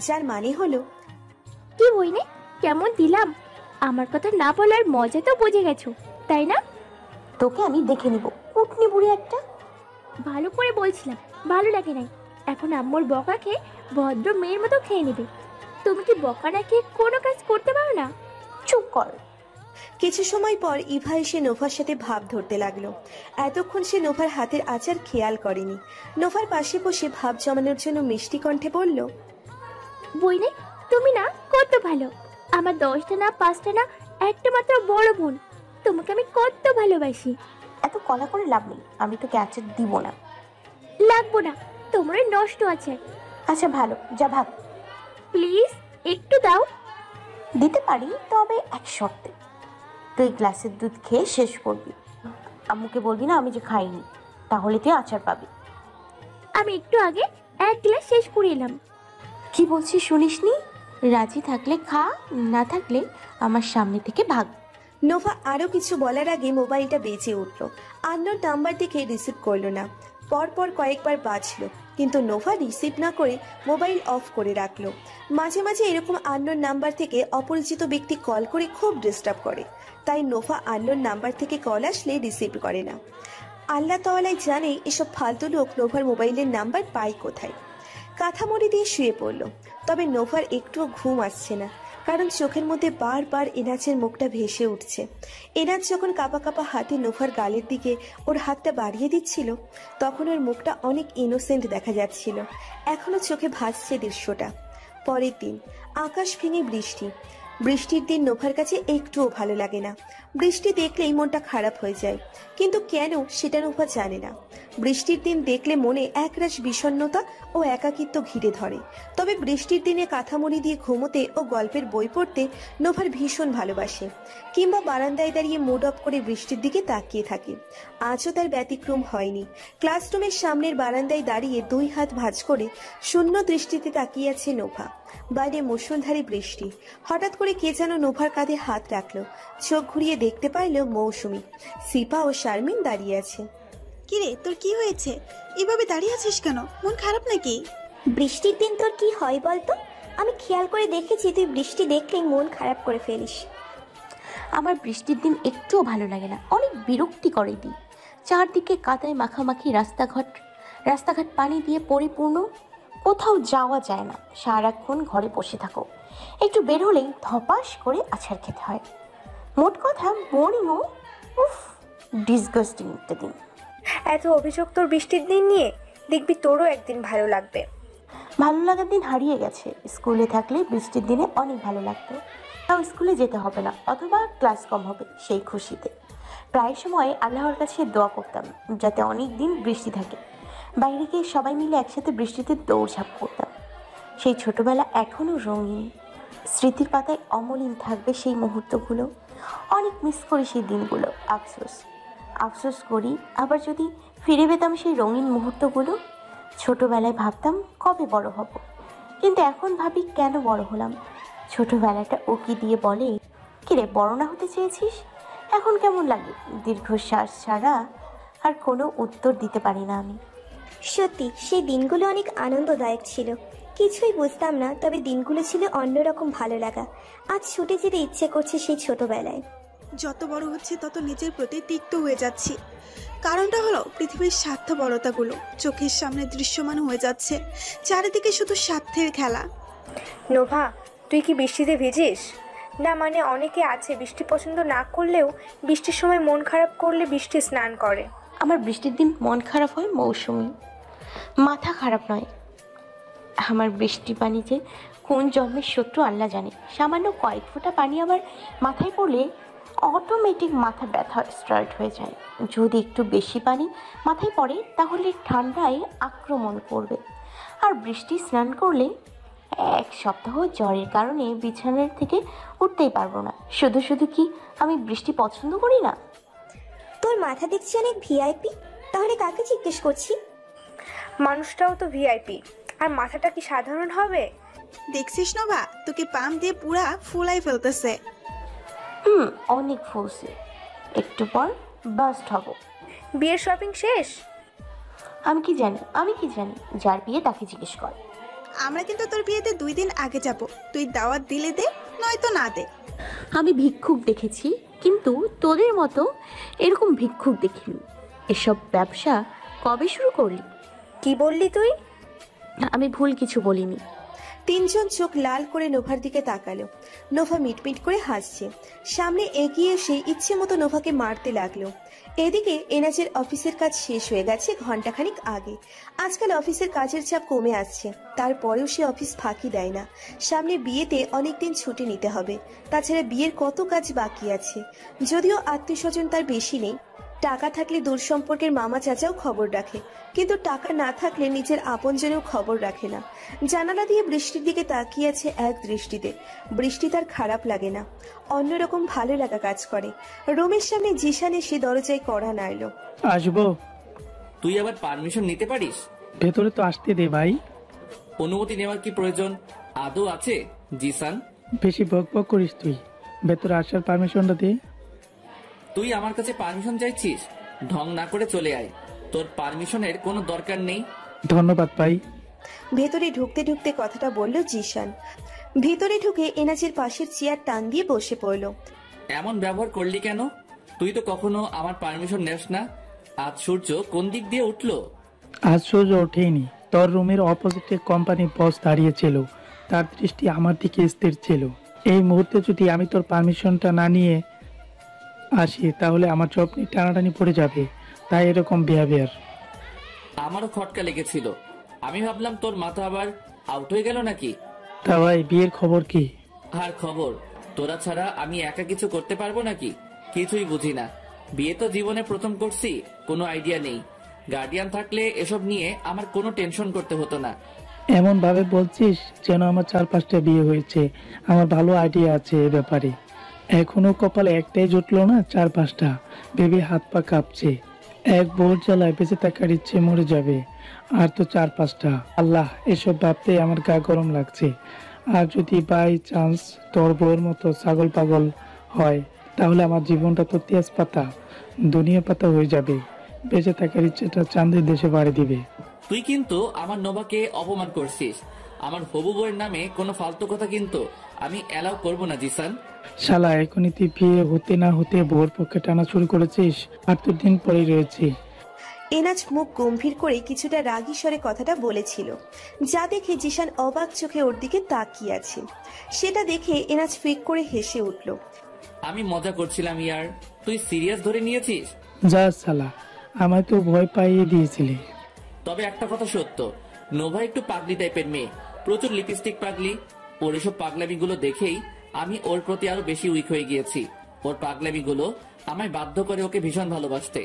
Speaker 3: যার মানে হলো,
Speaker 7: কি বইনে, কেমন দিলাম? আমার কথা না বলার মজা তো বুঝে গেছো, তাই না? তোকে আমি দেখে নিব, কুটনি বুড়ি একটা। ভালো করে বলছিলাম, ভালো লাগে নাই। এখন আম্মুর বকা খেয়ে ভদ্র মেয়ের মতো খেয়ে নেবে। তুমি কি বকা না খেয়ে কোনো কাজ করতে পারো না? চুপ কর।
Speaker 3: কিছু সময় পর ইভা এসে নোভার সাথে ভাব ধরতে লাগলো। এতক্ষণ সে নোভার হাতের আচার খেয়াল করেনি। নোভার পাশে বসে ভাব জমানোর জন্য মিষ্টি কণ্ঠে বলল,
Speaker 7: বইনে, তুমি না কত ভালো, আমার 10টা না 5টা না একটা মাত্র বড় বোন। তোমাকে আমি কত ভালোবাসি। এত কলা করে লাভ নেই, আমি তোকে আচার দিব না। লাগবো না, তোমার নষ্ট আচার। আচ্ছা ভালো, যা ভাগ। প্লিজ একটু দাও। দিতে পারি, তবে এক শর্তে। তুই গ্লাসের দুধ খেয়ে শেষ করবি, আম্মুকে বলবি না আমি যে খাইনি, তাহলে তুই আচার পাবি। আমি একটু আগে 1 গ্লাস শেষ করে এলাম। কি বলছিস শুনিসনি? রাজি থাকলে খা, না থাকলে আমার সামনে থেকে ভাগ।
Speaker 3: নোভা আরো কিছু বলার আগে মোবাইলটা বেজে উঠল। আন্নোর নাম্বার দেখে রিসিভ করলো না। পরপর কয়েকবার বাজলো। কিন্তু নোভা রিসিভ না করে মোবাইল অফ করে রাখলো। মাঝে মাঝে এরকম আননোন নাম্বার থেকে অপরিচিত ব্যক্তি কল করে খুব ডিস্টার্ব করে, তাই নোভা আননোন নাম্বার থেকে কল আসলে রিসিভ করে না। আল্লাহ তাআলাই জানে এসব ফালতু লোক নোভার মোবাইলের নাম্বার পায় কোথায়। কাঁথা মুড়ি দিয়ে শুয়ে পড়লো। তবে নোভার একটুও ঘুম আসছে না, কারণ চোখের মধ্যে বারবার এনাজের মুখটা ভেসে উঠছে। এনাজ যখন কাঁপা কাঁপা হাতে নোভার গালের দিকে ওর হাতটা বাড়িয়ে দিচ্ছিল, তখন ওর মুখটা অনেক ইনোসেন্ট দেখা যাচ্ছিল। এখনো চোখে ভাসছে দৃশ্যটা। পরের দিন আকাশ ভেঙে বৃষ্টি। বৃষ্টির দিন নোভার কাছে একটুও ভালো লাগে না। বৃষ্টি দেখলেই মনটা খারাপ হয়ে যায়, কিন্তু কেন সেটা নোভা জানে না। বৃষ্টির দিন দেখলে মনে একরাশ বিষণ্ণতা ও একাকিত্ব ঘিরে ধরে। তবে বৃষ্টির দিনে কাঁথামুড়ি দিয়ে ঘুমোতে ও গল্পের বই পড়তে নোভার ভীষণ ভালোবাসে, কিংবা বারান্দায় দাঁড়িয়ে মুড অফ করে বৃষ্টির দিকে তাকিয়ে থাকে। আজও তার ব্যতিক্রম হয়নি। ক্লাসরুমের সামনের বারান্দায় দাঁড়িয়ে দুই হাত ভাঁজ করে শূন্য দৃষ্টিতে তাকিয়ে আছে নোভা। বাইরে মুষলধারে বৃষ্টি। হঠাৎ করে কে যেন নোভার কাঁধে হাত রাখলো। চোখ ঘুরিয়ে দেখতে পাইল মৌসুমী, সিপা ও শারমিন দাঁড়িয়ে আছে।
Speaker 9: কিরে, তোর কি হয়েছে? এভাবে দাঁড়িয়ে আছিস কেন? মন খারাপ নাকি?
Speaker 4: বৃষ্টির দিন তোর কি হয় বলতো? আমি খেয়াল করে দেখেছি তুই বৃষ্টি দেখলেই মন খারাপ করে ফেলিস।
Speaker 7: আমার বৃষ্টির দিন একটুও ভালো লাগে না, অনেক বিরক্তি করে দিই। চারদিকে কাদায় মাখামাখি রাস্তাঘাট পানি দিয়ে পরিপূর্ণ, কোথাও যাওয়া যায় না। সারাক্ষণ ঘরে বসে থাকো, একটু বের হলেই ধপাস করে আছাড় খেতে হয়। মোট কথা বোরিংও, উফ, ডিসগাস্টিং একটা দিন।
Speaker 13: এত অভিযোগ তোর বৃষ্টির দিন নিয়ে, দেখবি তোরও একদিন ভালো লাগবে।
Speaker 7: ভালো লাগার দিন হারিয়ে গেছে। স্কুলে থাকলে বৃষ্টির দিনে অনেক ভালো লাগতো, তাও স্কুলে যেতে হবে না অথবা ক্লাস কম হবে সেই খুশিতে। প্রায় সময় আল্লাহর কাছে দোয়া করতাম যাতে অনেক দিন বৃষ্টি থাকে। বাইরে গিয়ে সবাই মিলে একসাথে বৃষ্টিতে দৌড়ঝাঁপ করতাম। সেই ছোটবেলা এখনও রঙিন, স্মৃতির পাতায় অমলিন থাকবে সেই মুহূর্তগুলো। অনেক মিস করি সেই দিনগুলো। আফসোস করি আবার যদি ফিরে পেতাম সেই রঙিন মুহূর্তগুলো। ছোটবেলায় ভাবতাম কবে বড় হব, কিন্তু এখন ভাবি কেন বড় হলাম। ছোটবেলাটা ওকি দিয়ে বলে, কিরে বড় না হতে চেয়েছিস? এখন কেমন লাগে? দীর্ঘশ্বাস ছাড়া আর কোনো উত্তর দিতে পারি না আমি।
Speaker 4: সত্যি সেই দিনগুলো অনেক আনন্দদায়ক ছিল। কিছুই বুঝতাম না, তবে দিনগুলো ছিল অন্যরকম ভালো লাগা। আজ ছুটে যেতে ইচ্ছে করছে সেই ছোটবেলায়।
Speaker 9: যত বড় হচ্ছে তত নিজের প্রতি তিক্ত হয়ে যাচ্ছি। কারণটা হলো পৃথিবীর স্বার্থপরতাগুলো চোখের সামনে দৃশ্যমান হয়ে যাচ্ছে। চারিদিকে শুধু স্বার্থের খেলা।
Speaker 13: নোভা, তুই কি বৃষ্টিতে ভিজিস? না, মানে অনেকে আছে বৃষ্টি পছন্দ না করলেও বৃষ্টির সময় মন খারাপ করলে বৃষ্টি স্নান করে।
Speaker 7: আমার বৃষ্টির দিন মন খারাপ হয় মৌসুমি, মাথা খারাপ নয়। আমার বৃষ্টি পানি যে কোন জন্মের শত্রু আল্লাহ জানে। সামান্য কয়েক ফোঁটা পানি আমার মাথায় পড়লে অটোমেটিক মাথা ব্যথা স্টার্ট হয়ে যায়। যদি একটু বেশি পানি মাথায় পড়ে তাহলে ঠান্ডায় আক্রমণ করবে। আর বৃষ্টি স্নান করলে এক সপ্তাহ জ্বরের কারণে বিছানার থেকে উঠতেই পারবো না। শুধু কি আমি বৃষ্টি পছন্দ করি না?
Speaker 4: তোর মাথা দেখছি অনেক ভিআইপি, তাহলে কাকে জিজ্ঞেস করছি?
Speaker 13: মানুষটাও তো ভিআইপি, আর মাথাটা কি সাধারণ হবে?
Speaker 9: দেখছিস নোভা, তোকে পাম দিয়ে পুরা ফুলাই ফেলতেছে।
Speaker 7: অনেক ফুলছে, একটু পর বাস্ট হব।
Speaker 13: বিয়ের শপিং শেষ?
Speaker 7: আমি কি জানি, যার বিয়ে তাকে জিজ্ঞেস কর।
Speaker 9: আমরা কিন্তু তোর বিয়েতে 2 দিন আগে যাব। তুই দাওয়াত দিলে দে, নয়তো না দে।
Speaker 7: আমি ভিক্ষুক দেখেছি, কিন্তু তোদের মতো এরকম ভিক্ষুক দেখিনি। এসব ব্যবসা কবে শুরু করলি?
Speaker 13: কি বললি তুই?
Speaker 7: আমি ভুল কিছু বলিনি।
Speaker 3: তিনজন চোখ লাল করে নোভার দিকে তাকালো। নোভা মিটমিট করে হাসছে। সামনে এগিয়ে এসে ইচ্ছে মতো নোভাকে মারতে লাগলো। এদিকে এনাজের অফিসের কাজ শেষ হয়ে গেছে ঘন্টাখানিক আগে। আজকাল অফিসের কাজের চাপ কমে আসছে, তারপরেও সে অফিস ফাঁকি দেয় না। সামনে বিয়েতে অনেকদিন ছুটি নিতে হবে। তাছাড়া বিয়ের কত কাজ বাকি আছে। যদিও আত্মীয় স্বজন তার বেশি নেই, টাকা থাকলে দূর সম্পর্কের মামা চাচাও খবর রাখে, কিন্তু টাকা না থাকলে নিজের আপনজনেও খবর রাখে না। জানালা দিয়ে বৃষ্টির দিকে তাকিয়ে আছে এক দৃষ্টিতে। বৃষ্টি তার খারাপ লাগে না, অন্যরকম ভালো লাগা কাজ করে। রুমের সামনে জিশান এসে দরজায় কড়া নাড়ল।
Speaker 12: আসবো?
Speaker 1: তুই আবার পারমিশন নিতে পারিস?
Speaker 12: ভেতরে তো আসতে দে ভাই।
Speaker 1: অনুমতি নেওয়ার কি প্রয়োজন আদৌ আছে জিসান?
Speaker 12: বেশি বক বক করিস তুই, ভেতরে আসার পারমিশনটা দে।
Speaker 1: তুই আমার কাছে পারমিশন চাইছিস? ঢং না করে চলে আয়, তোর পারমিশনের কোনো দরকার নেই।
Speaker 12: ধন্যবাদ ভাই।
Speaker 3: ভেতরে ঢুকতে ঢুকতে কথাটা বলল জিশান। ভিতরে ঢুকে এনাজের পাশের চেয়ার টান দিয়ে বসে পড়ল।
Speaker 1: এমন ব্যবহার করলি কেন? তুই তো কখনো আমার পারমিশন নেস না। আজ সূর্য কোন দিক দিয়ে উঠলো?
Speaker 12: আজ সূর্য ওঠেনি, তোর রুমের অপোজিটে কোম্পানির বস দাঁড়িয়েছিল, তার দৃষ্টি আমার দিকে স্থির ছিল। এই মুহূর্তে যদি আমি তোর পারমিশনটা না নিয়ে আসি তাহলে আমার চোখনি টানাটানি পড়ে যাবে, তাই এরকম বিহেভিয়ার।
Speaker 1: আমারও খটকা লেগেছিল। আমি ভাবলাম তোর মাথা আবার আউট হয়ে গেল নাকি।
Speaker 12: তা ভাই, বিয়ের খবর কি?
Speaker 1: আর খবর, তোরা ছাড়া আমি একা কিছু করতে পারবো নাকি? কিছুই বুঝি না। বিয়ে তো জীবনে প্রথম করছি, কোনো আইডিয়া নেই। গার্ডিয়ান থাকলে এসব নিয়ে আমার কোনো টেনশন করতে হতো না।
Speaker 12: এমন ভাবে বলছিস যেন আমার 4-5টা বিয়ে হয়েছে। আমার ভালো আইডিয়া আছে এ ব্যাপারে। এখনো কপালে একটাই জুটলো না, 4-5টা ভেবে হাত পা কাঁপছে। এক বউর জ্বালায় বেঁচে থাকার ইচ্ছে মরে যাবে, আর তো 4-5টা। আল্লাহ, এসব ভাবতে আমার গা গরম লাগছে। আর যদি বাই চান্স তোর বউর মতো ছাগল পাগল হয় তাহলে আমার জীবনটা তো তেজপাতা দুনিয়া পাতা হয়ে যাবে। বেঁচে থাকার ইচ্ছেটা চাঁদের দেশে বাড়ি দিবে।
Speaker 1: তুই কিন্তু আমার নোভাকে অপমান করছিস। আমার হবু বউয়ের নামে কোনো ফালতু কথা কিন্তু আমি অ্যালাউ করবো না জিসান।
Speaker 12: শালা, এখনই তুই বিয়ে হতে না হতে বউর পক্ষে টানা শুরু করেছিস, আর তো দিন পরেই রয়েছে।
Speaker 3: এনাজ মুখ গম্ভীর করে কিছুটা রাগী স্বরে কথাটা বলেছিল, যা দেখে জিশান অবাক চোখে ওর দিকে তাকিয়ে আছে। সেটা দেখে এনাজ ফিক করে হেসে উঠল।
Speaker 1: আমি মজা করছিলাম ইয়ার, তুই সিরিয়াস ধরে নিয়েছিস?
Speaker 12: যা শালা, আমায় তো ভয় পাইয়ে দিয়েছিলি।
Speaker 1: তবে একটা কথা সত্য, নোভা একটু পাগলি টাইপের মেয়ে, প্রচুর লিপস্টিক পাগলি। ওর এসব পাগলামিগুলো দেখেই আমি ওর প্রতি আরো বেশি উইক হয়ে গিয়েছি। ওর পাগলামিগুলো আমায় বাধ্য করে ওকে ভীষণ ভালোবাসতে।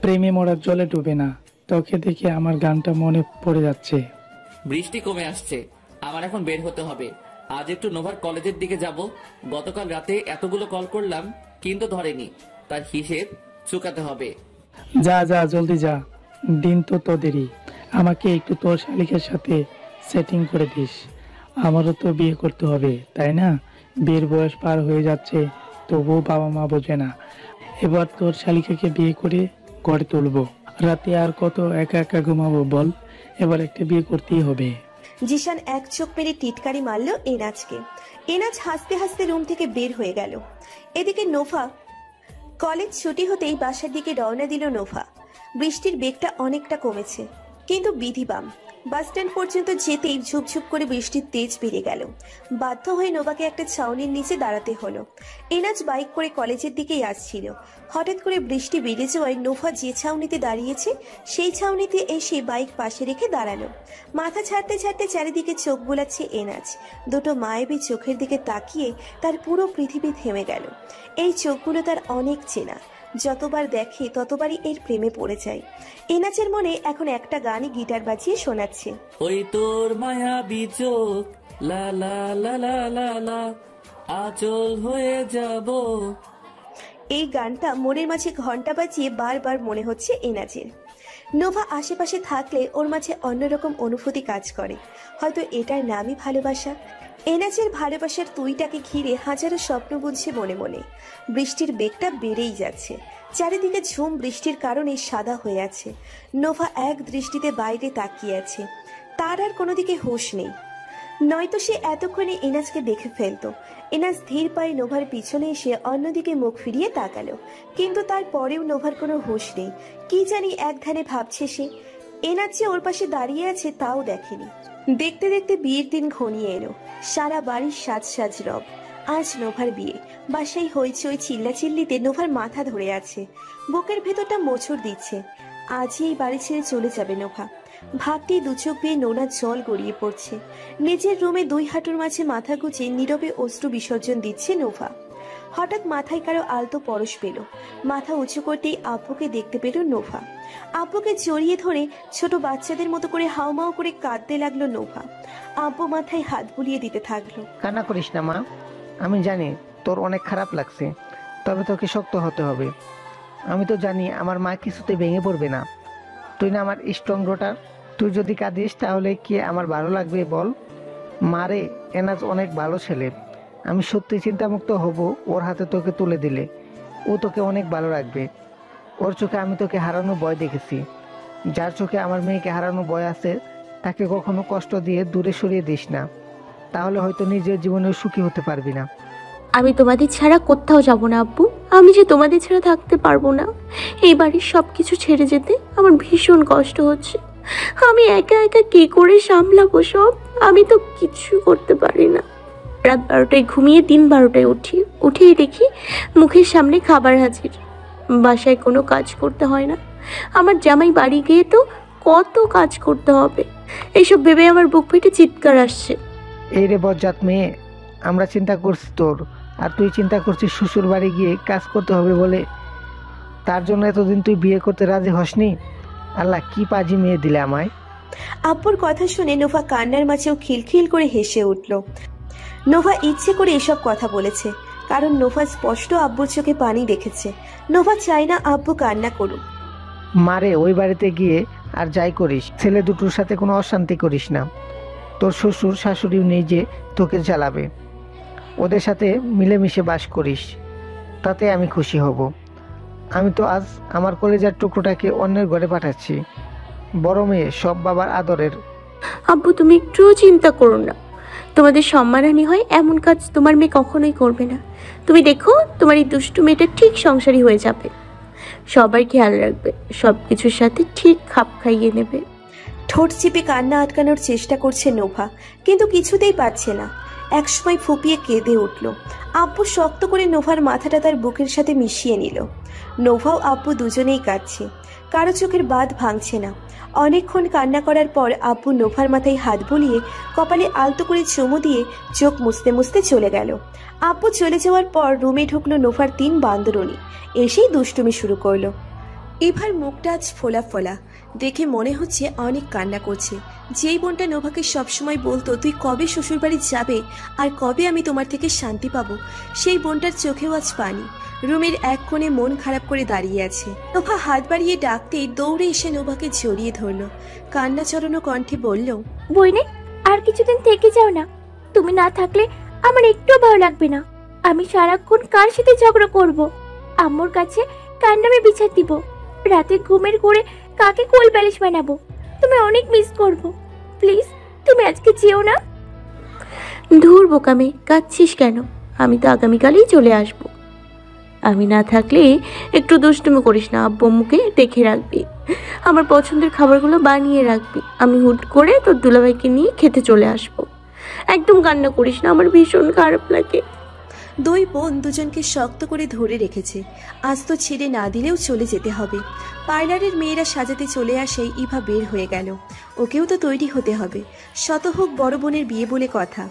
Speaker 12: প্রেমে মরার জলে ডুবে না, তোকে দেখে আমার গানটা মনে পড়ে যাচ্ছে।
Speaker 1: বৃষ্টি কমে আসছে, আমার এখন বের হতে হবে। আজ একটু নোভার কলেজের দিকে যাব। গতকাল রাতে এতগুলো কল করলাম কিন্তু ধরেনি, তার হিসেব চুকাতে হবে।
Speaker 12: যা যা, জলদি যা, দিন তো তোদেরই। আমাকে একটু তোর শালিকের সাথে সেটিং করে দিস। আমারও তো বিয়ে করতে হবে, তাই না? বিয়ের বয়স পার হয়ে যাচ্ছে, তবুও বাবা মা বোঝে না। এবার তোর শালিকাকে বিয়ে করে ঘরে তুলবো। রাতে আর কত একা একা ঘুমাবো বল? এবার একটা বিয়ে করতেই হবে।
Speaker 3: জিশান এক চোখ মেরে টিটকারি মারল এনাজকে। এনাজ হাসতে হাসতে রুম থেকে বের হয়ে গেল। এদিকে নোভা কলেজ ছুটি হতেই বাসার দিকে রওনা দিল নোভা। বৃষ্টির বেগটা অনেকটা কমেছে, কিন্তু বিধিবাম। বাস স্ট্যান্ড পর্যন্ত যেতেই ঝুপঝুপ করে বৃষ্টির তেজ বেড়ে গেল। বাধ্য হয়ে নোভাকে একটা ছাউনির নিচে দাঁড়াতে হলো। এনাজ বাইক করে কলেজের দিকেই আসছিল। হঠাৎ করে বৃষ্টি বেড়ে যাওয়ায় নোভা যে ছাউনিতে দাঁড়িয়েছে সেই ছাউনিতে এসে বাইক পাশে রেখে দাঁড়ালো। মাথা ছাড়তে ছাড়তে চারিদিকে চোখ বোলাচ্ছে এনাজ। দুটো মায়াবী চোখের দিকে তাকিয়ে তার পুরো পৃথিবী থেমে গেল। এই চোখগুলো তার অনেক চেনা, যতবার দেখে ততবারই এর প্রেমে পড়ে যায়। এনাজের মনে এখন একটা গানই গিটার বাজিয়ে শোনাচ্ছে,
Speaker 1: ওই তোর মায়াবী চোখ, লা লা লা লা লা লা, আচল হয়ে যাব।
Speaker 3: এই গানটা মনের মাঝে ঘন্টা বাজিয়ে বারবার মনে হচ্ছে এনাজের। নোভা আশেপাশে থাকলে ওর মাঝে অন্যরকম অনুভূতি কাজ করে, হয়তো এটার নামই ভালোবাসা। এনাজের ভালোবাসার তুইটাকে ঘিরে হাজারো স্বপ্ন বুনছে মনে মনে। বৃষ্টির বেগটা বেড়েই যাচ্ছে, চারিদিকে ঝুম বৃষ্টির কারণে সাদা হয়ে আছে। নোভা এক দৃষ্টিতে বাইরে তাকিয়ে আছে, তার আর কোনো দিকে হুঁশ নেই। নয়তো সে এতক্ষণে এনাজকে দেখে ফেলতো। এনাজ ধীর পায়ে নোভার পিছনে এসে অন্যদিকে মুখ ফিরিয়ে তাকালো, কিন্তু তারপরেও নোভার কোনো হুঁশ নেই। কি জানি এক ধ্যানে ভাবছে সে। এনাজ যে ওর পাশে দাঁড়িয়ে আছে তাও দেখেনি। দেখতে দেখতে বিয়ের দিন ঘনিয়ে এলো। সারা বাড়ির সাজ সাজ রব। আজ নোভার বিয়ে। বাসায় হয়েছে ওই চিল্লাচিল্লিতে নোভার মাথা ধরে আছে, বুকের ভেতরটা মোচড় দিচ্ছে। আজই এই বাড়ি ছেড়ে চলে যাবে নোভা। ভাবতেই দুচোখ বেয়ে নোনা জল গড়িয়ে পড়ছে। নিজের রুমে দুই হাঁটুর মাঝে মাথা গুজে নীরবে অশ্রু বিসর্জন দিচ্ছে নোভা। হঠাৎ মাথায় কারো আলতো পরশ পেল। মাথা উঁচু করতেই আব্বুকে দেখতে পেল নোভা। আব্বুকে জড়িয়ে ধরে ছোট বাচ্চাদের মতো করে হাউমাউ করে কাঁদতে লাগলো নোভা। আব্বু মাথায় হাত বুলিয়ে দিতে থাকলো।
Speaker 14: কান্না করিস না মা, আমি জানি তোর অনেক খারাপ লাগছে, তবে তোকে শক্ত হতে হবে। আমি তো জানি আমার মা কিছুতে ভেঙে পড়বে না। তুই না আমার স্ট্রং রোটার, তুই যদি কাঁদিস তাহলে কি আমার ভালো লাগবে বল? মারে, এনাজ অনেক ভালো ছেলে। আমি সত্যি চিন্তামুক্ত হব ওর হাতে তোকে তুলে দিলে। ও তোকে অনেক ভালো রাখবে। ওর চোখে আমি তোকে হারানো ভয় দেখেছি। যার চোখে আমার মেয়েকে হারানো ভয় আছে তাকে কখনো কষ্ট দিয়ে দূরে সরিয়ে দিস না, তাহলে হয়তো নিজের জীবনেও সুখী হতে পারবি না।
Speaker 7: আমি তোমাদের ছাড়া কোথাও যাব না আব্বু। আমি যে তোমাদের ছাড়া থাকতে পারবো না। এই বাড়ির সব কিছু ছেড়ে যেতে আমার ভীষণ কষ্ট হচ্ছে। আমি একা একা কি করে সামলাবো সব? আমি তো কিছু করতে পারি না। রাত 12টায় ঘুমিয়ে দিন 12টায় উঠেই দেখি মুখের সামনে খাবার হাজির। বাসায় কোনো কাজ করতে হয় না। আমার জামাই বাড়ি গিয়ে তো কত কাজ করতে হবে, এইসব ভেবে আমার বুক ফেটে চিৎকার আসছে।
Speaker 14: এই রে বজ্জাত মেয়ে, আমরা চিন্তা করছি তোর, আর তুই চিন্তা করছিস শ্বশুর বাড়ি গিয়ে কাজ করতে হবে বলে। তার জন্য এতদিন তুই বিয়ে করতে রাজি হসনি। আল্লাহ কি পাজি মেয়ে দিলে আমায়।
Speaker 3: আব্বুর কথা শুনে নোভা কান্নার মাঝেও খিলখিল করে হেসে উঠল। নোভা ইচ্ছে করে এসব কথা বলেছে, কারণ নোভা স্পষ্ট আব্বুর চোখে পানি দেখেছে। নোভা চায় না আব্বু কান্না করুক।
Speaker 14: মারে, ওই বাড়িতে গিয়ে আর যাই করিস, ছেলে দুটোর সাথে কোনো অশান্তি করিস না। তোর শ্বশুর শাশুড়িও নেই যে তোকে জ্বালাবে, ওদের সাথে মিলেমিশে বাস করিস, তাতে আমি খুশি হব। আমি তো আজ আমার কলেজার টুকরোটাকে অন্যের ঘরে পাঠাচ্ছি। বড় মেয়ে সব বাবার আদরের।
Speaker 7: আব্বু তুমি একটুও চিন্তা করো না, তোমাদের সম্মানহানি হয় এমন কাজ তোমার মেয়ে কখনোই করবে না। তুমি দেখো তোমার এই দুষ্টু মেয়েটা ঠিক সংসারী হয়ে যাবে, সবার খেয়াল রাখবে, সব কিছুর সাথে ঠিক খাপ খাইয়ে নেবে।
Speaker 3: ঠোঁট চিপে কান্না আটকানোর চেষ্টা করছে নোভা, কিন্তু কিছুতেই পারছে না। একসময় ফুপিয়ে কেঁদে উঠল। আব্বু শক্ত করে নোভার মাথাটা তার বুকের সাথে মিশিয়ে নিল। নোভাও আব্বু দুজনেই কাঁদছে, কারো চোখের বাঁধ ভাঙছে না। অনেকক্ষণ কান্না করার পর আব্বু নোভার মাথায় হাত বুলিয়ে কপালে আলতো করে চুমু দিয়ে চোখ মুছতে মুছতে চলে গেল। আব্বু চলে যাওয়ার পর রুমে ঢুকলো নোভার 3 বান্দরনী। এসেই দুষ্টুমি শুরু করলো। এবার মুখটা আজ ফোলা ফোলা, দেখে মনে হচ্ছে অনেক কান্না করছে। যেই বোনটা নোভাকে সবসময় বলতো তুই কবে শ্বশুরবাড়ি যাবে আর কবে আমি তোমার থেকে শান্তি পাবো, সেই বোনটার চোখেও আজ পানি। রুমের এক কোণে মন খারাপ করে দাঁড়িয়ে আছে। নোভা হাত বাড়িয়ে ডাকতেই দৌড়ে এসে নোভাকে জড়িয়ে ধরলো। কান্না চড়ানো কণ্ঠে বলল,
Speaker 2: বইনে আর কিছুদিন থেকে যাও না, তুমি না থাকলে আমার একটু ভালো লাগবে না। আমি সারাক্ষণ কার সাথে ঝগড়া করব, আম্মুর কাছে কার নামে বিচার দিব, রাতে ঘুমের করে কাকে কোল বালিশ বানাবো। তুমি অনেক মিস করবো, প্লিজ তুমি আজকে যেও না।
Speaker 7: ধুর বোকামে, কাঁদছিস কেন? আমি তো আগামীকালই চলে আসব। আমি না থাকলে একটু দুষ্টুমি করিস না, আব্বু আম্মুকে দেখে রাখবি, আমার পছন্দের খাবারগুলো বানিয়ে রাখবি। আমি হুট করে তোর দুলাভাইকে নিয়ে খেতে চলে আসব। একদম কান্না করিস না, আমার ভীষণ খারাপ লাগে।
Speaker 3: দুই বোন দুজনকে শক্ত করে ধরে রেখেছে। আজ তো ছেড়ে না দিলেও চলে যেতে হবে। পার্লারের মেয়েরা সাজাতে চলে আসেই ইভা বের হয়ে গেল। ওকেও তো তৈরি হতে হবে। শত হোক বড় বোনের বিয়ে বলে কথা।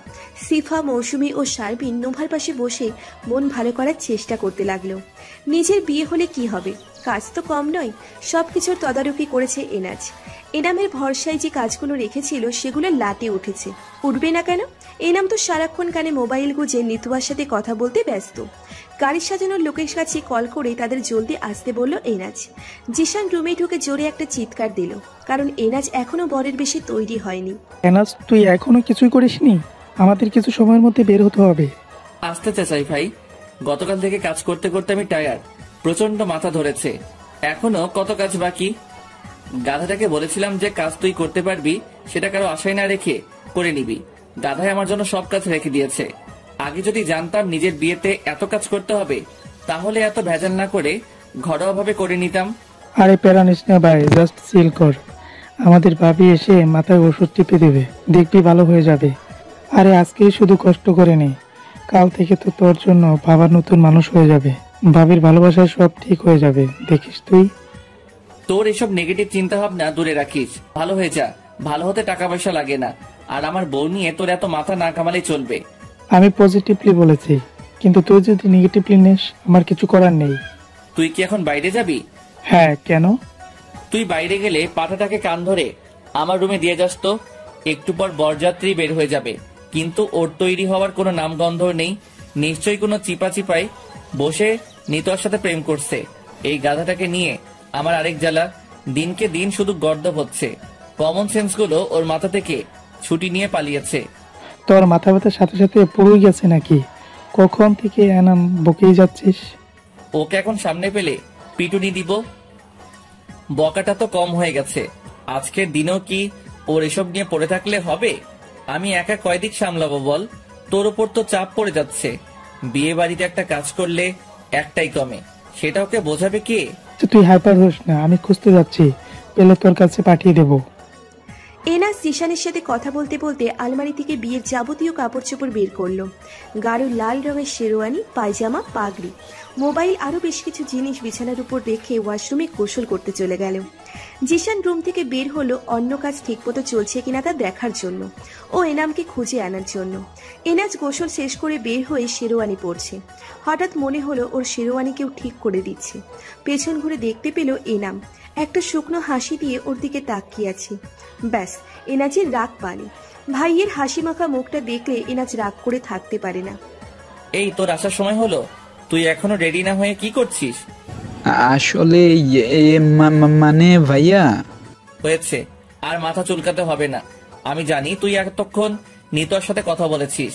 Speaker 3: সিফা, মৌসুমী ও শারবিন নোভার পাশে বসে মন ভালো করার চেষ্টা করতে লাগলো। নিজের বিয়ে হলে কি হবে, কাজ তো কম নয়। সবকিছুর তদারকি করেছে এনাজ। এনামের ভরসায় যে কাজগুলো রেখেছিল সেগুলো লাটে উঠেছে। উঠবে না কেন? এনাম তো সারাক্ষণ কানে মোবাইল গুঁজে নিতুয়ার সাথে কথা বলতে ব্যস্ত। গাড়ি সাজানোর লোকের কাছে কল করে তাদের জলদি আসতে বলল এনাজ। জিশান রুমে ঢুকে জোরে একটা চিৎকার দিল, কারণ এনাজ এখনো বরের বেশি তৈরি হয়নি।
Speaker 12: এনাজ, তুই এখনো কিছুই করিসনি? আমাদের কিছু সময়ের মধ্যে বের হতে হবে।
Speaker 1: আসতে চাই ভাই, গতকাল থেকে কাজ করতে করতে আমি টায়ার্ড, প্রচন্ড মাথা ধরেছে, এখনো কত কাজ বাকি। গাধাটাকে বলেছিলাম যে কাজ তুই করতে পারবি, সেটা কারো আশায় না রেখে করে নিবি। গাধাই আমার জন্য সব কাজ রেখে দিয়েছে। আগে যদি জানতাম নিজের বিয়েতে এত কাজ করতে হবে, তাহলে এত ভেজাল না করে ঘরোয়া ভাবে করে নিতাম।
Speaker 12: আরে প্যারা নিস না ভাই, জাস্ট চিল কর। আমাদের ভাবি এসে মাথায় ওষুধ টিপে দেবে, দেখবি ভালো হয়ে যাবে। আরে আজকেই শুধু কষ্ট করে নে, কাল থেকে তো তোর জন্য বাবার নতুন মানুষ হয়ে যাবে। ভাবির ভালোবাসায় সব ঠিক হয়ে যাবে, দেখিস তুই।
Speaker 1: তোর এসব নেগেটিভ চিন্তা ভাবনা দূরে রাখিস, ভালো হয়ে যা। ভালো হতে টাকা পয়সা লাগে না, আর আমার বউ নিয়ে তোর এত মাথা না কামালেই চলবে।
Speaker 12: আমি পজিটিভলি বলেছি, কিন্তু তুই যদি নেগেটিভলি নিস আমার কিছু করার নেই।
Speaker 1: তুই কি এখন বাইরে যাবি?
Speaker 12: হ্যাঁ, কেন?
Speaker 1: তুই বাইরে গেলে পাঠাটাকে কান ধরে আমার রুমে দিয়ে যাস তো। একটু পর বরযাত্রী বের হয়ে যাবে, কিন্তু ওর তৈরি হওয়ার কোনো নামগন্ধ নেই। নিশ্চয়ই কোনো চিপায় বসে নিতোর সাথে প্রেম করছে। এই গাধাটাকে নিয়ে আমার আরেক জ্বালা, দিনকে দিন শুধু গর্দভ হচ্ছে। কমন সেন্স গুলো ওর মাথা থেকে ছুটি নিয়ে পালিয়েছে।
Speaker 12: তোর মাথা ব্যথার সাথে সাথে পড়ে গেছে নাকি? কখন থেকে এনাম বকেই যাচ্ছিস?
Speaker 1: ওকে এখন সামনে পেলে পিটুনি দিব। বকাটা তো কম হয়ে গেছে। আজকের দিনেও কি ওর এসব নিয়ে পড়ে থাকলে হবে? আমি একা কয়দিক সামলাবো বল? তোর ওপর তো চাপ পড়ে যাচ্ছে। বিয়ে বাড়িতে একটা কাজ করলে একটাই কমে, সেটা ওকে বোঝাবে কে?
Speaker 12: তুই হাইপার হোস না, আমি খুঁজতে যাচ্ছি, পেলে তোর কাছে পাঠিয়ে দেবো।
Speaker 11: এনাজ জিশানের সাথে কথা বলতে বলতে আলমারি থেকে বিয়ের যাবতীয় কাপড় চোপড় বের করলো। গাঢ় লাল রঙের শেরওয়ানি, পায়জামা, পাগড়ি, মোবাইল আরো বেশ কিছু জিনিস বিছানার উপর রেখে ওয়াশরুমে গোসল করতে চলে গেল। জিশান রুম থেকে বের হলো অন্য কাজ ঠিকমতো চলছে কিনা তা দেখার জন্য ও এনামকে খুঁজে আনার জন্য। এনাজ গোসল শেষ করে বের হয়ে শেরওয়ানি পরছে। হঠাৎ মনে হলো ওর শেরওয়ানি কেউ ঠিক করে দিচ্ছে। পেছন ঘুরে দেখতে পেল এনাম একটা শুকনো হাসি দিয়ে ওর দিকে তাকিয়ে আছে। ব্যাস, এনাজের রাগ পানি। ভাইয়ের হাসি মাখা মুখটা দেখলে এনাজ রাগ করে থাকতে পারে না।
Speaker 1: এই তোর আসার সময় হলো, তুই এখনো রেডি না হয়ে কি করছিস?
Speaker 8: আসলে মানে ভাইয়া।
Speaker 1: হয়েছে, আর মাথা চুলকাতে হবে না। আমি জানি তুই এতক্ষণ নিতুয়ার সাথে কথা বলেছিস।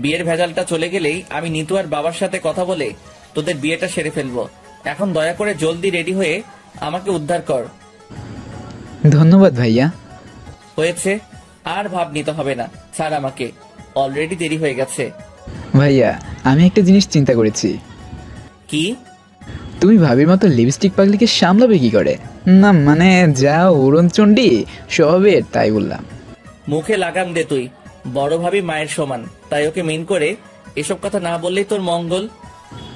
Speaker 1: বিয়ের ভেজালটা চলে গেলেই আমি নিতু আর বাবার সাথে কথা বলে তোদের বিয়েটা সেরে ফেলবো। এখন দয়া করে জলদি রেডি হয়ে আমাকে উদ্ধার কর।
Speaker 8: ধন্যবাদ ভাইয়া।
Speaker 1: হয়েছে, আর ভাব নিতে হবে না, ছাড় আমাকে, অলরেডি দেরি হয়ে গেছে।
Speaker 8: ভাইয়া, আমি একটা জিনিস চিন্তা করেছি।
Speaker 1: কি?
Speaker 8: তুমি ভাবির মতো লিপস্টিক পাগলিকে সামলাবে কি করে? না মানে যা উড়নচণ্ডী স্বভাবের, তাই বললাম।
Speaker 1: মুখে লাগাম দে তুই। বড় ভাবি মায়ের সমান, তাই ওকে মেন করে এসব কথা না বললেই তোর মঙ্গল।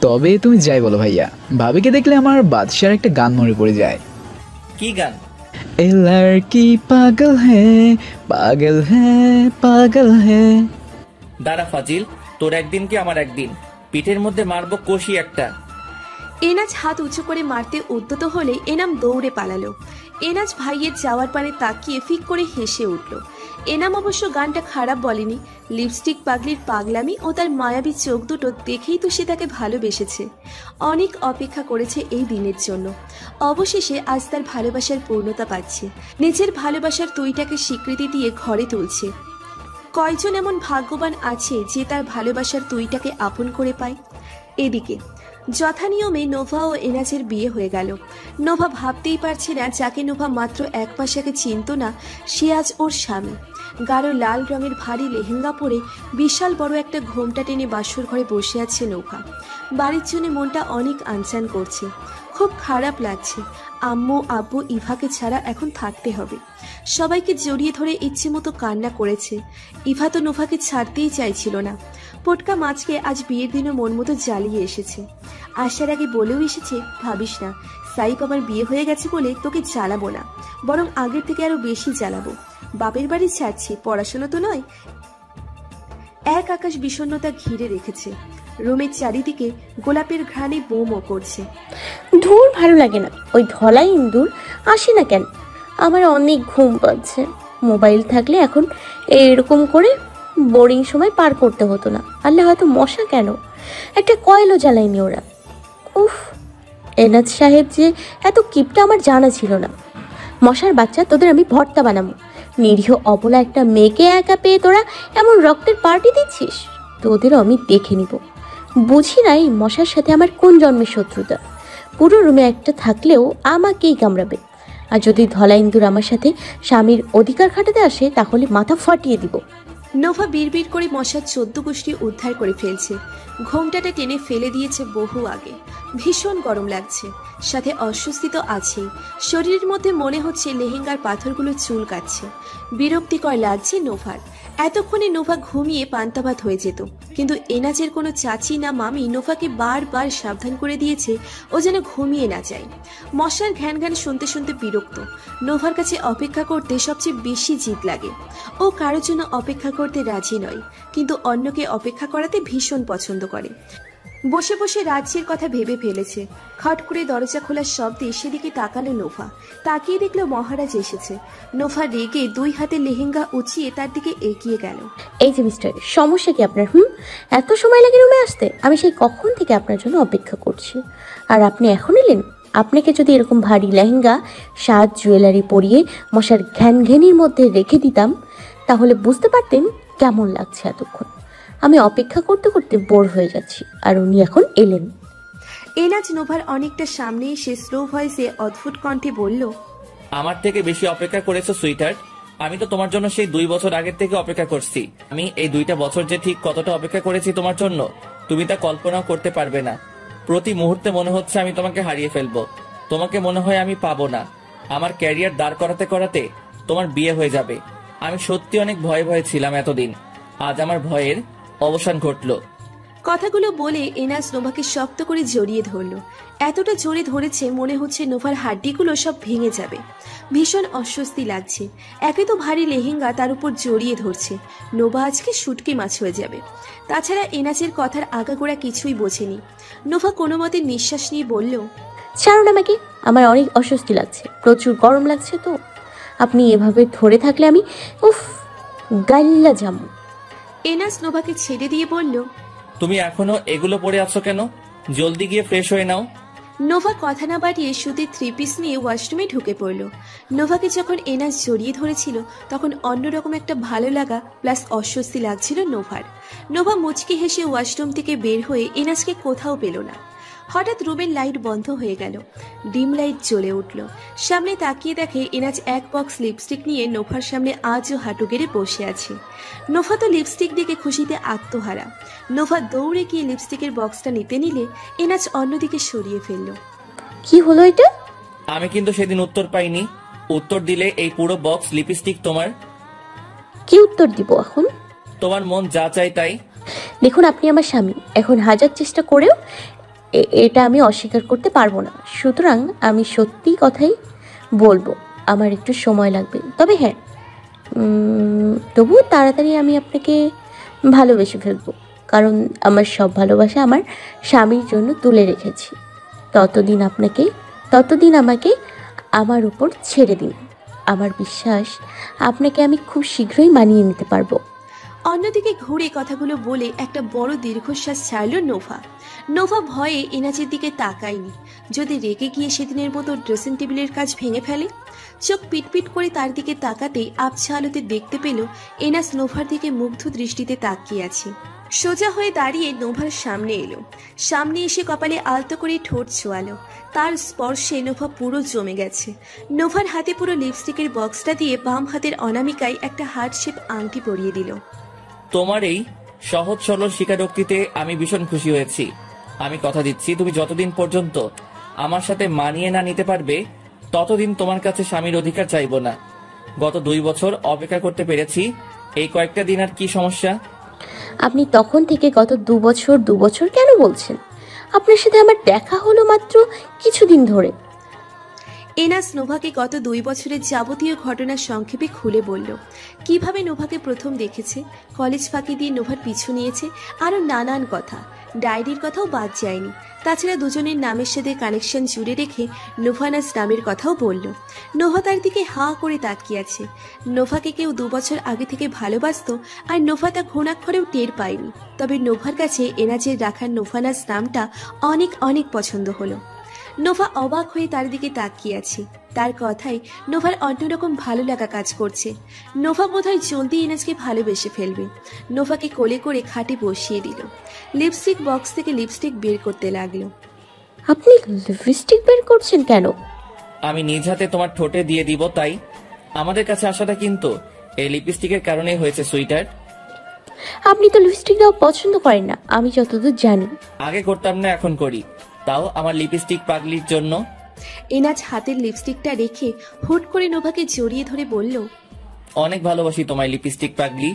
Speaker 8: তবে তুমি যাই বলো ভাইয়া, ভাবিকে দেখলে আমার বাদশার একটা গান মনে পড়ে যায়।
Speaker 1: কি গান?
Speaker 8: এ লড়কি পাগল হ্যায় পাগল হ্যায় পাগল হ্যায়।
Speaker 1: দাঁড়া ফাজিল, তোর একদিন কি আমার একদিন, পিঠের মধ্যে মারবো কষি একটা।
Speaker 11: এনাজ হাত উঁচু করে মারতে উদ্যত হলে এনাম দৌড়ে পালালো। এনাজ ভাইয়ের যাওয়ার পানে তাকিয়ে ফিক করে হেসে উঠল। এনাম অবশ্য গানটা খারাপ বলেনি। লিপস্টিক পাগলির পাগলামি ও তার মায়াবী চোখ দুটো দেখেই তো সে তাকে ভালোবেসেছে। অনেক অপেক্ষা করেছে এই দিনের জন্য। অবশেষে আজ তার ভালোবাসার পূর্ণতা পাচ্ছে। নিজের ভালোবাসার তুইটাকে স্বীকৃতি দিয়ে ঘরে তুলছে। কয়জন এমন ভাগ্যবান আছে যে তার ভালোবাসার তুইটাকে আপন করে পায়? এদিকে যথানিয়মে নোভা ও এনাজের বিয়ে হয়ে গেল। নোভা ভাবতেই পারছে না যাকে নোভা মাত্র এক মাস আগে চিনত না, সে আজ ওর স্বামী। গাঢ় লাল রঙের ভারী লেহেঙ্গা পরে বিশাল বড় একটা ঘোমটা টেনে বাসর ঘরে বসে আছে নোভা। বাড়ির জন্য মনটা অনেক আনচান করছে, খুব খারাপ লাগছে। আম্মু আব্বু ইভাকে ছাড়া এখন থাকতে হবে। সবাইকে জড়িয়ে ধরে ইচ্ছে মতো কান্না করেছে। ইভা তো নোভাকে ছাড়তেই চাইছিল না। পটকা মাছকে আজ বিয়ের দিনও মন মতো জ্বালিয়ে এসেছে। আসার আগে বলেও এসেছে, ভাবিস না সাইপ আমার বিয়ে হয়ে গেছে বলে তোকে জ্বালাবো না, বরং আগের থেকে আরো বেশি জ্বালাবো। বাপের বাড়ি ছাড়ছি, পড়াশোনা তো নয়। এক আকাশ বিষণ্ণতা ঘিরে রেখেছে। রুমের চারিদিকে গোলাপের ঘ্রাণে বোমও করছে।
Speaker 7: ধুর, ভালো লাগে না। ওই ধলা ইন্দুর আসে না কেন? আমার অনেক ঘুম পাচ্ছে। মোবাইল থাকলে এখন এরকম করে বোরিং সময় পার করতে হতো না। আল্লাহ, হয়তো মশা কেন একটা কয়েলও জ্বালায়নি ওরা। উফ, এনাজ সাহেব যে এত কিপটা আমার জানা ছিল না। মশার বাচ্চা, তোদের আমি ভর্তা বানাবো। নিরীহ অবলা একটা মেয়েকে একা পেয়ে তোরা এমন রক্তের পার্টি দিচ্ছিস? তোদেরও আমি দেখে নিব। বুঝি না এই মশার সাথে আমার কোন জন্মের শত্রুতা। পুরো রুমে একটা থাকলেও আমাকেই কামড়াবে। আর যদি ধলা ইন্দুর আমার সাথে স্বামীর অধিকার খাটাতে আসে তাহলে মাথা ফাটিয়ে দিব।
Speaker 11: নোভা বিড়বিড় করে মশার 14 গোষ্ঠী উদ্ধার করে ফেলছে। ঘোমটাটা টেনে ফেলে দিয়েছে বহু আগে। ভীষণ গরম লাগছে, সাথে অস্বস্তি তো আছেই। শরীরের মধ্যে মনে হচ্ছে লেহেঙ্গার পাথরগুলো চুল কাটছে। বিরক্তিকর লাগছে নোভার। এতক্ষণে নোভা ঘুমিয়ে পান্তাভাত হয়ে যেত, কিন্তু এনাজের কোনো চাচি না মামি নোভাকে বারবার সাবধান করে দিয়েছে ও যেন ঘুমিয়ে না যায়। মশার ঘ্যান ঘ্যান শুনতে শুনতে বিরক্ত। নোভার কাছে অপেক্ষা করতে সবচেয়ে বেশি জিদ লাগে। ও কারোর জন্য অপেক্ষা করতে রাজি নয়, কিন্তু অন্যকে অপেক্ষা করাতে ভীষণ পছন্দ করে। বসে বসে রাজ্যের কথা ভেবে ফেলেছে। খট করে দরজা খোলার শব্দে সেদিকে তাকালো নোভা। তাকিয়ে দেখলো মহারাজ এসেছে। নোভা রেগে দুই হাতে লেহেঙ্গা উঁচিয়ে তার দিকে এগিয়ে গেল।
Speaker 7: এই যে মিস্টার, সমস্যা কি আপনার? এত সময় লাগে রুমে আসতে? আমি সেই কখন থেকে আপনার জন্য অপেক্ষা করছি, আর আপনি এখন এলেন? আপনাকে যদি এরকম ভারী লেহেঙ্গা, সাজ, জুয়েলারি পরিয়ে মশার ঘ্যান ঘ্যানির মধ্যে রেখে দিতাম তাহলে বুঝতে পারতেন কেমন লাগছে এতক্ষণ। আমি অপেক্ষা করতে করতে বোর হয়ে যাচ্ছি, আর উনি এখন এলেন।
Speaker 11: এনাজ নোভার অনেকটা সামনে এসে স্লো ভয়েসে অদ্ভুত কণ্ঠে বলল,
Speaker 1: আমার থেকে বেশি অপেক্ষা করেছো সুইটার। আমি তো তোমার জন্য সেই 2 বছর আগের থেকে অপেক্ষা করছি। আমি এই 2টা বছর যে ঠিক কতটা অপেক্ষা করেছি তোমার জন্য তুমি তা কল্পনাও করতে পারবে না। প্রতি মুহূর্তে মনে হচ্ছে আমি তোমাকে হারিয়ে ফেলবো। তোমাকে মনে হয় আমি পাবো না। আমার ক্যারিয়ার দাঁড় করাতে করাতে তোমার বিয়ে হয়ে যাবে। আমি সত্যি অনেক ভয়ে ভয়ে ছিলাম এতদিন। আজ আমার ভয়ের অবসান ঘটলো।
Speaker 11: কথাগুলো বলে এনাজ নোভাকে শক্ত করে জড়িয়ে ধরলো। এতটা জোরে ধরেছে মনে হচ্ছে নোভার হাড্ডিগুলো সব ভেঙে যাবে। ভীষণ অস্বস্তি লাগছে। একে তো ভারী লেহেঙ্গা, তার উপর জড়িয়ে ধরছে। নোভা আজকে শুটকি মাছ হয়ে যাবে। তাছাড়া এনাজের কথার আগাগোড়া কিছুই বোঝেনি। নোভা কোনো মতে নিঃশ্বাস নিয়ে বলল,
Speaker 7: ছাড়ুন আমাকে, আমার অনেক অস্বস্তি লাগছে, প্রচুর গরম লাগছে তো। আপনি এভাবে ধরে থাকলে আমি গাল্লা যাবো।
Speaker 11: এনাজ নোভাকে ছেড়ে দিয়ে বলল,
Speaker 1: তুমি এখনো এগুলো পরে আছো কেন? জলদি গিয়ে ফ্রেশ হয়ে নাও।
Speaker 11: নোভা কথা না বাড়িয়ে সুতির 3 পিস নিয়ে ওয়াশরুমে ঢুকে পড়ল। নোভাকে যখন এনাজ জড়িয়ে ধরেছিল তখন অন্যরকম একটা ভালো লাগা প্লাস অস্বস্তি লাগছিল নোভার। নোভা মুচকি হেসে ওয়াশরুম থেকে বের হয়ে এনাজকে কোথাও পেল না। হঠাৎ রুমের লাইট বন্ধ হয়ে গেল। ডিম লাইট জ্বলে উঠল। সামনে তাকিয়ে দেখে এনাজ এক বক্স লিপস্টিক নিয়ে নোভার সামনে আজও হাঁটু গেড়ে বসে আছে। নোভা তো লিপস্টিক দেখে খুশিতে আত্মহারা। নোভা দৌড়ে গিয়ে লিপস্টিকের বক্সটা নিতে নিলে এনাজ অন্যদিকে সরিয়ে ফেলল।
Speaker 7: কি হলো এটা?
Speaker 1: আমি কিন্তু সেদিন উত্তর পাইনি। উত্তর দিলে এই পুরো বক্স লিপস্টিক তোমার।
Speaker 7: কি উত্তর দিব এখন?
Speaker 1: তোমার মন যা চাই তাই।
Speaker 7: দেখুন, আপনি আমার স্বামী। এখন হাজার চেষ্টা করেও এটা আমি অস্বীকার করতে পারবো না। সুতরাং আমি সত্যি কথাই বলবো, আমার একটু সময় লাগবে। তবে হ্যাঁ, তবুও তাড়াতাড়ি আমি আপনাকে ভালোবেসে ফেলবো, কারণ আমার সব ভালোবাসা আমার স্বামীর জন্য তুলে রেখেছি। ততদিন আমাকে আমার উপর ছেড়ে দিন। আমার বিশ্বাস আপনাকে আমি খুব শীঘ্রই মানিয়ে নিতে পারবো।
Speaker 11: অন্যদিকে ঘুরে কথাগুলো বলে একটা বড় দীর্ঘশ্বাস ছাড়ল নোভা। নোভা ভয়ে এনাজের দিকে তাকায়নি। যদি রেগে গিয়ে সেদিনের মতো ড্রেসিং টেবিলের কাজ ভেঙে ফেলে। চোখ পিটপিট করে তার দিকে তাকাতেই আবছা আলোতে দেখতে পেল এনাজ নোভার দিকে মুগ্ধ দৃষ্টিতে তাকিয়ে আছে। সোজা হয়ে দাঁড়িয়ে নোভার সামনে এলো। সামনে এসে কপালে আলতো করে ঠোঁট ছোঁয়ালো। তার স্পর্শে নোভা পুরো জমে গেছে। নোভার হাতে পুরো লিপস্টিকের বক্সটা দিয়ে বাম হাতের অনামিকায় একটা হার্ট শেপ আংটি পরিয়ে দিল।
Speaker 1: তোমার এই সহজ সরল স্বীকারোক্তিতে আমি ভীষণ খুশি হয়েছি। আমি কথা দিচ্ছি, তুমি যতদিন পর্যন্ত আমার সাথে মানিয়ে না নিতে পারবে ততদিন তোমার কাছে স্বামীর অধিকার চাইবো না। গত 2 বছর অপেক্ষা করতে পেরেছি, এই কয়েকটা দিন আর কি সমস্যা?
Speaker 7: আপনি তখন থেকে গত 2 বছর কেন বলছেন? আপনার সাথে আমার দেখা হলো মাত্র কিছুদিন ধরে।
Speaker 11: এনাজ নোভাকে গত 2 বছরের যাবতীয় ঘটনা সংক্ষেপে খুলে বলল। কিভাবে নোভাকে প্রথম দেখেছে, কলেজ ফাঁকি দিয়ে নোভার পিছু নিয়েছে, আরও নানান কথা। ডায়েরির কথাও বাদ যায়নি। তাছাড়া দুজনের নামের সাথে কানেকশন জুড়ে রেখে নোভানাস নামের কথাও বলল। নোভা তার দিকে হাঁ করে তাকিয়ে আছে। নোভাকে কেউ 2 বছর আগে থেকে ভালোবাসত, আর নোভা তা ঘুণাক্ষরেও টের পায়নি। তবে নোভার কাছে এনাজের রাখার নোভানাস নামটা অনেক অনেক পছন্দ হলো। নোভা অবাক হয়ে তার দিকে তাকিয়ে আছে। তার কথায় নোভার অন্যরকম ভালো লাগা কাজ করছে। নোভা বোধহয় জলদি এনাজকে ভালোবেসে ফেলবে। নোভাকে কোলে করে খাটে বসিয়ে দিল। লিপস্টিক বক্স থেকে লিপস্টিক বের করতে লাগলো।
Speaker 7: আপনি লিপস্টিক বের করছেন কেন?
Speaker 1: আমি নিজ হাতে তোমার ঠোঁটে দিয়ে দিব, তাই আমাদের কাছে আসাটা কিন্তু এই লিপস্টিকের কারণেই হয়েছে সুইটার।
Speaker 7: আপনি তো লিপস্টিক দেওয়া পছন্দ করেন না, আমি যতদূর জানি।
Speaker 1: আগে করতাম না, এখন করি, তাও আমার লিপস্টিক পাগলির জন্য।
Speaker 11: এনাজ হাতের লিপস্টিকটা রেখে হুট করে নোভাকে জড়িয়ে ধরে বলল,
Speaker 1: অনেক ভালোবাসি তোমায় লিপস্টিক পাগলি,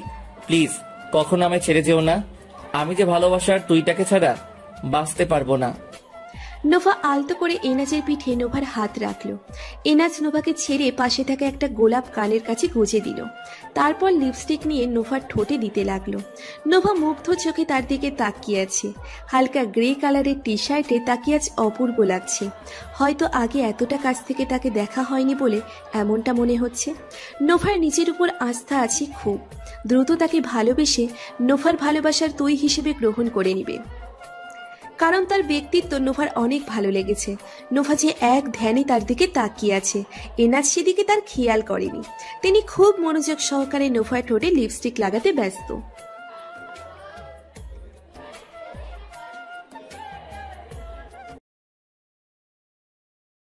Speaker 1: প্লিজ কখনো আমায় ছেড়ে যেও না। আমি যে ভালোবাসার তুইটাকে ছাড়া বাঁচতে পারবো না।
Speaker 11: নোভা আলতো করে এনাজের পিঠে নোভার হাত রাখলো। এনাজ নোভাকে ছেড়ে পাশে থাকা একটা গোলাপ কানের কাছে গুজে দিল। তারপর লিপস্টিক নিয়ে নোভার ঠোঁটে দিতে লাগলো। নোভা মুগ্ধ চোখে তার দিকে তাকিয়ে আছে। হালকা গ্রে কালারের টি শার্টে তাকে আজ অপূর্ব লাগছে। হয়তো আগে এতটা কাছ থেকে তাকে দেখা হয়নি বলে এমনটা মনে হচ্ছে। নোভার নিজের উপর আস্থা আছে খুব। দ্রুত তাকে ভালোবেসে নোভার ভালোবাসার তুই হিসেবে গ্রহণ করে নিবে। কারণ তার ব্যক্তিত্ব নোভার অনেক ভালো লেগেছে। নোভা যে এক ধ্যানে তার দিকে তাকিয়ে আছে, এনাজ সেদিকে তার খেয়াল করেনি। তিনি খুব মনোযোগ সহকারে নোভার ঠোঁটে লিপস্টিক লাগাতে ব্যস্ত।